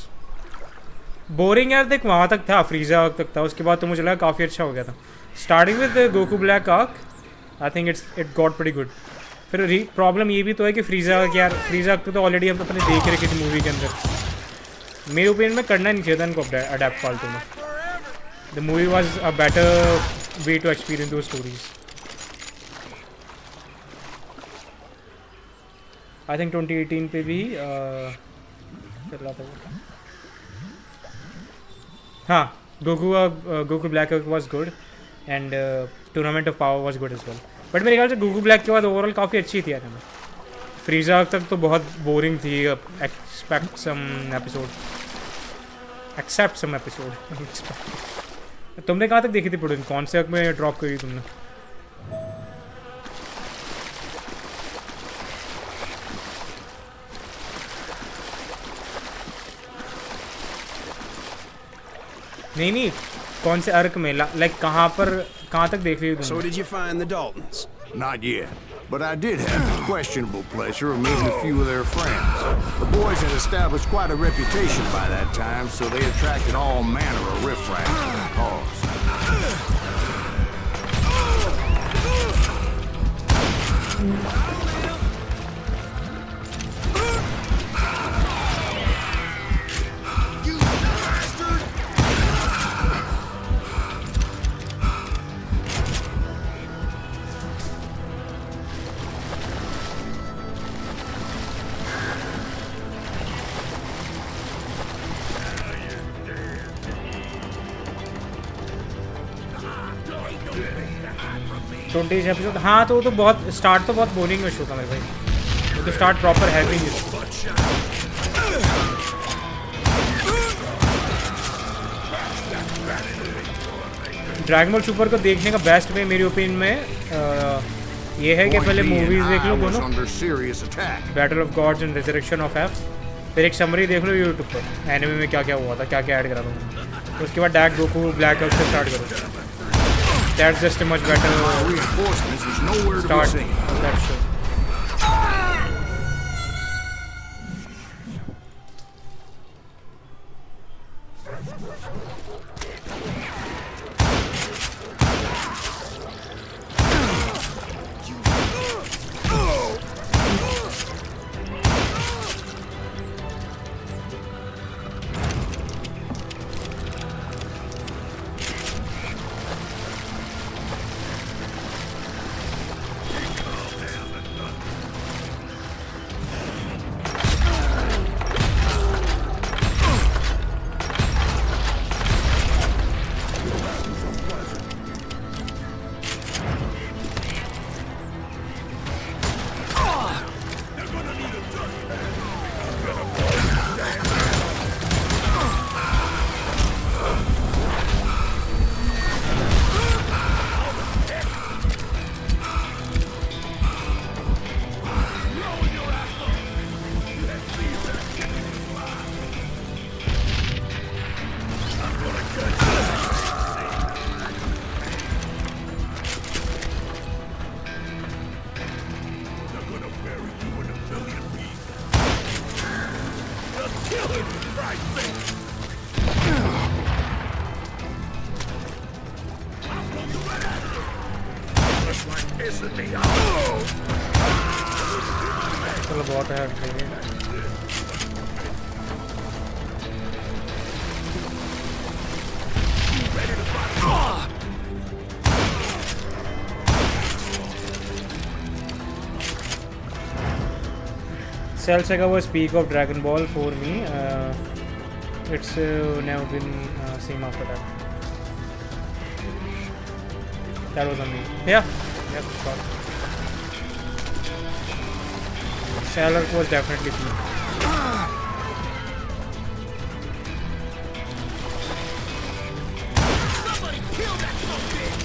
boring यार देख, वहाँ तक था, फ्रीजा तक था. उसके बाद तो मुझे लगा काफ़ी अच्छा हो गया था. Starting with Goku black arc, I think it got pretty good. फिर प्रॉब्लम ये भी तो है कि फ्रीजा यार, फ्रीजा तो ऑलरेडी हम अपने देख रखे थे मूवी के अंदर. मेरे ओपिनियन में करना नहीं चाहिए था इनको अडेप्ट फालतू में. The movie was a better way to experience दो स्टोरीज. आई थिंक 2018 पे भी चल रहा था वो. हाँ Goku Black was good and Tournament of Power was good as well. But मेरे ख्याल से गोकू ब्लैक के बाद ओवरऑल काफ़ी अच्छी थी यार. फ्रीजा तक तो बहुत बोरिंग थी. Except some episode. तुमने कहाँ तक देखी थी प्रोडक्ट? कौन से में ड्रॉप करी तुमने? नहीं कौन से अर्क में, लाइक कहाँ तक देख रही हो तुम? So did you find the Daltons? Not yet, but I did have the questionable pleasure of meeting a few of their friends. The boys had established quite a reputation by that time, so they attracted all manner of riffraff to their cause. Episode. हाँ तो वो तो बहुत start तो बहुत boring में show था मेरे भाई. वो तो स्टार्ट प्रॉपर है भी नहीं. ड्रैगन बॉल सुपर को देखने का बेस्ट वे मेरी ओपिनियन में ये है कि पहले मूवीज देख लो दोनों, battle of gods and resurrection of F. फिर एक समरी देख लो यूट्यूब पर एनिमे में क्या क्या हुआ था, क्या क्या ऐड करा था. उसके बाद डैक गोकू ब्लैक आउट से स्टार्ट करो. That's just a much better start of that show. right thing. I'll pull you right out of there. Looks like pissing me off. चलो बहुत है Cell Saga was peak of Dragon Ball for me. It's never been same after that. That was amazing. Yeah, sure. Cell arc was definitely peak. Somebody kill that son of a bitch.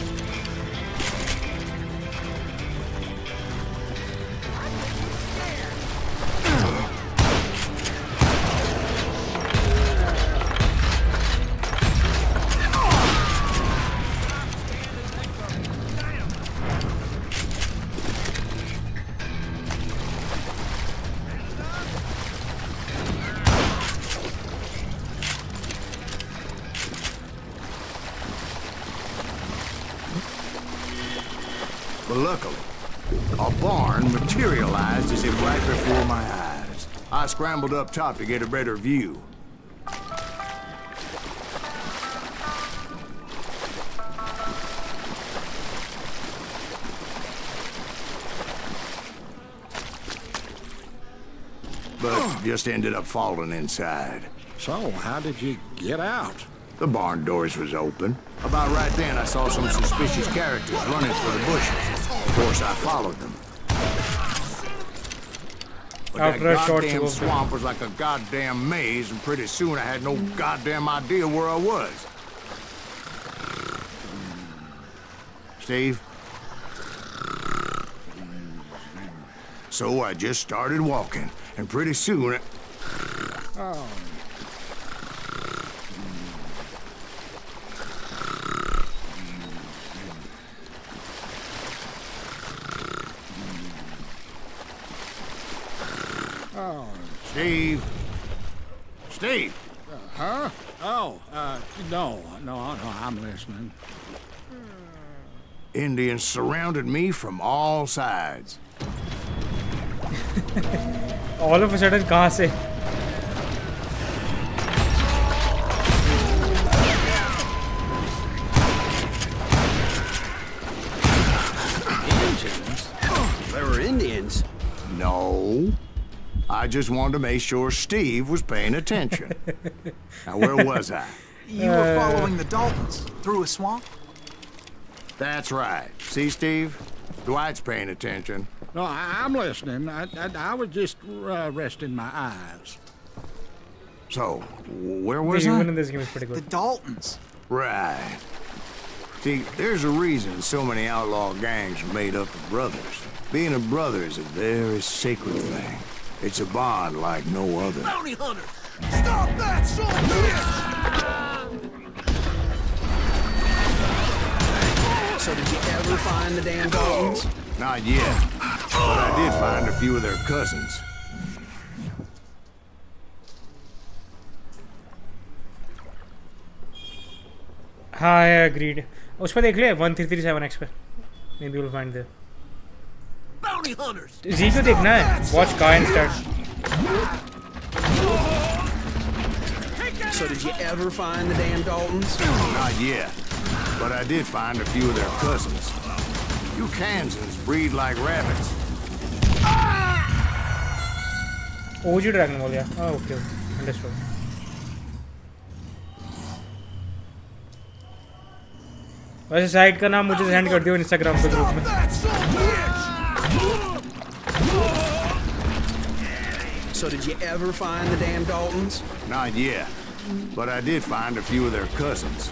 But luckily, a barn materialized as if right before my eyes. I scrambled up top to get a better view. But just ended up falling inside. So, how did you get out? The barn doors was open. About right then, I saw some suspicious characters running for the bushes. Of course, I followed them. But After that a short goddamn walk. swamp was like a goddamn maze, and pretty soon I had no goddamn idea where I was. Steve? So I just started walking, and pretty soon Oh, Steve? Steve! huh? Oh, no, I'm listening. Indians surrounded me from all sides. All of a sudden कहाँ से? Indians? They were Indians. No. I just wanted to make sure Steve was paying attention. Now, where was I? You were following the Daltons through a swamp? That's right. See, Steve? Dwight's paying attention. No, I'm listening. I was just resting my eyes. So, where The was human I? in this game is pretty The good. Daltons. Right. See, there's a reason so many outlaw gangs are made up of brothers. Being a brother is a very sacred thing. It's a bond like no other. Bounty hunter! Stop that son of a bitch! So did you ever find the damn Daltons? Not yet. But I did find a few of their cousins. हाँ I agreed. उस पर देख ले 1337X पे. Maybe you'll find there. Bounty hunters! Z को देखना है. Watch Kai instead. So did you ever find the damn Daltons? Not yet. But I did find a few of their cousins. You Kansans breed like rabbits. OG Dragon Ball yeah. Oh okay. Understood. वैसे site का नाम मुझे send कर दियो Instagram पे group में. That son of a bitch! So did you ever find the damn Daltons? Not yet. But I did find a few of their cousins.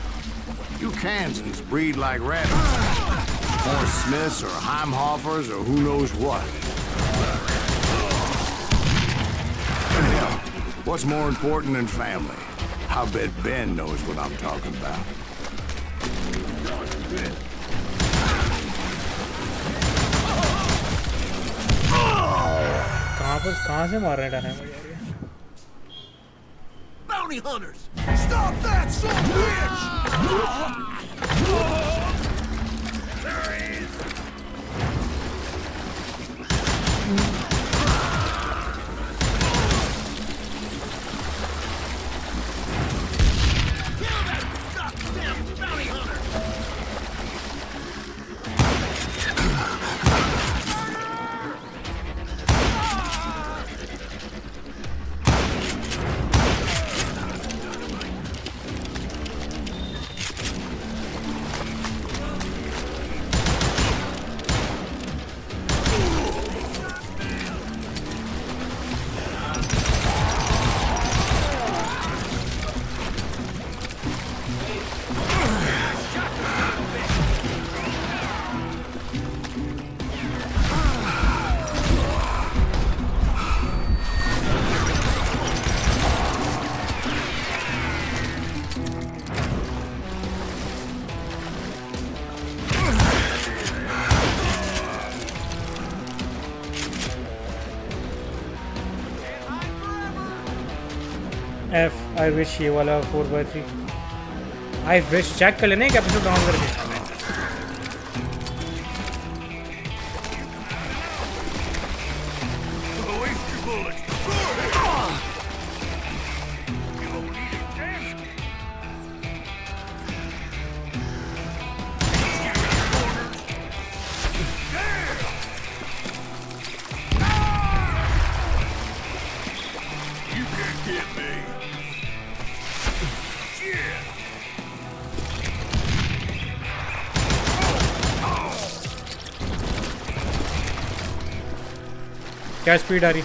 You Kansans breed like rabbits. Or Smiths or Heimhoffers or who knows what. Hell, what's more important than family? I bet Ben knows what I'm talking about. कहाँ से मार रहे हैं मुझे यार ये? bounty hunters! Stop that, son of a bitch! There he is! Kill that goddamn bounty hunter! F I wish ये वाला 4x3 I wish चेक कर लेना एक एपिसोड डाउन करके क्या स्पीड आ रही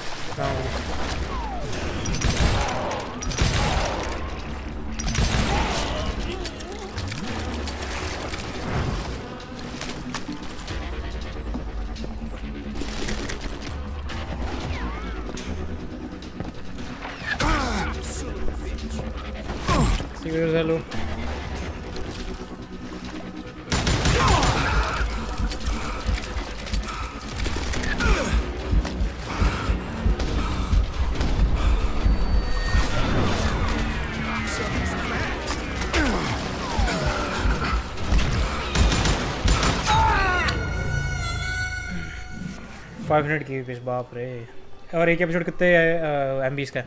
हेलो 500 की बीस बाप रे और एक एपिसोड कितने MBs का है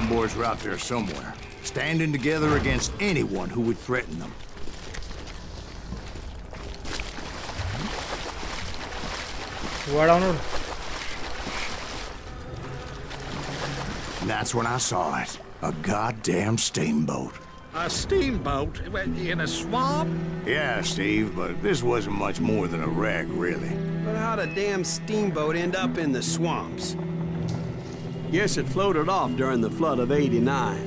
Boys were out there somewhere, standing together against anyone who would threaten them. And that's when I saw it. A goddamn steamboat. A steamboat? In a swamp? Yeah, Steve, but this wasn't much more than a wreck, really. But how'd a damn steamboat end up in the swamps? Guess it floated off during the flood of '89.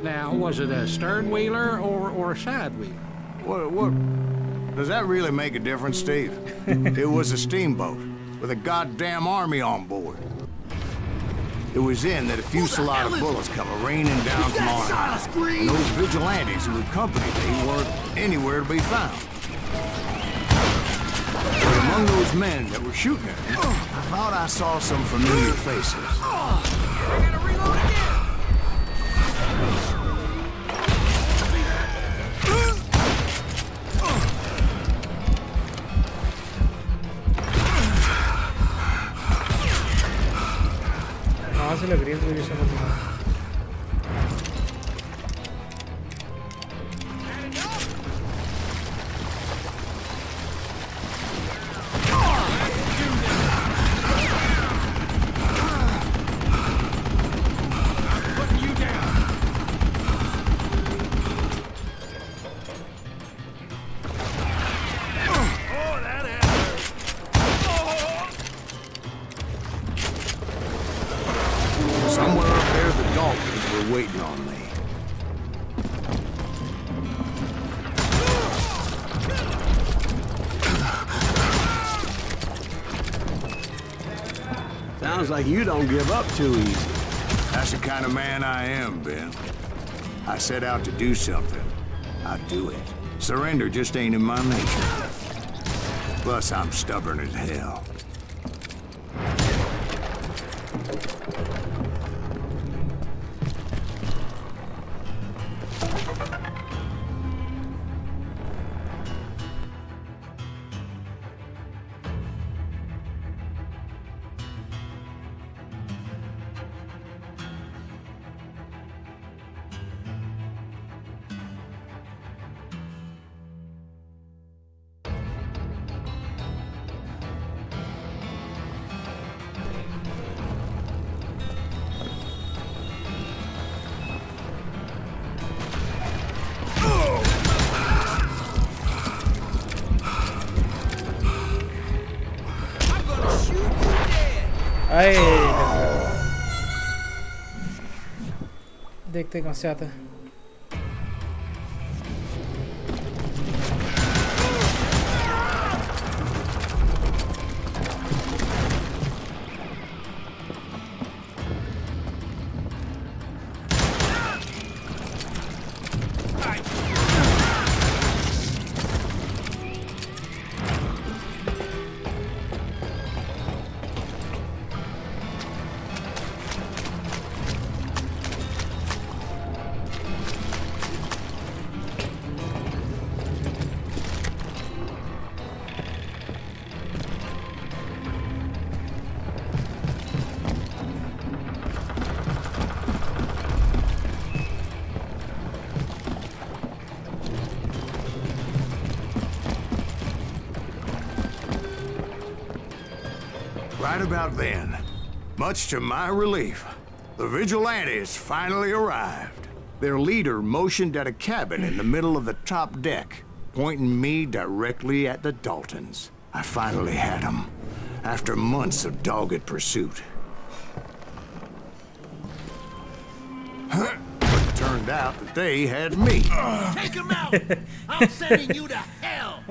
Now, was it a stern wheeler or a side wheeler? What? Does that really make a difference, Steve? It was a steamboat with a goddamn army on board. It was in that a fusillade of bullets come raining down from on high. And those vigilantes who accompanied me weren't anywhere to be found. But among those men that were shooting at me, I thought I saw some familiar faces. I gotta reload again! कहाँ से लग रही है मुझे समझ नहीं आ रहा। Somewhere up there, the Daltons were waiting on me. Sounds like you don't give up too easy. That's the kind of man I am, Ben. I set out to do something. I do it. Surrender just ain't in my nature. Plus, I'm stubborn as hell. आए देखते कहाँ से आता है। Right about then, much to my relief, the vigilantes finally arrived. Their leader motioned at a cabin in the middle of the top deck, pointing me directly at the Daltons. I finally had them, after months of dogged pursuit. But it turned out that they had me. Take him out! I'm sending you to hell!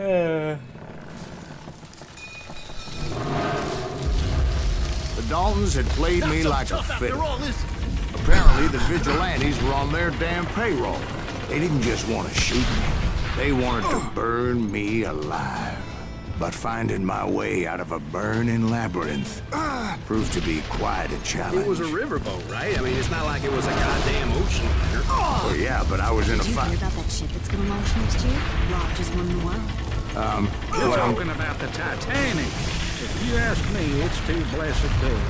The Daltons had played me like a After fiddle. all this, Apparently, the vigilantes were on their damn payroll. They didn't just want to shoot me. They wanted to burn me alive. But finding my way out of a burning labyrinth proved to be quite a challenge. It was a riverboat, right? I mean, it's not like it was a goddamn ocean liner. Well, yeah, but I was in a Did you hear fight. about that ship that's gonna launch next year? Rob just won the world. You're talking about the Titanic. If you ask me, it's too blessed dead.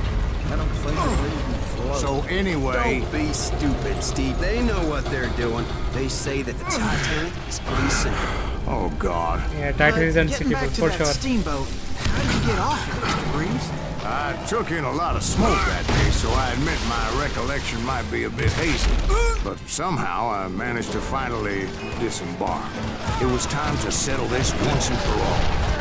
I don't think it'll even float. So anyway, Don't be stupid, Steve. They know what they're doing. They say that the Titanic is unsinkable. oh God, Yeah, Titan is Getting unsinkable back to for that sure. steamboat, how did you get off it, Mr. Breeze? I took in a lot of smoke that day, so I admit my recollection might be a bit hazy. But somehow I managed to finally disembark. It was time to settle this once and for all.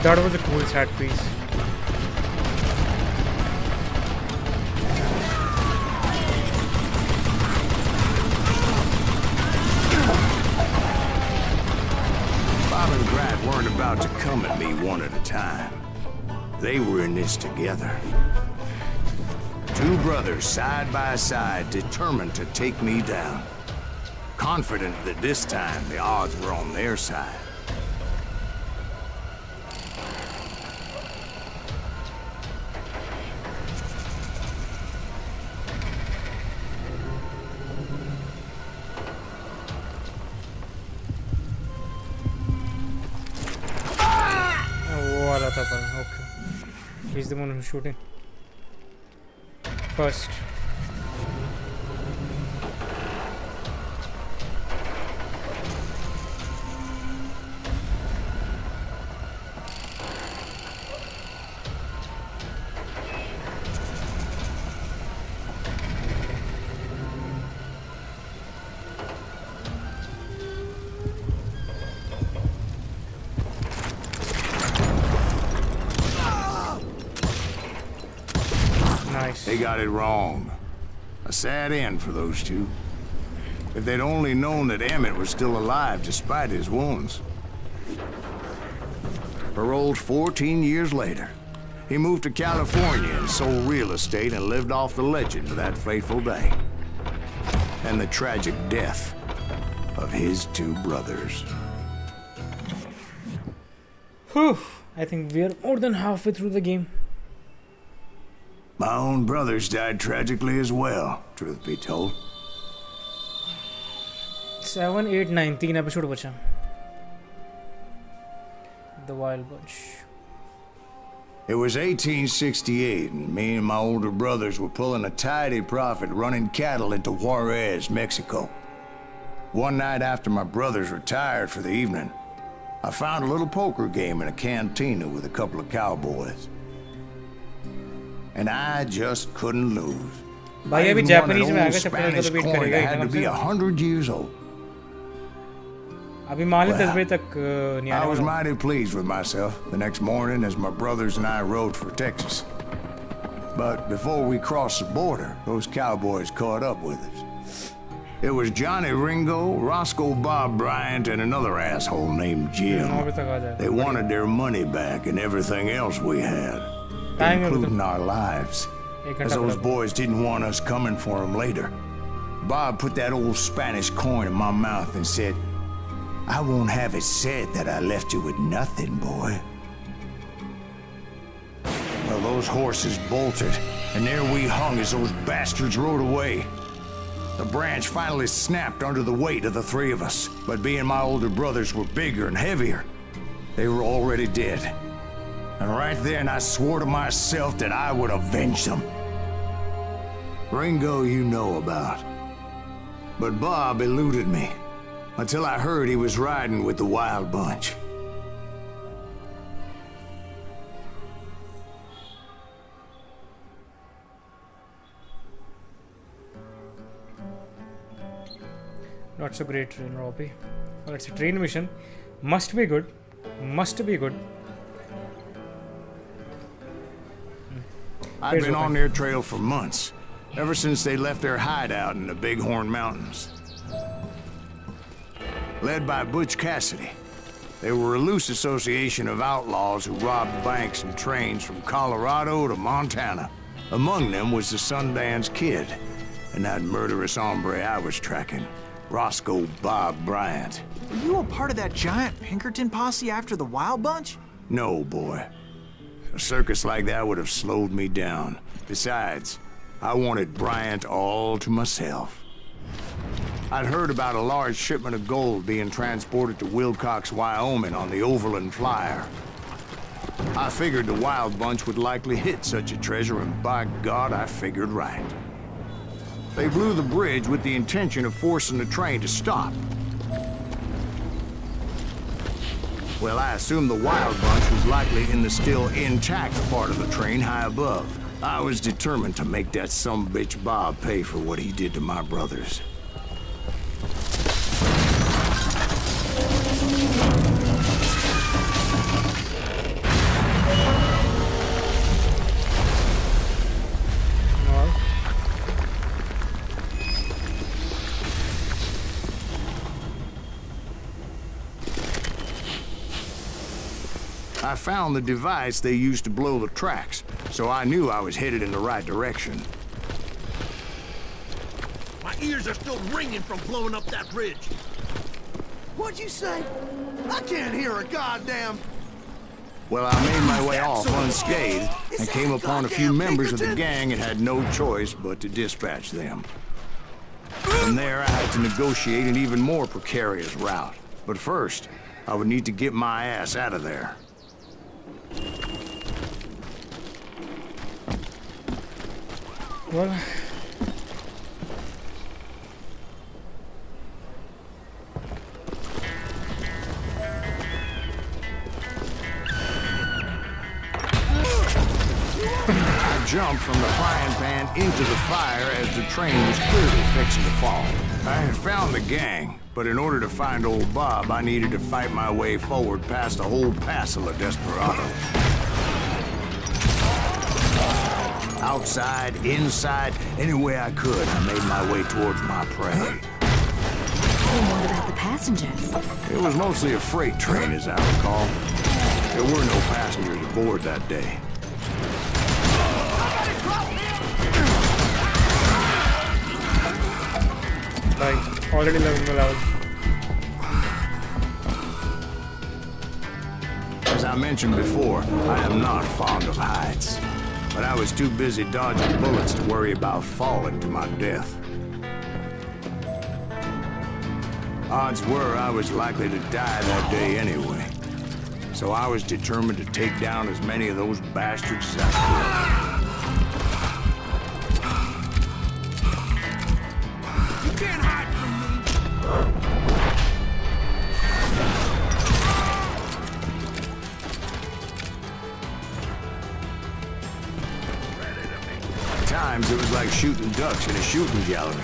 That was a cool set piece. Bob and Grat weren't about to come at me one at a time. They were in this together. Two brothers side by side, determined to take me down. Confident that this time the odds were on their side. Okay. He's the one who's shooting. First. They got it wrong. A sad end for those two. If they'd only known that Emmett was still alive despite his wounds. Paroled 14 years later, he moved to California and sold real estate and lived off the legend of that fateful day. And the tragic death of his two brothers. Whew. I think we are more than halfway through the game. My own brothers died tragically as well, truth be told. 7, 8, 9, 3 episode बचा. The Wild Bunch. It was 1868, and me and my older brothers were pulling a tidy profit running cattle into Juarez, Mexico. One night after my brothers retired for the evening, I found a little poker game in a cantina with a couple of cowboys. And I just couldn't lose. भाई अभी Japanese में आएगा chapter का तो wait करेगा had to be 100 years old. अभी मान ले 10 बजे तक नहीं आने I was वाला. mighty pleased with myself the next morning as my brothers and I rode for Texas. But before we crossed the border, those cowboys caught up with us. It was Johnny Ringo, Roscoe Bob Bryant, and another asshole named Jim. They wanted their money back and everything else we had, including our lives, as those boys didn't want us coming for them later. Bob put that old Spanish coin in my mouth and said, "I won't have it said that I left you with nothing, boy." Well, those horses bolted, and there we hung as those bastards rode away. The branch finally snapped under the weight of the three of us, but being my older brothers were bigger and heavier, they were already dead. And right then I swore to myself that I would avenge them. Ringo you know about. But Bob eluded me, until I heard he was riding with the Wild Bunch. Not so great train, Robbie. Well, it's a train mission. Must be good. Must be good. I've been on their trail for months, ever since they left their hideout in the Bighorn Mountains. Led by Butch Cassidy, they were a loose association of outlaws who robbed banks and trains from Colorado to Montana. Among them was the Sundance Kid, and that murderous hombre I was tracking, Roscoe Bob Bryant. Were you a part of that giant Pinkerton posse after the Wild Bunch? No, boy. A circus like that would have slowed me down. Besides, I wanted Bryant all to myself. I'd heard about a large shipment of gold being transported to Wilcox, Wyoming on the Overland Flyer. I figured the Wild Bunch would likely hit such a treasure, and by God, I figured right. They blew the bridge with the intention of forcing the train to stop. Well, I assumed the Wild Bunch was likely in the still intact part of the train high above. I was determined to make that sumbitch Bob pay for what he did to my brothers. I found the device they used to blow the tracks, so I knew I was headed in the right direction. My ears are still ringing from blowing up that ridge. What'd you say? I can't hear a goddamn... Well, I made my way off unscathed and came upon a few members of the gang and had no choice but to dispatch them. From there, I had to negotiate an even more precarious route. But first, I would need to get my ass out of there. Well, I jumped from the frying pan into the fire as the train was clearly fixing to fall. I had found the gang, but in order to find old Bob, I needed to fight my way forward past a whole passel of desperados. Outside, inside, any way I could, I made my way towards my prey. And what about the passengers? It was mostly a freight train, as I recall. There were no passengers aboard that day. like, already leveling the level. As I mentioned before, I am not fond of heights. But I was too busy dodging bullets to worry about falling to my death. Odds were I was likely to die that day anyway. So I was determined to take down as many of those bastards as I could. You can't hide from At times, it was like shooting ducks in a shooting gallery.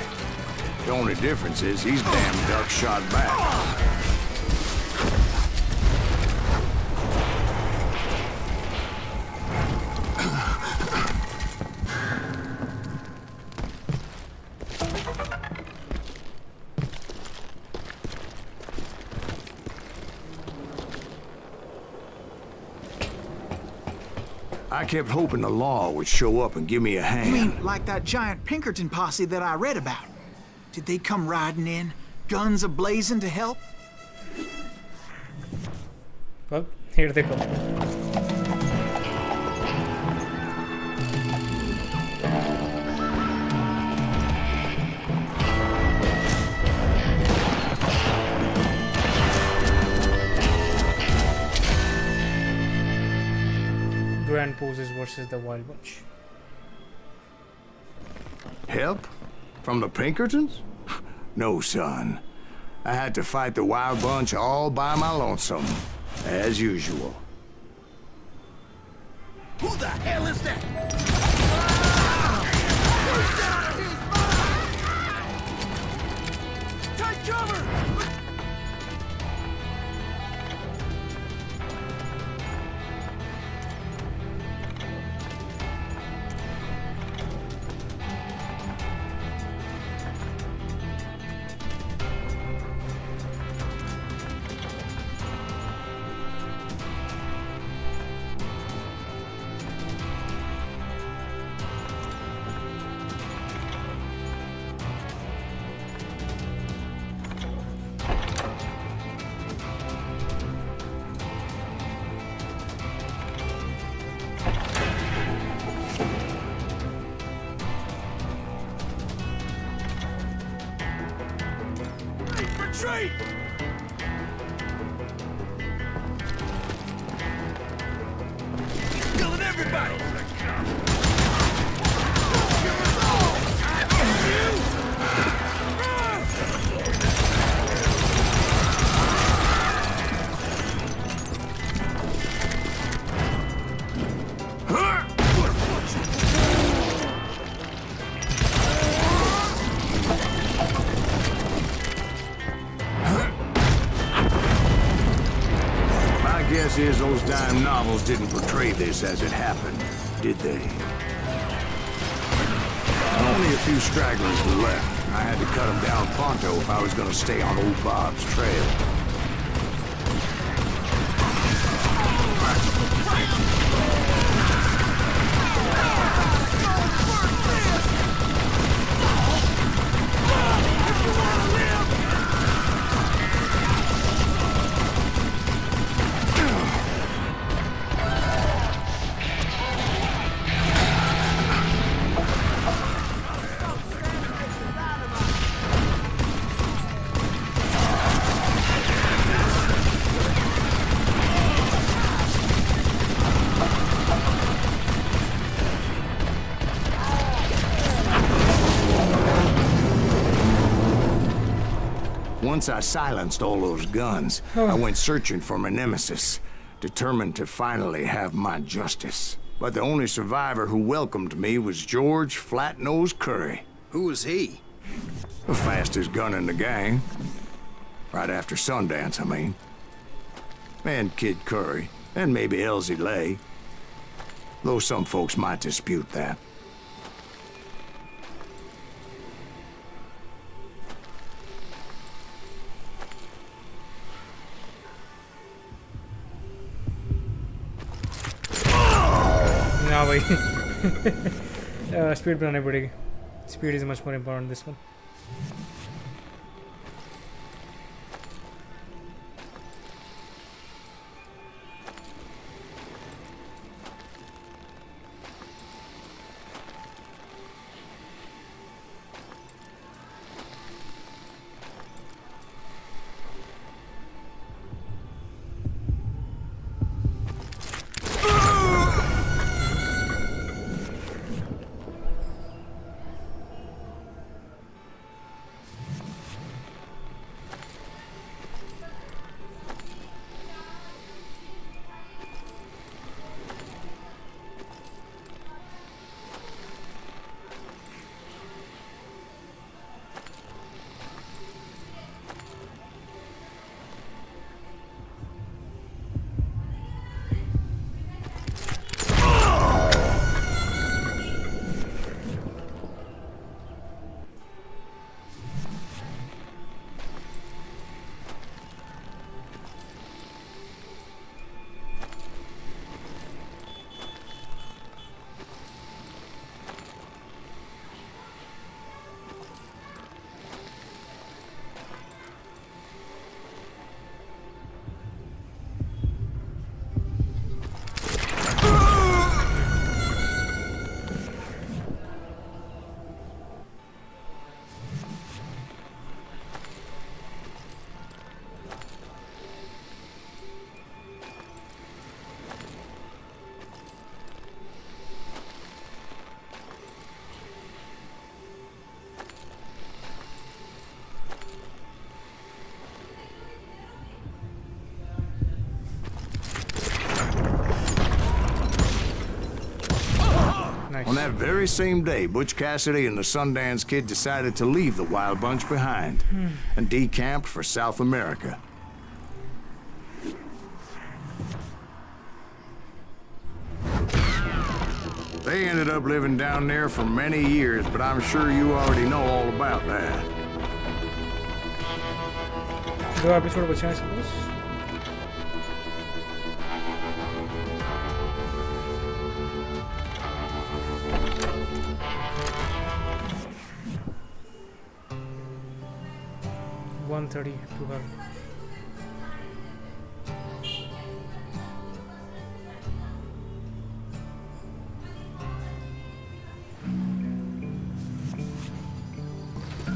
The only difference is these damn ducks shot back. I kept hoping the law would show up and give me a hand. You mean like that giant Pinkerton posse that I read about? Did they come riding in, guns a-blazing to help? Well, here they go. Grand poses versus the Wild Bunch. Help? From the Pinkertons? No, son. I had to fight the Wild Bunch all by my lonesome, as usual. Who the hell is that? Take cover! Retreat! He's killing everybody! Guess is those dime novels didn't portray this as it happened, did they? Only a few stragglers were left. I had to cut them down pronto if I was going to stay on old Bob's trail. Once I silenced all those guns, I went searching for my nemesis, determined to finally have my justice. But the only survivor who welcomed me was George Flat-Nose Curry. Who was he? The fastest gun in the gang. Right after Sundance, I mean. And Kid Curry, and maybe Elsie Lay. Though some folks might dispute that. ना भाई speed बनानी पड़ेगी. Speed is much more important this one. On that very same day, Butch Cassidy and the Sundance Kid decided to leave the Wild Bunch behind and decamped for South America. They ended up living down there for many years, but I'm sure you already know all about that. दो episode बचे हैं suppose.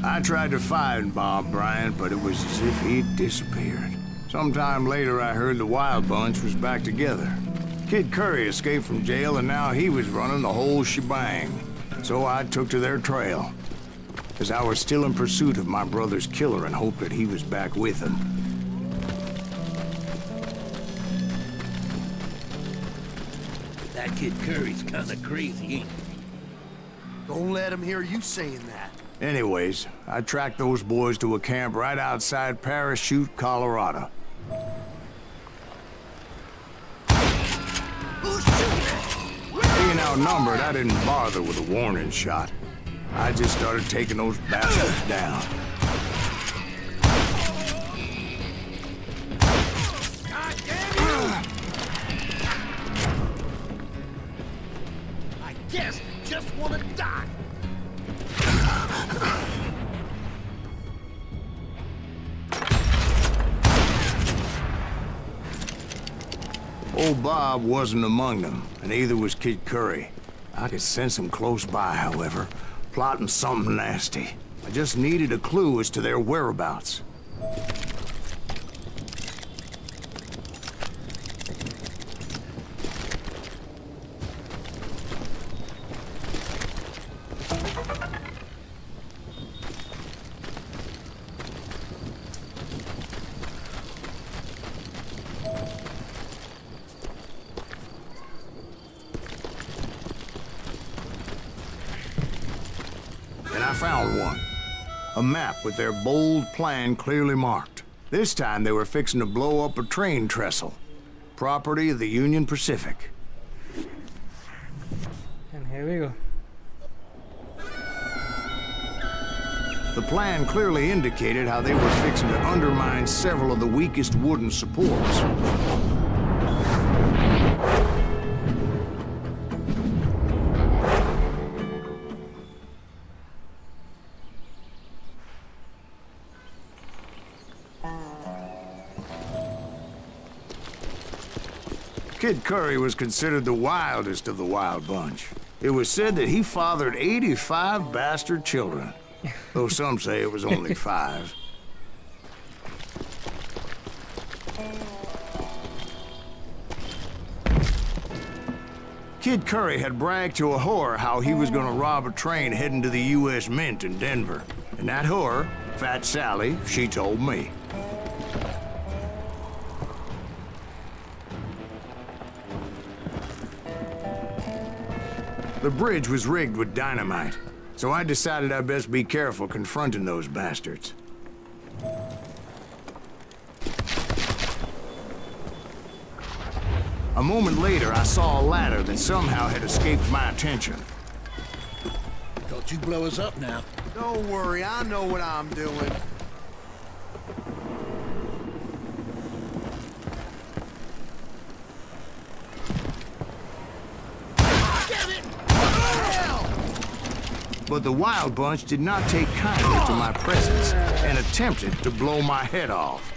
I tried to find Bob Bryant, but it was as if he'd disappeared. Sometime later, I heard the Wild Bunch was back together. Kid Curry escaped from jail, and now he was running the whole shebang. So I took to their trail, as I was still in pursuit of my brother's killer and hoped that he was back with him. That Kid Curry's kinda crazy, ain't he? Don't let him hear you saying that. Anyways, I tracked those boys to a camp right outside Parachute, Colorado. Being outnumbered, I didn't bother with a warning shot. I just started taking those bastards down. God damn you! Old Bob wasn't among them, and neither was Kid Curry. I could sense him close by, however, plotting something nasty. I just needed a clue as to their whereabouts. And I found one. A map with their bold plan clearly marked. This time they were fixing to blow up a train trestle. Property of the Union Pacific. And here we go. The plan clearly indicated how they were fixing to undermine several of the weakest wooden supports. Kid Curry was considered the wildest of the wild bunch. It was said that he fathered 85 bastard children, though some say it was only 5. Kid Curry had bragged to a whore how he was gonna rob a train heading to the U.S. Mint in Denver. And that whore, Fat Sally, she told me. The bridge was rigged with dynamite, so I decided I'd best be careful confronting those bastards. A moment later, I saw a ladder that somehow had escaped my attention. Don't you blow us up now. Don't worry, I know what I'm doing. But the Wild Bunch did not take kindly to my presence and attempted to blow my head off.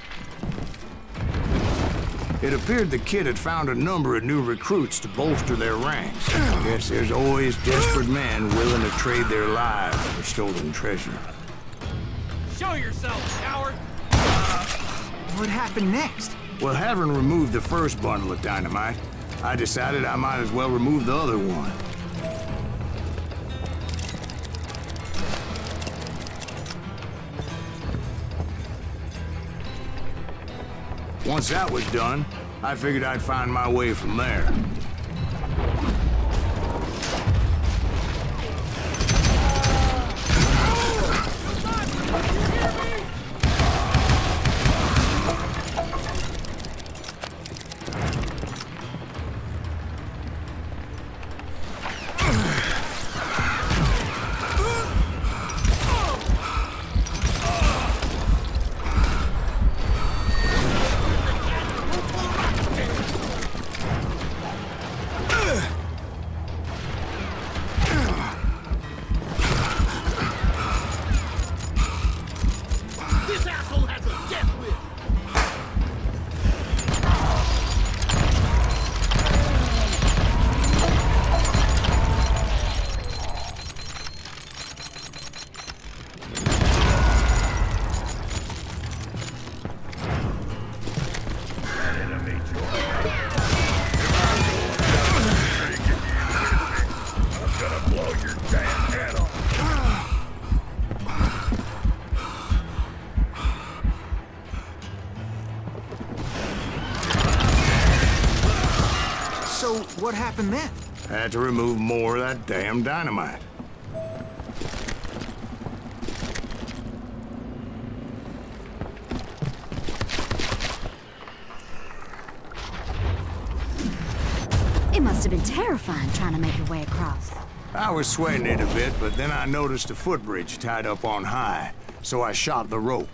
It appeared the kid had found a number of new recruits to bolster their ranks. I guess there's always desperate men willing to trade their lives for stolen treasure. Show yourself, coward! What happened next? Well, having removed the first bundle of dynamite, I decided I might as well remove the other one. Once that was done, I figured I'd find my way from there. This asshole has a death wish! So, what happened then? Had to remove more of that damn dynamite. It must have been terrifying trying to make your way across. I was sweating it a bit, but then I noticed a footbridge tied up on high, so I shot the rope.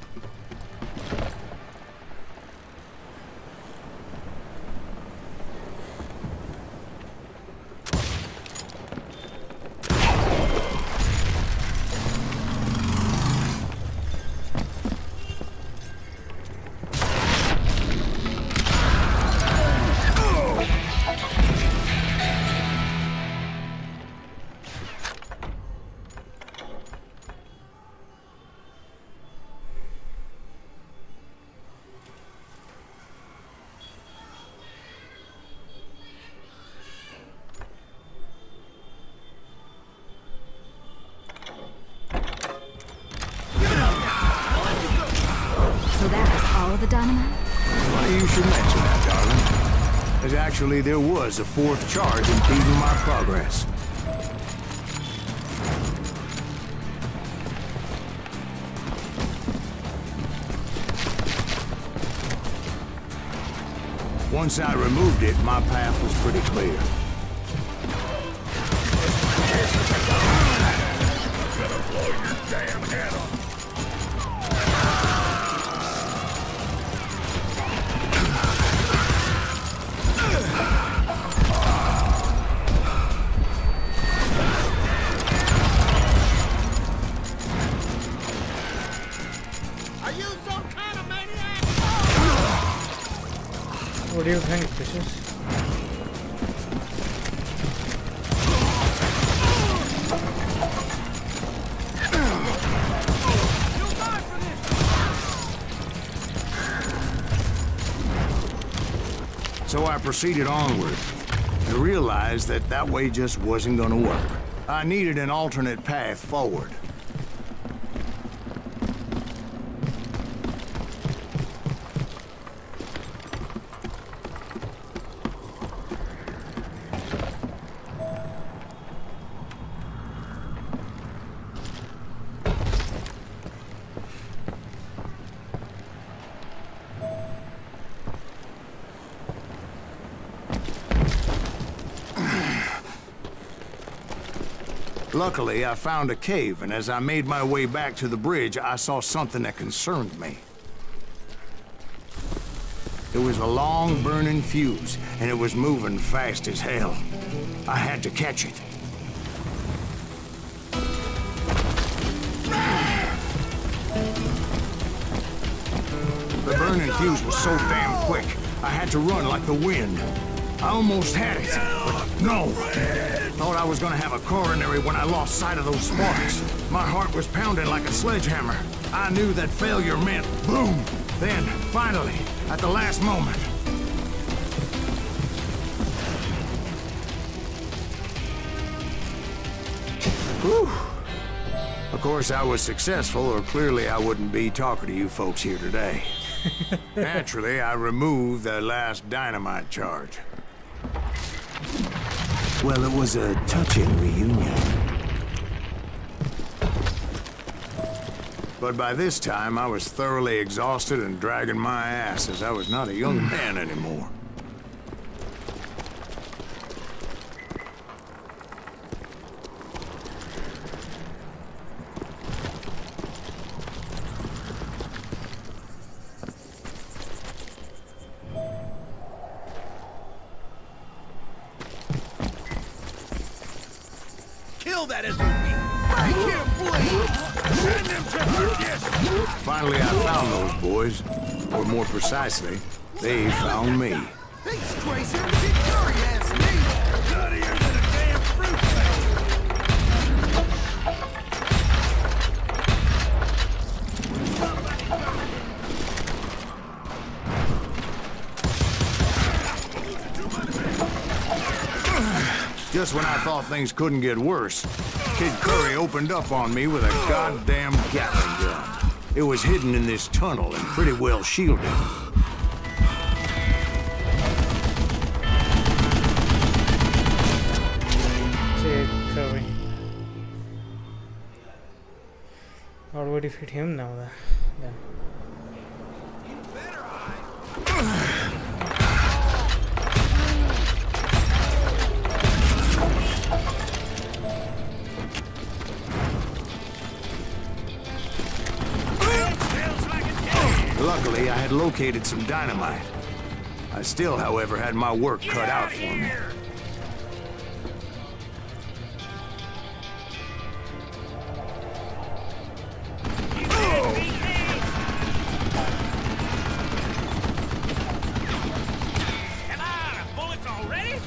the dynamite? Funny you should mention that, darling. As actually, there was a fourth charge impeding my progress. Once I removed it, my path was pretty clear. Gonna blow your damn head off. Are you some kind of maniac? What do you think this is? So I proceeded onward and realized that that way just wasn't gonna work. I needed an alternate path forward. Luckily, I found a cave, and as I made my way back to the bridge, I saw something that concerned me. It was a long, burning fuse, and it was moving fast as hell. I had to catch it. The burning fuse was so damn quick, I had to run like the wind. I almost had it, but no. Thought I was gonna have a coronary when I lost sight of those sparks. My heart was pounding like a sledgehammer. I knew that failure meant boom. Then, finally, at the last moment. Whew. Of course, I was successful, or clearly I wouldn't be talking to you folks here today. Naturally, I removed the last dynamite charge. Well, it was a touching reunion. But by this time, I was thoroughly exhausted and dragging my ass as I was not a young man anymore. Kill that SOB! Make him bleed! Send him to perdition! Finally, I found those boys. Or more precisely, they found me. He's crazy! Get Curry ass me! Bloodier than a damn fruit Just when I thought things couldn't get worse, Kid Curry opened up on me with a goddamn Gatling gun. It was hidden in this tunnel and pretty well shielded. Kid Curry. How do we defeat him now then? Luckily, I had located some dynamite. I still, however, had my work cut out for me. Am I out of bullets already?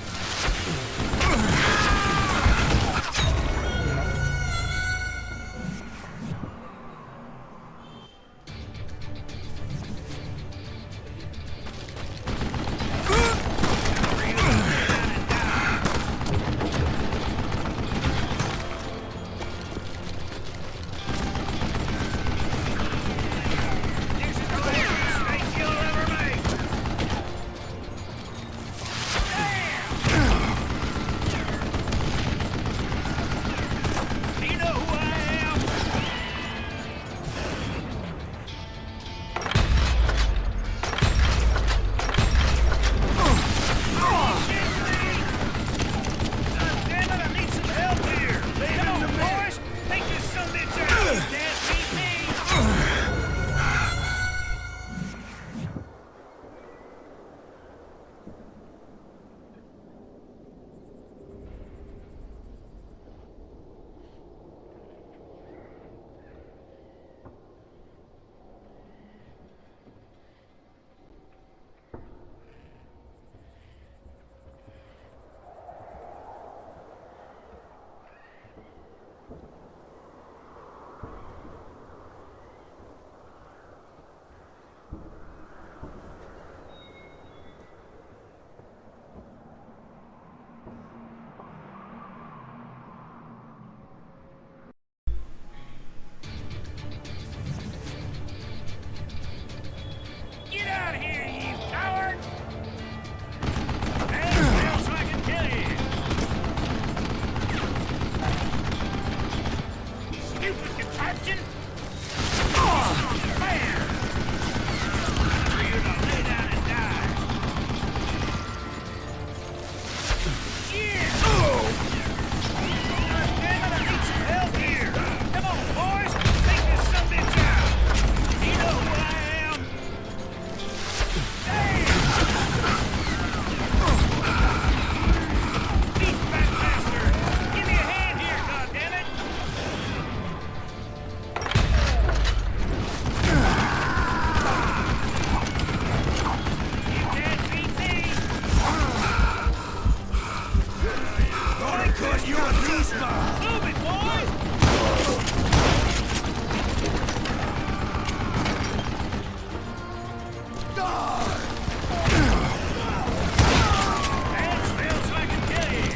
That smells like a dead.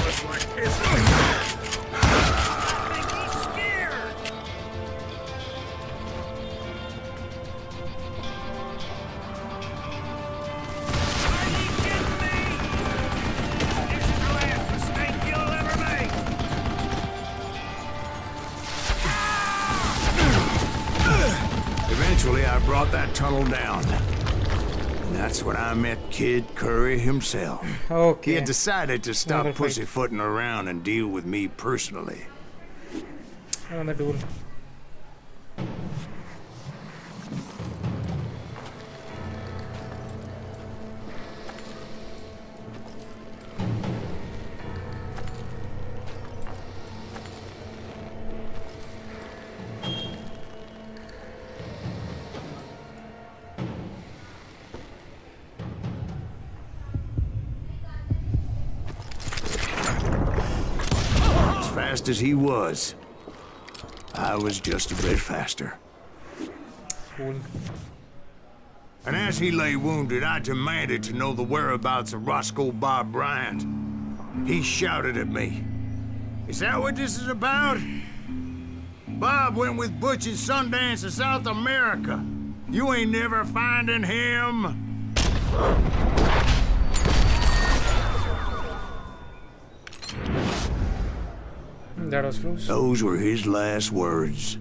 Looks like this I think he's scared. Are you kidding me? This is the last mistake you'll ever make. Eventually, I brought that tunnel down. And that's when I met Kid Curry himself. He Okay. had decided to stop Another fight. pussyfooting around and deal with me personally. Another duel. As fast as he was, I was just a bit faster. Cool. And as he lay wounded, I demanded to know the whereabouts of Roscoe Bob Bryant. He shouted at me. Is that what this is about? Bob went with Butch and Sundance to South America. You ain't never finding him. That was close. Those were his last words.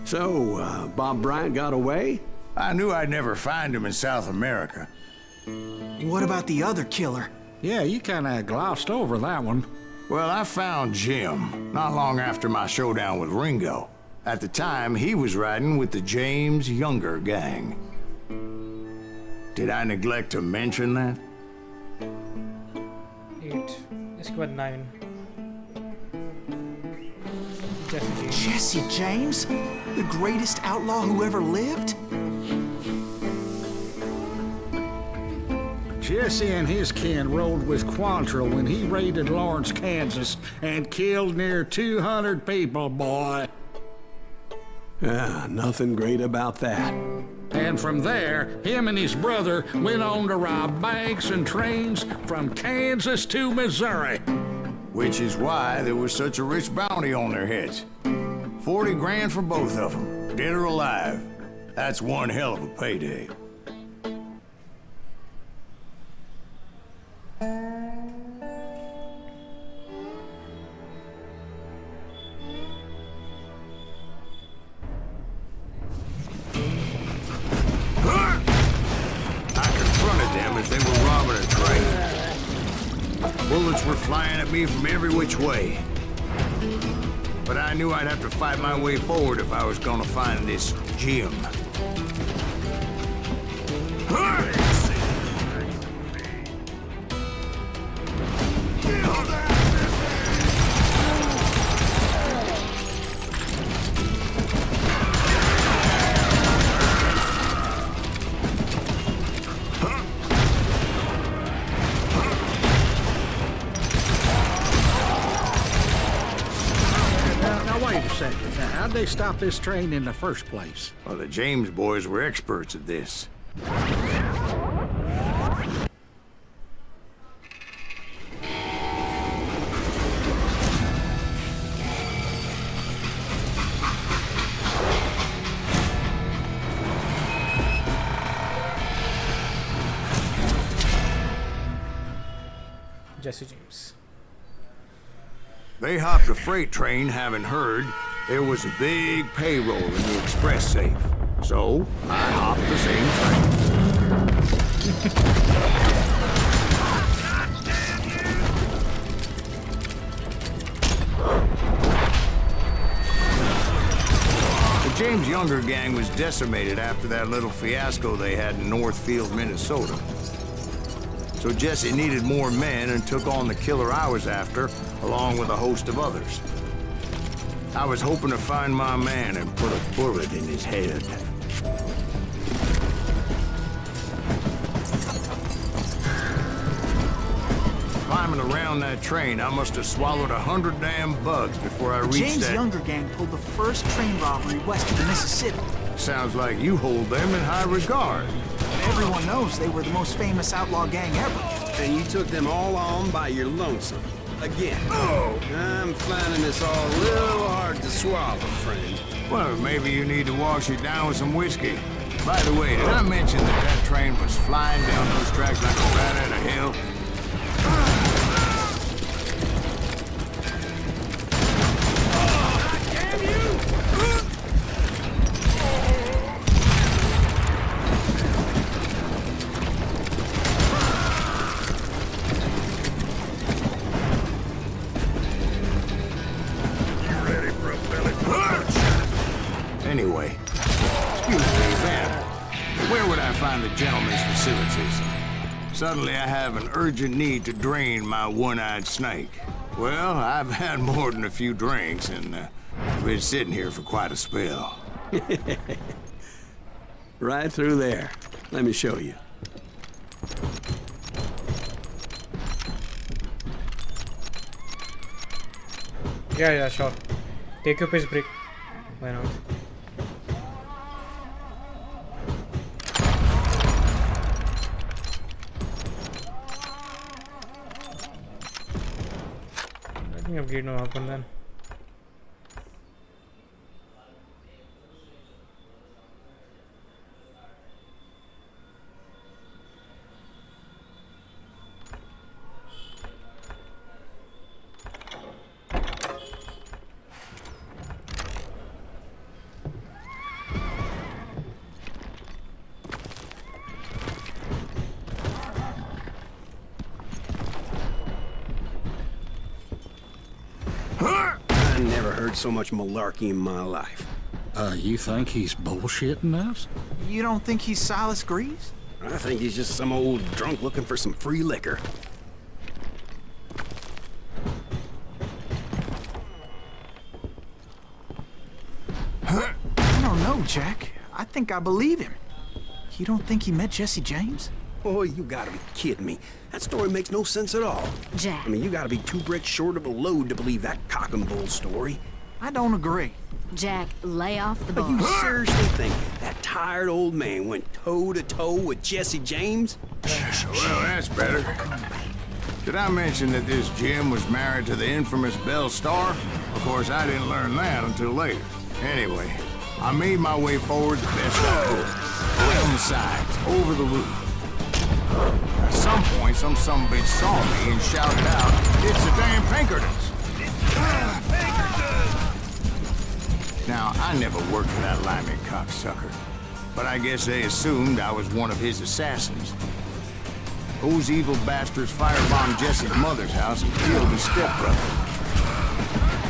So, Bob Bryant got away? I knew I'd never find him in South America. What about the other killer? Yeah, you kinda glossed over that one. Well, I found Jim not long after my showdown with Ringo. At the time, he was riding with the James Younger gang. Did I neglect to mention that? 8. इसके बाद 9. Jesse James. Jesse James? The greatest outlaw who ever lived? Jesse and his kin rode with Quantrill when he raided Lawrence, Kansas, and killed near 200 people, boy. Ah, nothing great about that. And from there, him and his brother went on to rob banks and trains from Kansas to Missouri. Which is why there was such a rich bounty on their heads. 40 grand for both of them, dead or alive. That's one hell of a payday. I confronted them as they were robbing a train. Bullets were flying at me from every which way. But I knew I'd have to fight my way forward if I was gonna find this Jim. Now wait a second. Now, how'd they stop this train in the first place? Well, the James boys were experts at this. Jesse James. They hopped a freight train, having heard there was a big payroll in the express safe. So, I hopped the same train. The James Younger gang was decimated after that little fiasco they had in Northfield, Minnesota. So Jesse needed more men and took on the killer I was after, along with a host of others. I was hoping to find my man and put a bullet in his head. Climbing around that train, I must have swallowed 100 damn bugs before I reached James' that... younger gang pulled the first train robbery west of the Mississippi. Sounds like you hold them in high regard. Everyone knows they were the most famous outlaw gang ever. And you took them all on by your lonesome. Again. Oh! I'm finding this all a little hard to swallow, friend. Well, maybe you need to wash it down with some whiskey. By the way, did I mention that that train was flying down those tracks like a rat out of hell? Anyway, excuse me, ma'am. Where would I find the gentleman's facilities? Suddenly I have an urgent need to drain my one-eyed snake. Well, I've had more than a few drinks and been sitting here for quite a spell. Right through there. Let me show you. Yeah, sure. Take a piss break. Why not? Let me upgrade my weapon then. I never heard so much malarkey in my life. You think he's bullshitting us? You don't think he's Silas Greaves? I think he's just some old drunk looking for some free liquor. I don't know, Jack. I think I believe him. You don't think he met Jesse James? Oh, you gotta be kidding me. That story makes no sense at all. Jack. I mean, you gotta be 2 bricks short of a load to believe that cock and bull story. I don't agree. Jack, lay off the But you bar. seriously think that tired old man went toe-to-toe with Jesse James? Well, that's better. Did I mention that this Jim was married to the infamous Belle Starr? Of course, I didn't learn that until later. Anyway, I made my way forward the best I could. Around the sides, over the roof. At some point, some sumbitch saw me and shouted out, "It's the damn Pinkertons!" Now, I never worked for that limey cocksucker, but I guess they assumed I was one of his assassins. Those evil bastards firebombed Jesse's mother's house and killed his stepbrother.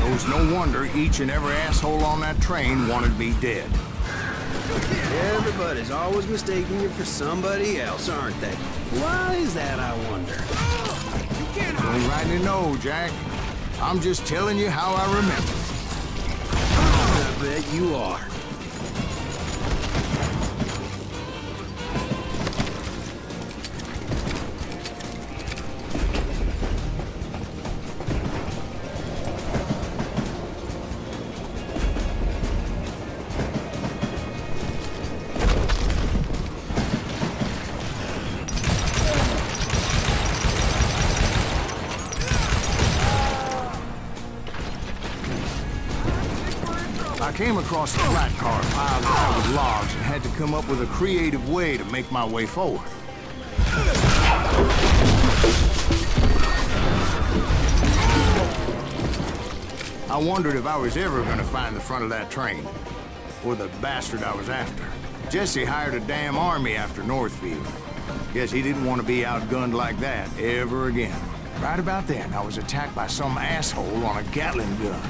It was no wonder each and every asshole on that train wanted me dead. Everybody's always mistaking you for somebody else, aren't they? Why is that, I wonder? Don't rightly know, Jack. I'm just telling you how I remember. I bet you are. I came across a flat car piled high with logs and had to come up with a creative way to make my way forward. I wondered if I was ever going to find the front of that train, or the bastard I was after. Jesse hired a damn army after Northfield. Guess he didn't want to be outgunned like that ever again. Right about then, I was attacked by some asshole on a Gatling gun.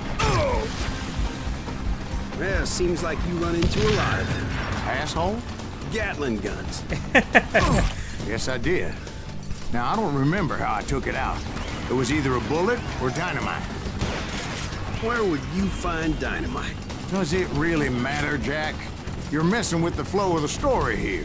Well, seems like you run into a lot of them. Asshole? Gatling guns. Yes, I did. Now, I don't remember how I took it out. It was either a bullet or dynamite. Where would you find dynamite? Does it really matter, Jack? You're messing with the flow of the story here.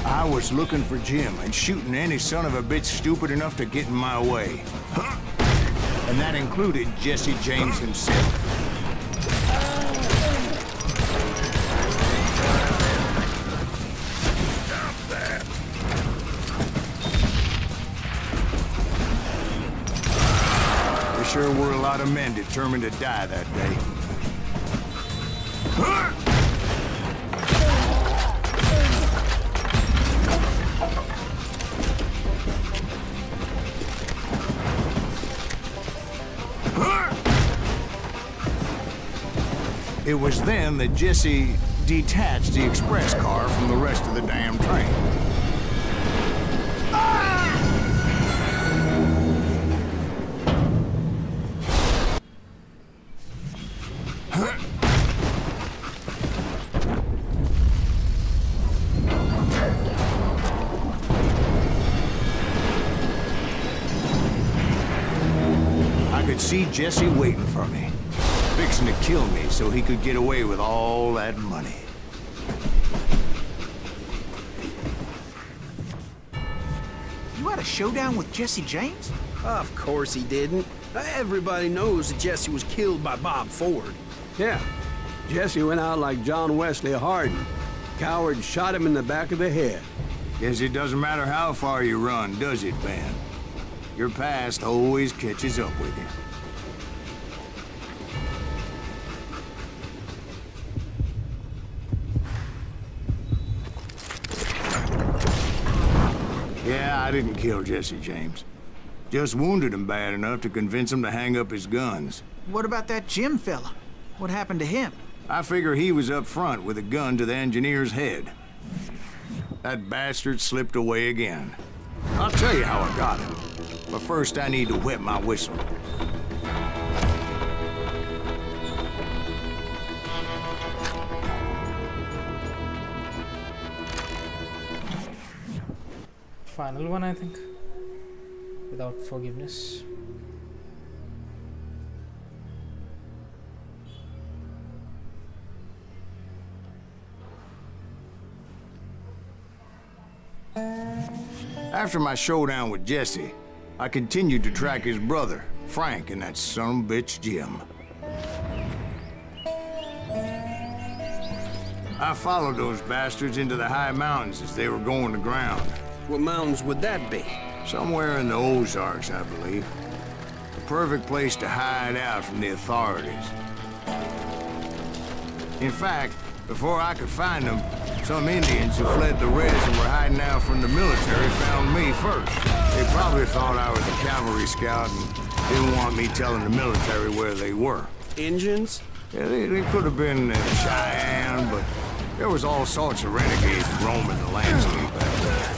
I was looking for Jim and shooting any son of a bitch stupid enough to get in my way. And that included Jesse James himself. There sure were a lot of men determined to die that day. It was then that Jesse detached the express car from the rest of the damn train. I could see Jesse waiting for me, fixing to kill me so he could get away with all that money. You had a showdown with Jesse James? Of course he didn't. Everybody knows that Jesse was killed by Bob Ford. Yeah, Jesse went out like John Wesley Hardin. Coward shot him in the back of the head. Guess it doesn't matter how far you run, does it, Ben? Your past always catches up with you. Yeah, I didn't kill Jesse James. Just wounded him bad enough to convince him to hang up his guns. What about that Jim fella? What happened to him? I figure he was up front with a gun to the engineer's head. That bastard slipped away again. I'll tell you how I got him. But first I need to wet my whistle. Final one, I think. Without forgiveness. After my showdown with Jesse, I continued to track his brother, Frank, and that sumbitch Jim. I followed those bastards into the high mountains as they were going to ground. What mountains would that be? Somewhere in the Ozarks, I believe. The perfect place to hide out from the authorities. In fact, before I could find them, some Indians who fled the res and were hiding out from the military found me first. They probably thought I was a cavalry scout and didn't want me telling the military where they were. Engines? Yeah, they could have been Cheyenne, but there was all sorts of renegades roaming the landscape back there.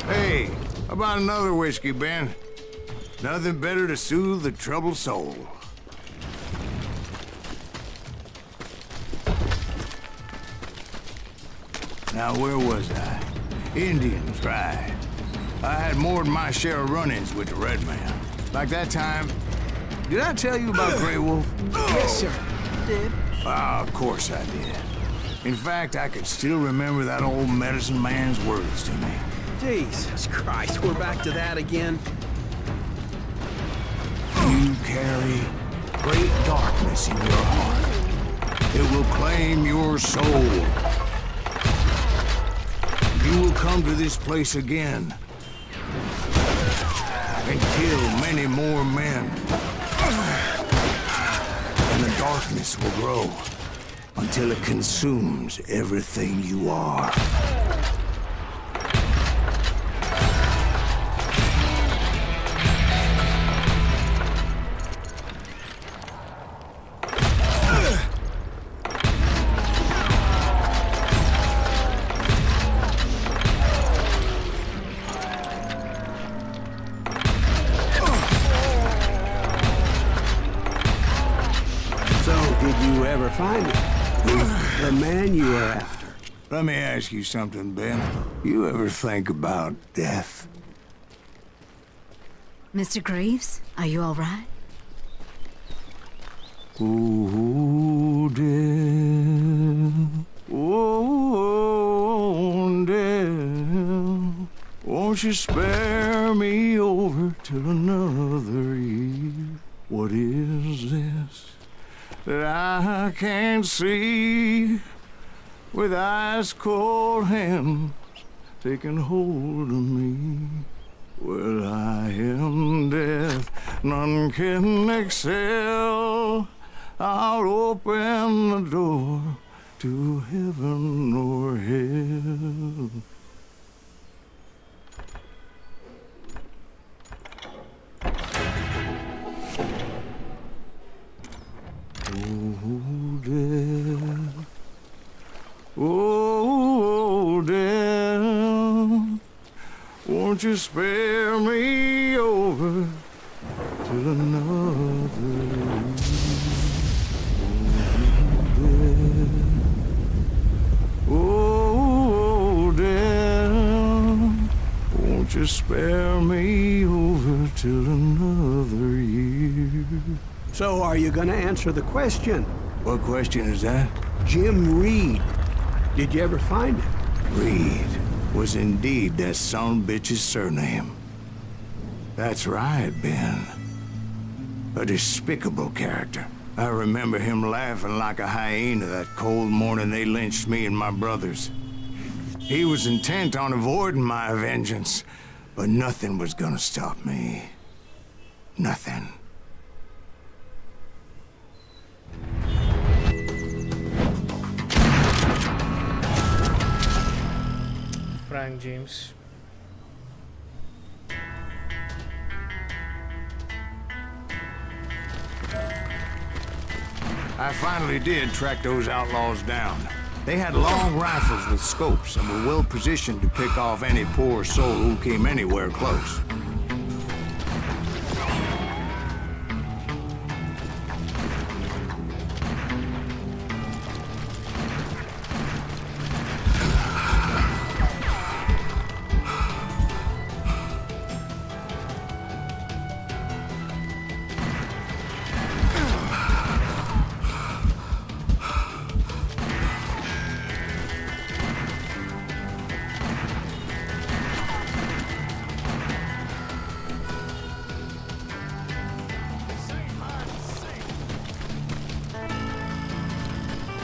Hey, how about another whiskey, Ben? Nothing better to soothe the troubled soul. Now, where was I? Indians, right. I had more than my share of run-ins with the Red Man. Like that time... Did I tell you about Grey Wolf? Yes, sir. Did. Ah, of course I did. In fact, I could still remember that old medicine man's words to me. Jesus Christ, we're back to that again. You carry great darkness in your heart. It will claim your soul. You will come to this place again and kill many more men. And the darkness will grow until it consumes everything you are. Did you ever find it? The man you were after? Let me ask you something, Ben. You ever think about death? Mr. Greaves, are you all right? Oh, death. Oh, death. Won't you spare me over till another year? What is this that I can't see with ice cold hands taking hold of me? Well, I am death, none can excel. I'll open the door to heaven or hell. Oh, death. Oh, death. Won't you spare me over till another year? Oh, death. Won't you spare me over till another year? So are you gonna answer the question? What question is that? Jim Reed. Did you ever find him? Reed was indeed that son-bitch's surname. That's right, Ben. A despicable character. I remember him laughing like a hyena that cold morning they lynched me and my brothers. He was intent on avoiding my vengeance, but nothing was gonna stop me. Nothing. Frank James. I finally did track those outlaws down. They had long rifles with scopes and were well positioned to pick off any poor soul who came anywhere close.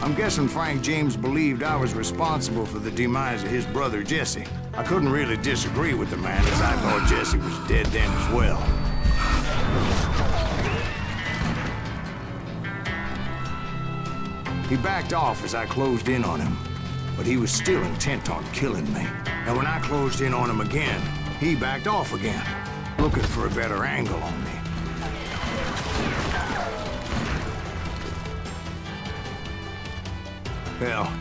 I'm guessing Frank James believed I was responsible for the demise of his brother Jesse. I couldn't really disagree with the man, as I thought Jesse was dead then as well. He backed off as I closed in on him, but he was still intent on killing me. And when I closed in on him again, he backed off again, looking for a better angle on me. Well,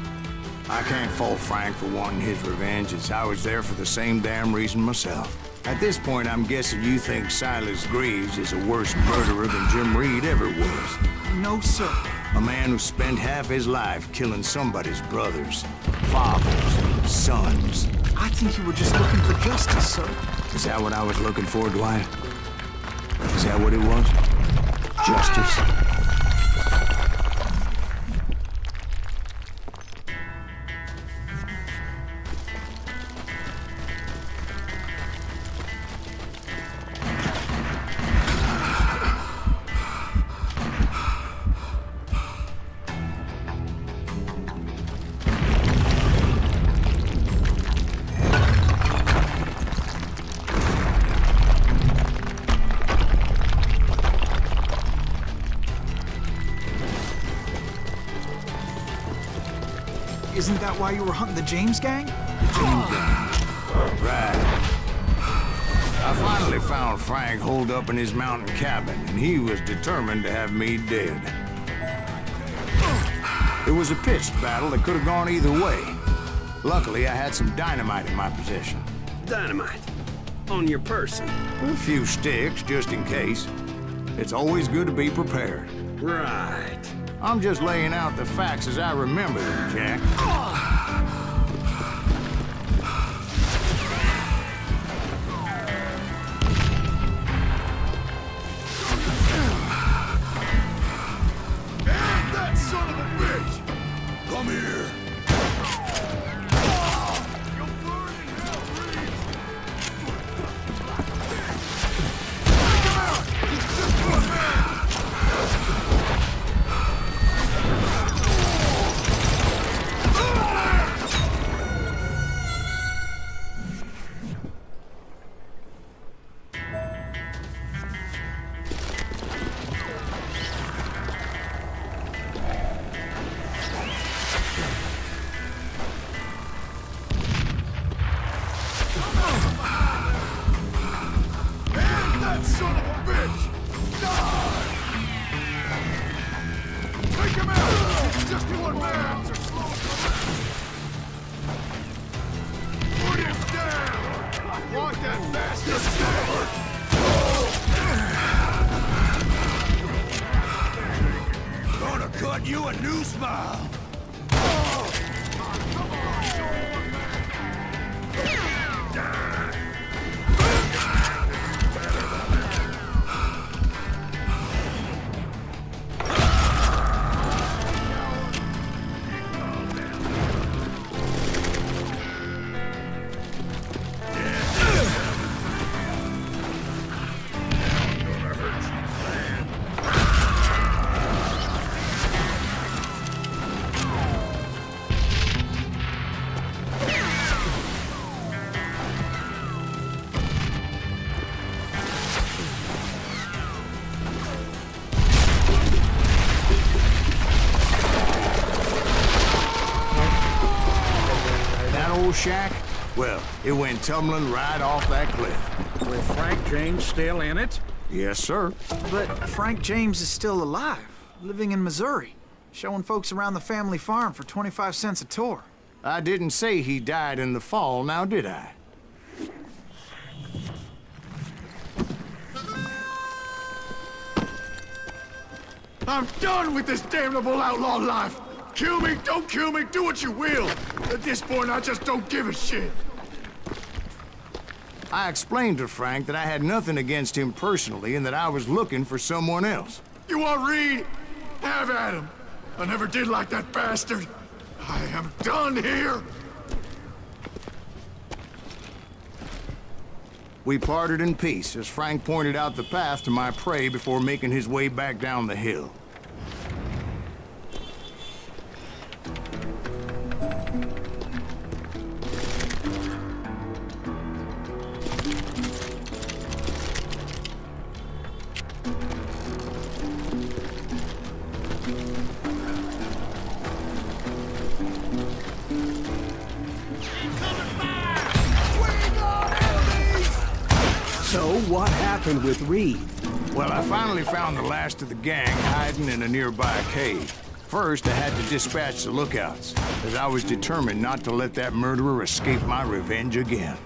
I can't fault Frank for wanting his revenge, as I was there for the same damn reason myself. At this point, I'm guessing you think Silas Greaves is a worse murderer than Jim Reed ever was. No, sir. A man who spent half his life killing somebody's brothers, fathers, sons. I think you were just looking for justice, sir. Is that what I was looking for, Dwight? Is that what it was? Justice? Isn't that why you were hunting the James gang? Right. I finally found Frank holed up in his mountain cabin, and he was determined to have me dead. It was a pitched battle that could have gone either way. Luckily, I had some dynamite in my possession. Dynamite? On your person? A few sticks, just in case. It's always good to be prepared. Right. I'm just laying out the facts as I remember them, Jack. That son of a bitch! Come here! You'll burn in hell, Reed! Take him out! He's just one man! Son of a bitch! Die! Take him out! It's just one man! Put him down! Want that bastard dead! Gonna cut you a new smile! Shack? Well, it went tumbling right off that cliff. With Frank James still in it? Yes, sir. But Frank James is still alive, living in Missouri, showing folks around the family farm for 25 cents a tour. I didn't say he died in the fall, now did I? I'm done with this damnable outlaw life! Kill me, don't kill me, do what you will! At this point, I just don't give a shit! I explained to Frank that I had nothing against him personally and that I was looking for someone else. You want Reed? Have at him! I never did like that bastard! I am done here! We parted in peace as Frank pointed out the path to my prey before making his way back down the hill. What happened with Reed? Well, I finally found the last of the gang hiding in a nearby cave. First, I had to dispatch the lookouts, as I was determined not to let that murderer escape my revenge again.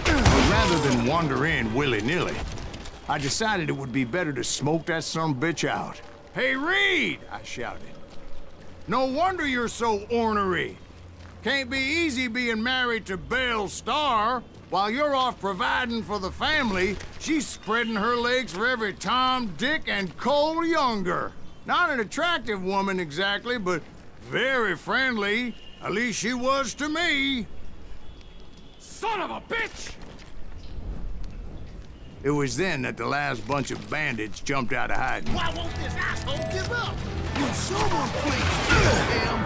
But rather than wander in willy-nilly, I decided it would be better to smoke that sumbitch out. "Hey, Reed!" I shouted. "No wonder you're so ornery. Can't be easy being married to Belle Starr. While you're off providing for the family, she's spreading her legs for every Tom, Dick, and Cole Younger. Not an attractive woman exactly, but very friendly. At least she was to me." Son of a bitch! It was then that the last bunch of bandits jumped out of hiding. Why won't this asshole give up? Will someone please kill him?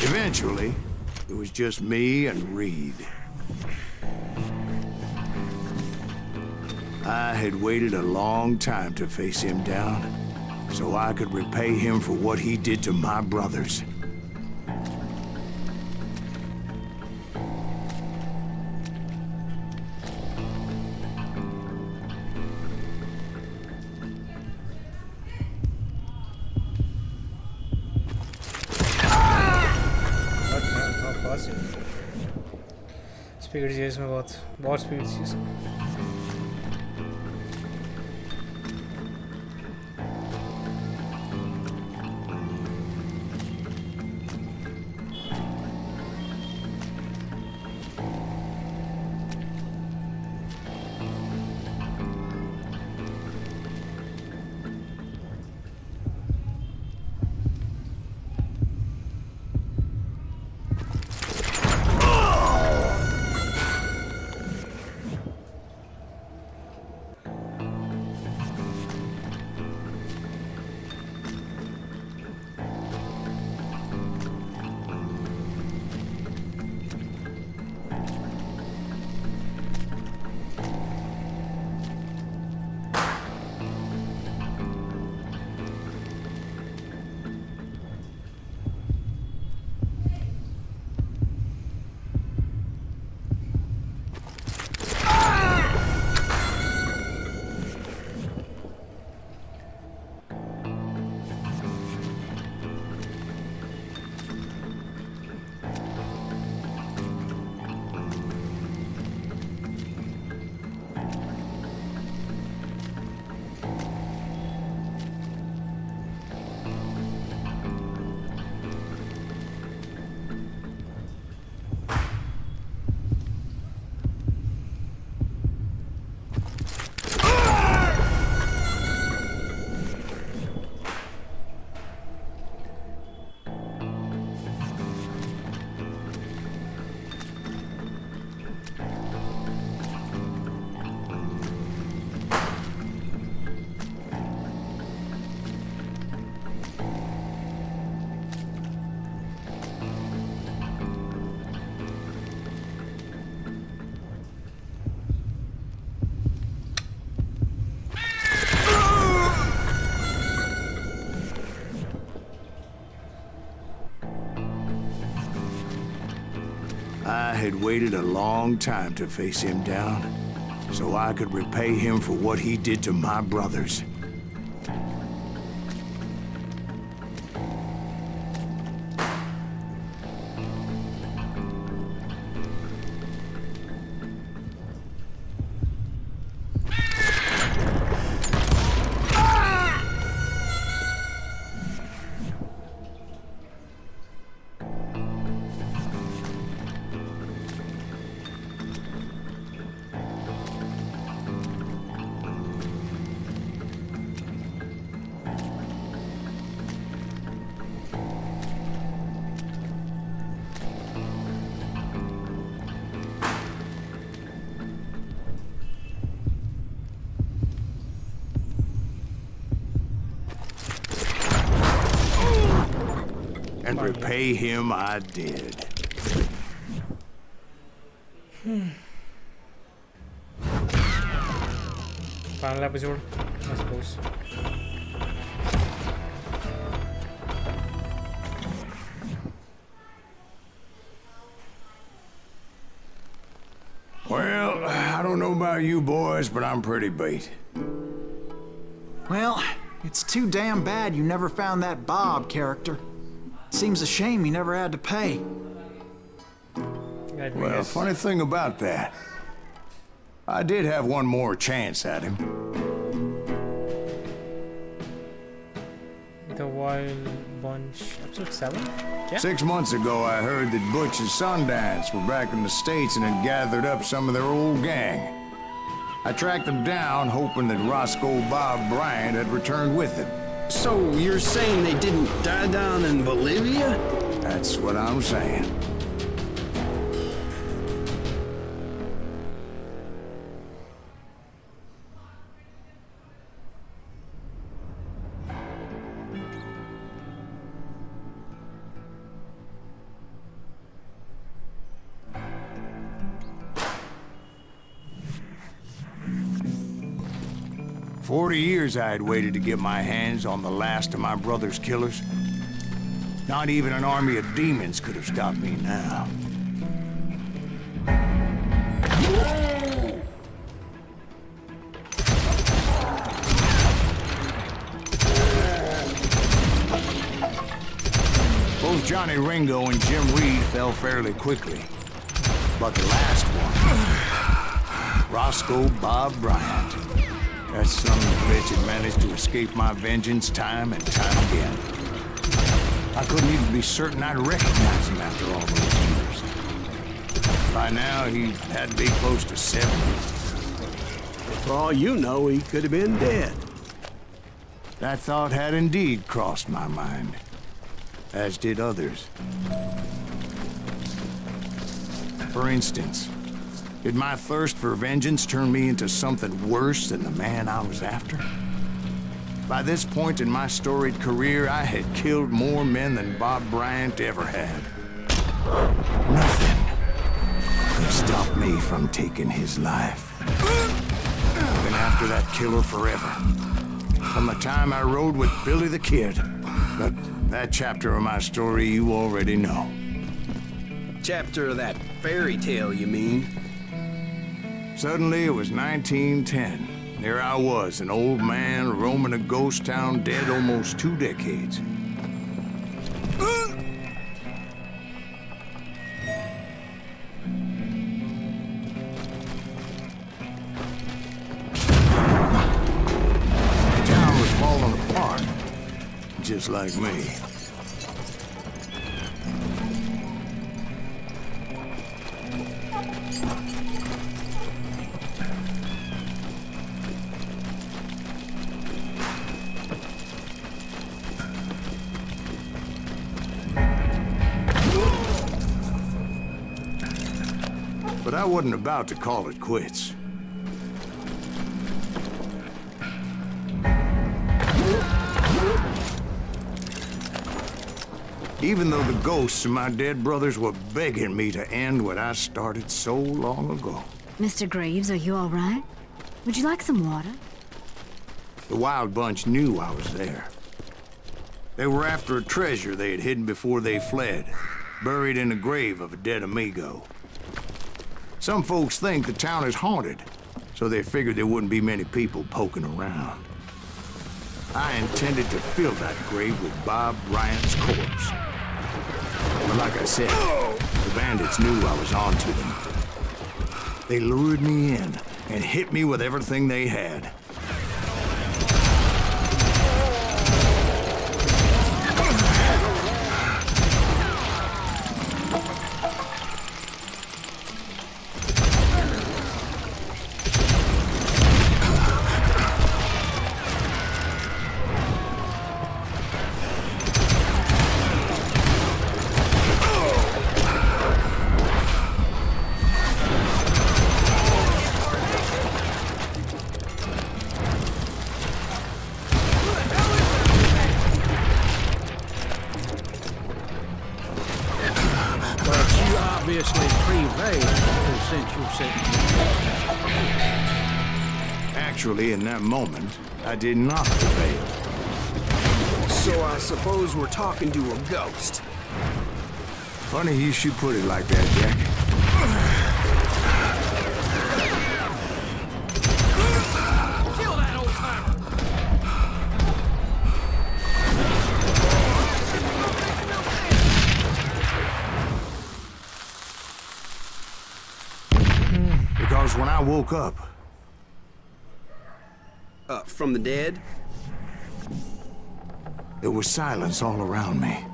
Eventually, it was just me and Reed. I had waited a long time to face him down, so I could repay him for what he did to my brothers. Speed चाहिए इसमें बहुत speed चाहिए। I had waited a long time to face him down, so I could repay him for what he did to my brothers. And repay him I did. Final episode, I suppose. Well, I don't know about you boys, but I'm pretty beat. Well, it's too damn bad you never found that Bob character. Seems a shame he never had to pay. Well, funny thing about that, I did have one more chance at him. The Wild Bunch, episode 7? Yeah. 6 months ago, I heard that Butch and Sundance were back in the States and had gathered up some of their old gang. I tracked them down, hoping that Roscoe Bob Bryant had returned with them. So you're saying they didn't die down in Bolivia? That's what I'm saying. "40 years I had waited to get my hands on the last of my brother's killers. Not even an army of demons could have stopped me now. Both Johnny Ringo and Jim Reed fell fairly quickly. But the last one, Roscoe Bob Bryant, that son of a bitch had managed to escape my vengeance time and time again. I couldn't even be certain I'd recognize him after all those years. By now, he had to be close to 70. For all you know, he could have been dead. That thought had indeed crossed my mind, as did others. For instance, did my thirst for vengeance turn me into something worse than the man I was after? By this point in my storied career, I had killed more men than Bob Bryant ever had. Nothing could stop me from taking his life. I've been after that killer forever. From the time I rode with Billy the Kid. But that chapter of my story you already know. Chapter of that fairy tale, you mean? Suddenly, it was 1910. There I was, an old man roaming a ghost town dead almost 2 decades. The town was falling apart, just like me. But I wasn't about to call it quits. Even though the ghosts of my dead brothers were begging me to end what I started so long ago. Mr. Graves, are you all right? Would you like some water? The Wild Bunch knew I was there. They were after a treasure they had hidden before they fled. buried in the grave of a dead amigo. Some folks think the town is haunted, so they figured there wouldn't be many people poking around. I intended to fill that grave with Bob Ryan's corpse. But like I said, the bandits knew I was on to them. They lured me in and hit me with everything they had. Obviously prevailed since you said. Actually, in that moment, I did not prevail. So I suppose we're talking to a ghost. Funny you should put it like that, Jack. Kill that old timer! Because when I woke up... From the dead? There was silence all around me.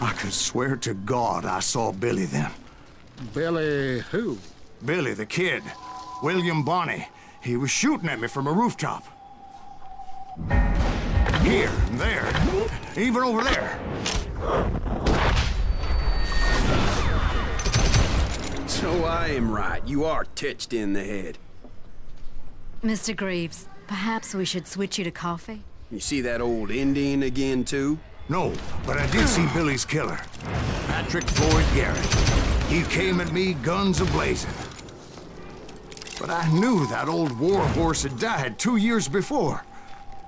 I could swear to God I saw Billy then. Billy who? Billy, the kid. William Bonney. He was shooting at me from a rooftop. Here, and there, even over there. So I am right. You are touched in the head. Mr. Greaves, perhaps we should switch you to coffee? You see that old Indian again, too? No, but I did see Billy's killer. Patrick Floyd Garrett. He came at me guns a-blazing. But I knew that old war horse had died 2 years before.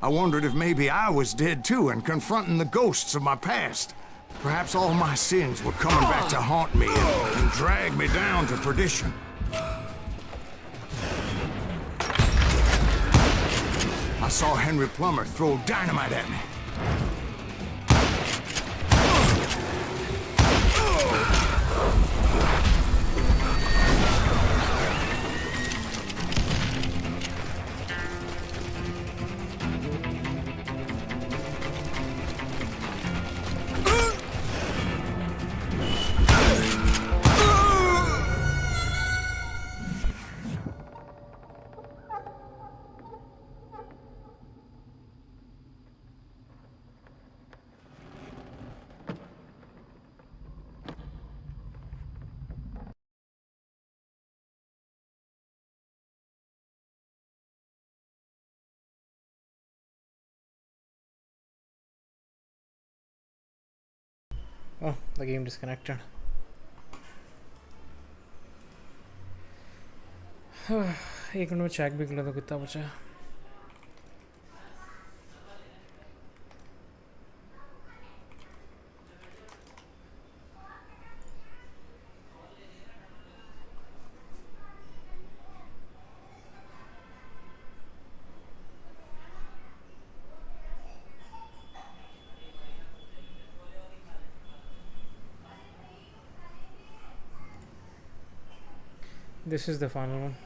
I wondered if maybe I was dead too and confronting the ghosts of my past. Perhaps all my sins were coming back to haunt me and drag me down to perdition. I saw Henry Plummer throw dynamite at me. Oh, the game disconnected. एक minute में check भी कर लो तो कितना बचा है. This is the final one.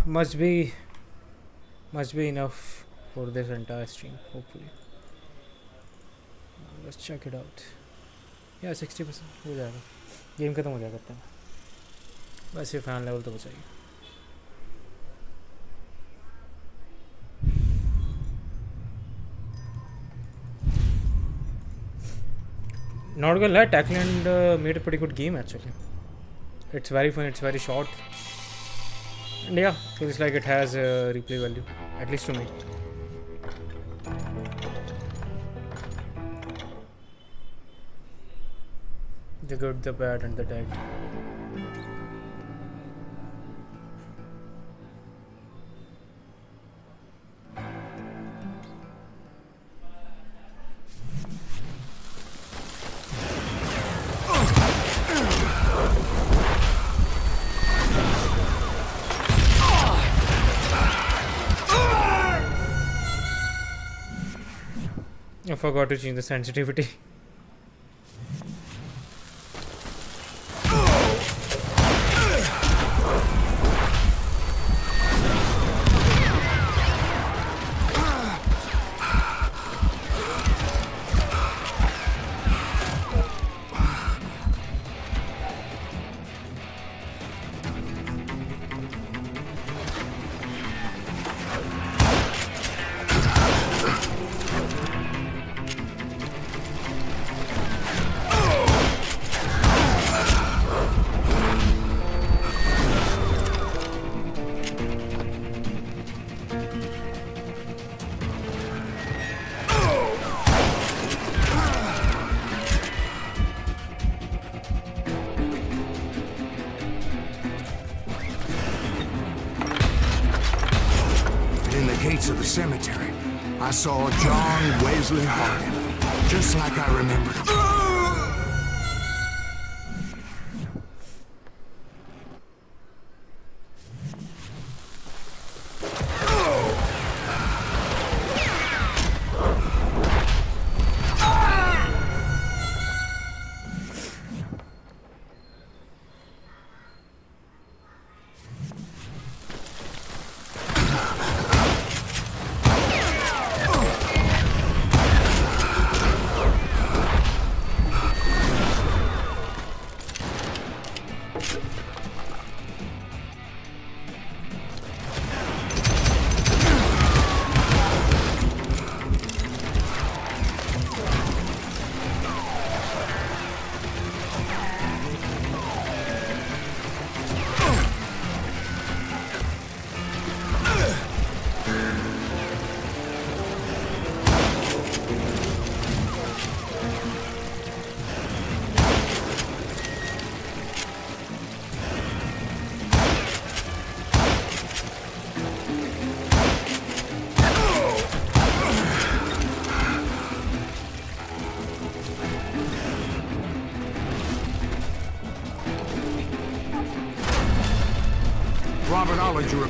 must be enough for this entire stream, hopefully. Let's check it out. Yeah, 60% हो जाएगा, गेम खत्म हो जाएगा तब तक. वैसे फैन लेवल तो बचाइए. Not gonna lie, Techland made a pretty good game actually. It's very fun, it's very short. And yeah, feels like it has replay value, at least to me. The good, the bad, and the dead. I forgot to change the sensitivity. Of the cemetery, I saw John Wesley Hardin, just like I remembered him.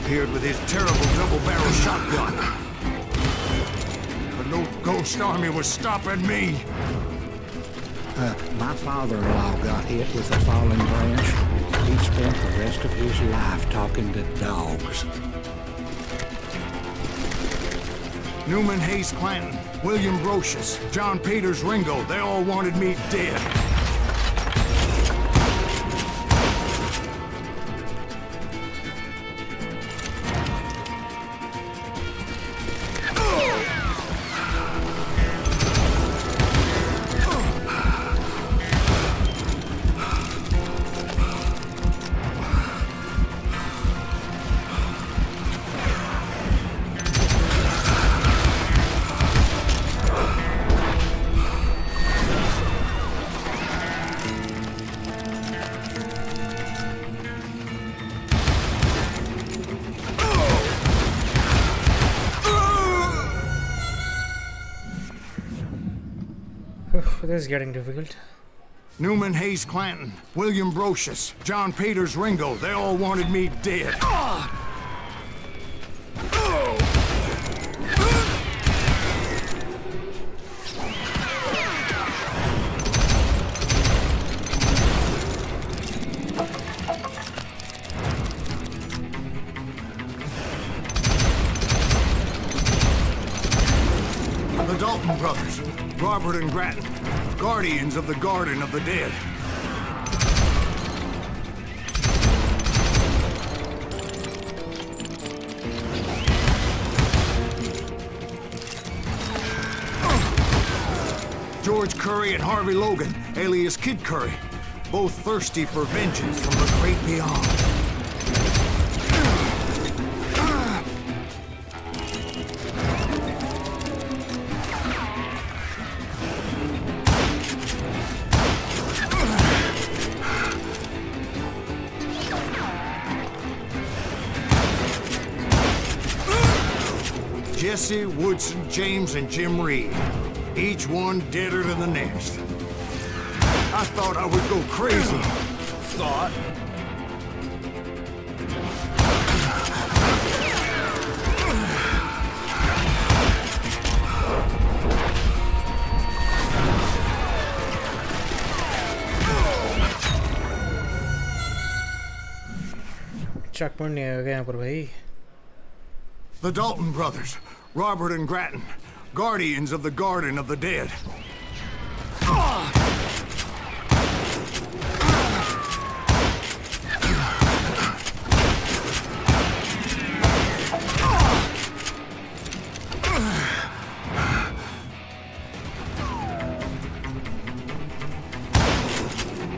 Appeared with his terrible double-barrel shotgun. But no ghost army was stopping me. My father-in-law got hit with a falling branch. He spent the rest of his life talking to dogs. Newman Hayes Clanton, William Brocious, John Peters Ringo, they all wanted me dead. This is getting difficult. Newman Hayes Clanton, William Brocious, John Peters Ringo, they all wanted me dead. Dalton brothers, Robert and Grattan, guardians of the Garden of the Dead. George Curry and Harvey Logan, alias Kid Curry, both thirsty for vengeance from the great beyond. Jesse, Woodson, James, and Jim Reed. Each one deader than the next. I thought I would go crazy. Thought? checkpoint नहीं आएगा यहाँ पर भाई. The Dalton brothers, Robert and Grattan, guardians of the Garden of the Dead.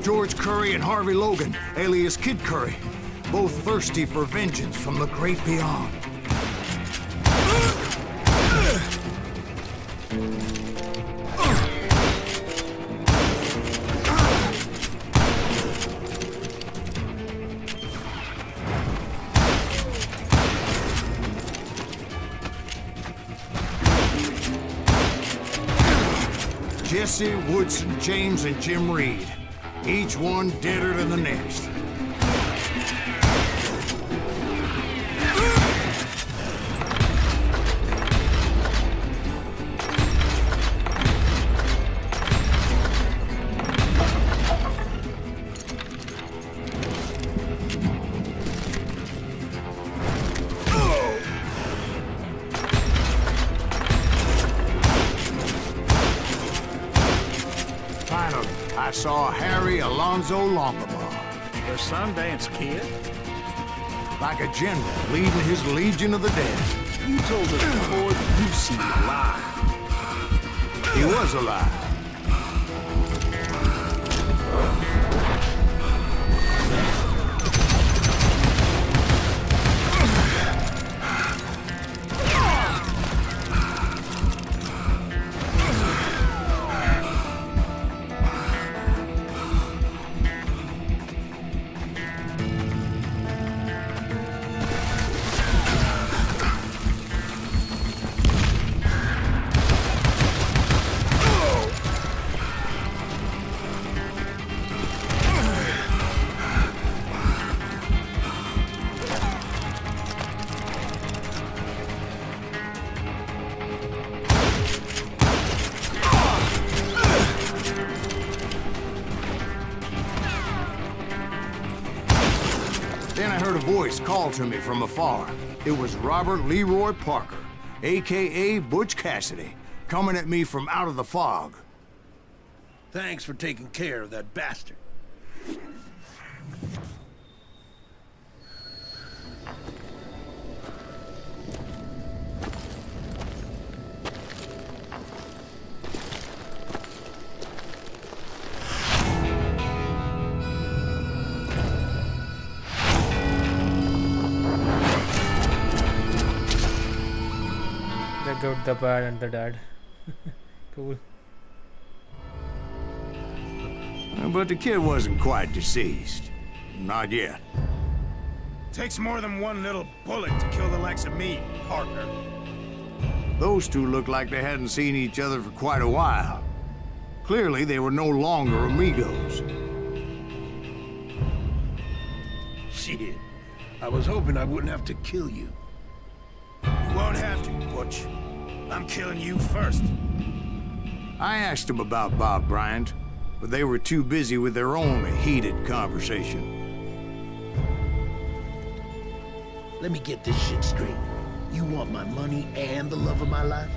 George Curry and Harvey Logan, alias Kid Curry, both thirsty for vengeance from the great beyond. Jesse, Woodson, James, and Jim Reed. Each one deader than the next. Finally, I saw Harry Alonzo Longabaugh. The Sundance Kid? Like a general leading his Legion of the Dead. You told us before that you've seen him alive. He was alive. Then I heard a voice call to me from afar. It was Robert Leroy Parker, a.k.a. Butch Cassidy, coming at me from out of the fog. Thanks for taking care of that bastard. The good, the bad, and the dad. Cool. But the kid wasn't quite deceased. Not yet. Takes more than one little bullet to kill the likes of me, partner. Those two looked like they hadn't seen each other for quite a while. Clearly, they were no longer amigos. Shit. I was hoping I wouldn't have to kill you. You won't have to, Butch. I'm killing you first. I asked them about Bob Bryant, but they were too busy with their own heated conversation. Let me get this shit straight. You want my money and the love of my life?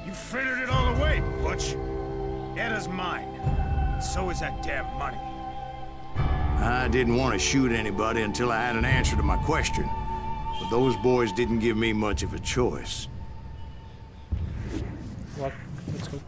You frittered it all away, Butch. Etta's mine. So is that damn money. I didn't want to shoot anybody until I had an answer to my question. But those boys didn't give me much of a choice. What? Let's go.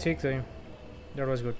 ठीक था ये. That was good.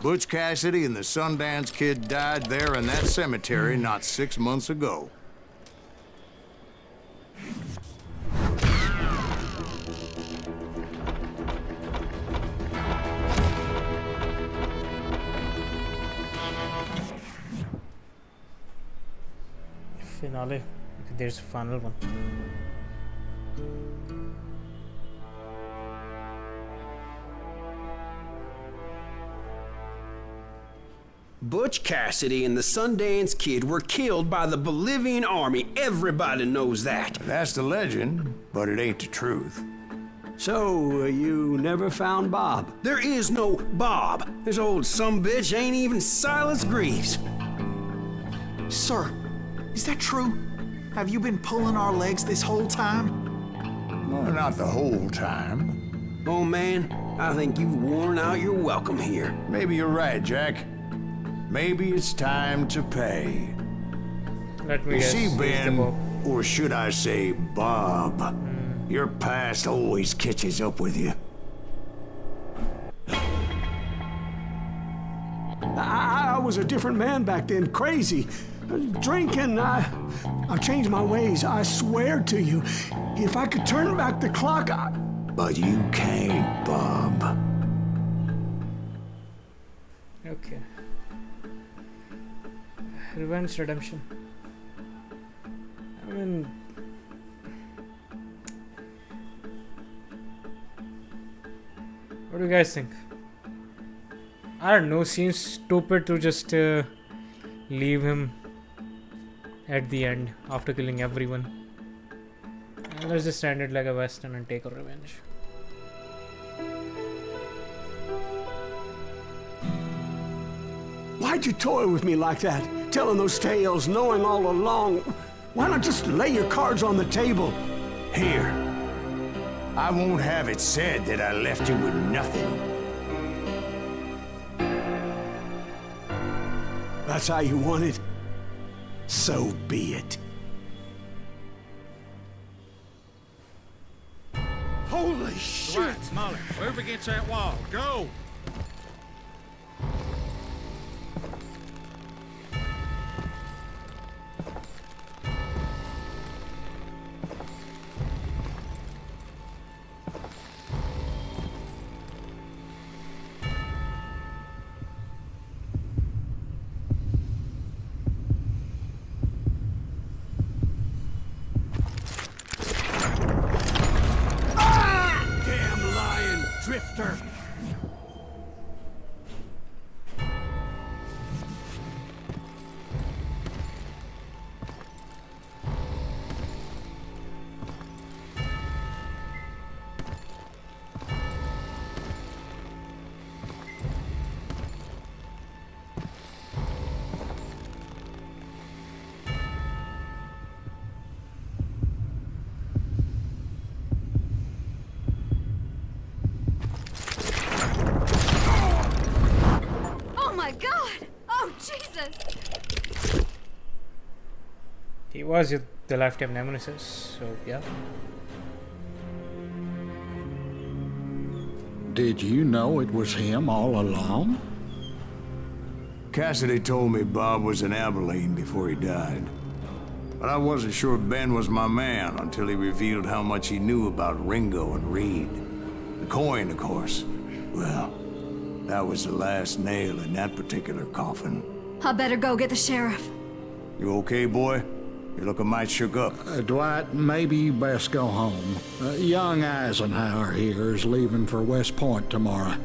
Butch Cassidy and the Sundance Kid died there in that cemetery not 6 months ago. Finale. There's a final one. Butch Cassidy and the Sundance Kid were killed by the Bolivian army. Everybody knows that. That's the legend, but it ain't the truth. So, you never found Bob? There is no Bob. This old sumbitch ain't even Silas Greaves. Sir, is that true? Have you been pulling our legs this whole time? Well, not the whole time. Oh, man, I think you've worn out your welcome here. Maybe you're right, Jack. Maybe it's time to pay. Let me You guess. see, He's the Ben, Bob. or should I say Bob, your past always catches up with you. I was a different man back then, crazy. Drinking, I've changed my ways, I swear to you. If I could turn back the clock, But you can't, Bob. Okay. Revenge redemption. I mean, What do you guys think? I don't know, seems stupid to just leave him at the end after killing everyone. And let's just end it like a western and take our revenge. Why'd you toy with me like that? Telling those tales, knowing all along. Why not just lay your cards on the table? Here. I won't have it said that I left you with nothing. That's how you want it? So be it. Holy shit! Right, Molly, move against that wall. Go! He was the lifetime nemesis, so yeah. Did you know it was him all along? Cassidy told me Bob was in Abilene before he died. But I wasn't sure Ben was my man until he revealed how much he knew about Ringo and Reed. The coin, of course. Well, that was the last nail in that particular coffin. I better go get the sheriff. You okay, boy? You're looking mighty shook up. Dwight, maybe you best go home. Young Eisenhower here is leaving for West Point tomorrow.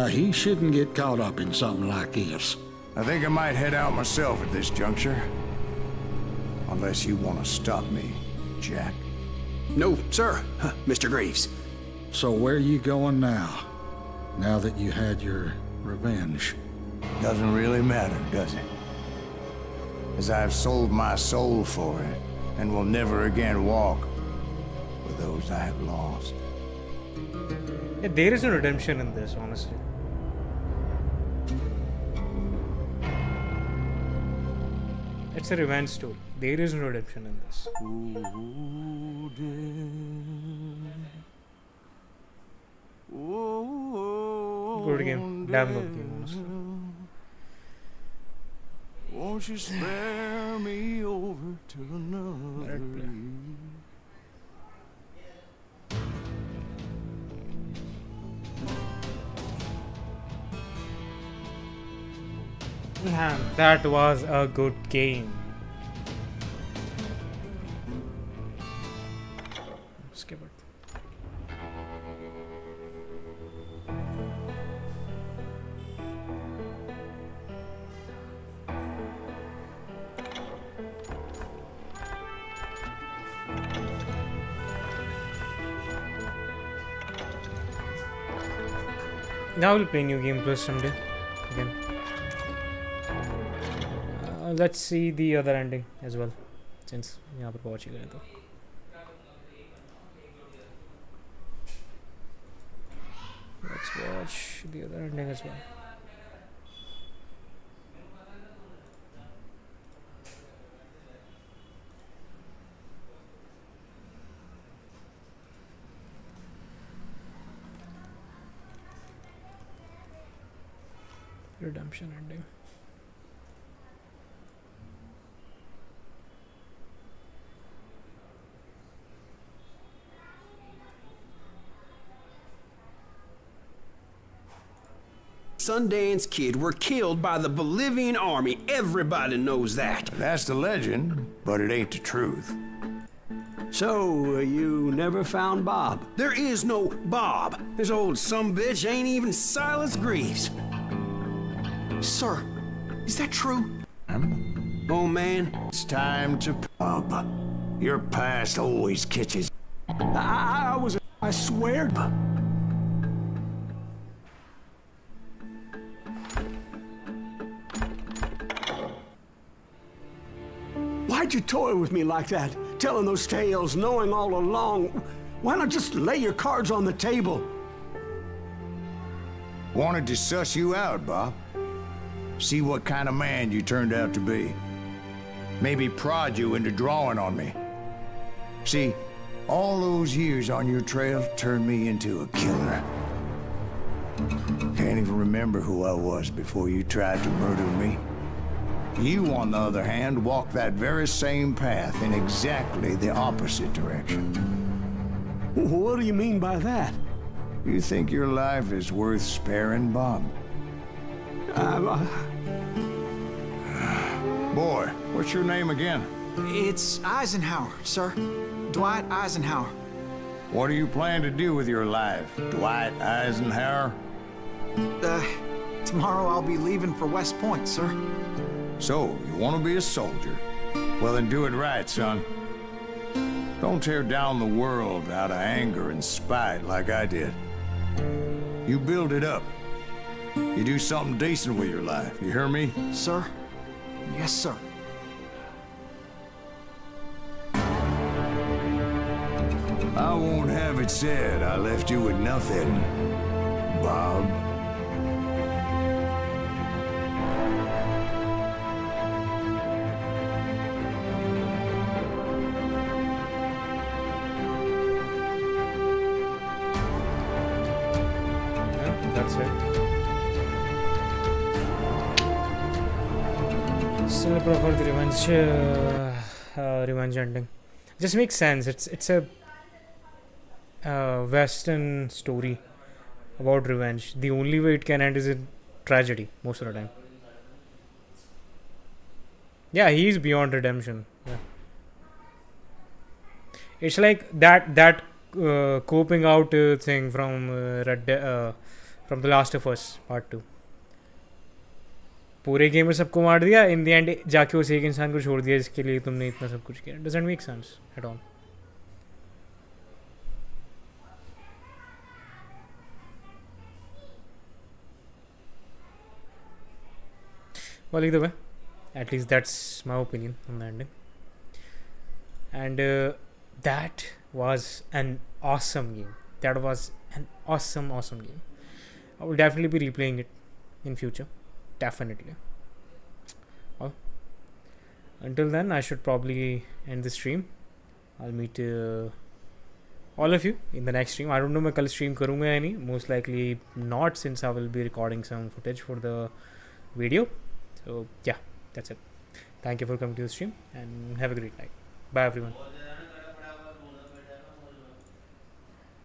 He shouldn't get caught up in something like this. I think I might head out myself at this juncture. Unless you want to stop me, Jack. No, sir, Mr. Greaves. So where are you going now? Now that you had your revenge? Doesn't really matter, does it? As I've sold my soul for it, and will never again walk with those I have lost. Yeah, there is no redemption in this, honestly. It's a revenge story. There is no redemption in this. Good game. Damn good game, honestly. Won't you spare me over to another? Man, that was a good game. Skip it. Now we'll play New Game Plus someday again. Let's see the other ending as well, since यहाँ पर पहुँच ही गए तो. Let's watch the other ending as well. Redemption ending. Sundance Kid were killed by the Bolivian army. Everybody knows that. That's the legend, but it ain't the truth. So, you never found Bob? There is no Bob. This old sumbitch ain't even Silas Greaves. Sir, is that true? Oh, man, It's time to pub. Your past always catches. I swear. Why'd you toy with me like that? Telling those tales, knowing all along. Why not just lay your cards on the table? Wanted to suss you out, Bob. See what kind of man you turned out to be. Maybe prod you into drawing on me. See, all those years on your trail turned me into a killer. Can't even remember who I was before you tried to murder me. You, on the other hand, walked that very same path in exactly the opposite direction. What do you mean by that? You think your life is worth sparing, Bob? Boy, what's your name again? It's Eisenhower, sir. Dwight Eisenhower. What do you plan to do with your life, Dwight Eisenhower? Tomorrow I'll be leaving for West Point, sir. So, you want to be a soldier? Well, then do it right, son. Don't tear down the world out of anger and spite like I did. You build it up. You do something decent with your life, you hear me? Sir? Yes, sir. I won't have it said I left you with nothing, Bob. That's it. Still prefer the revenge ending. Just makes sense. It's a Western story about revenge. The only way it can end is in tragedy most of the time. Yeah, he's beyond redemption. Yeah. It's like that coping out thing from from The Last of Us Part 2. पूरे game में सबको मार दिया, in the end जाके उस एक इंसान को छोड़ दिया जिसके लिए तुमने इतना सब कुछ किया. Doesn't make sense at all. Well, either way, at least that's my opinion on the ending. And that was an awesome game. That was an awesome game. I will definitely be replaying it in future. Definitely. Well, until then, I should probably end the stream. I'll meet all of you in the next stream. I don't know if I'll stream karunga any. Most likely not, since I will be recording some footage for the video. So yeah, that's it. Thank you for coming to the stream and have a great night. Bye everyone.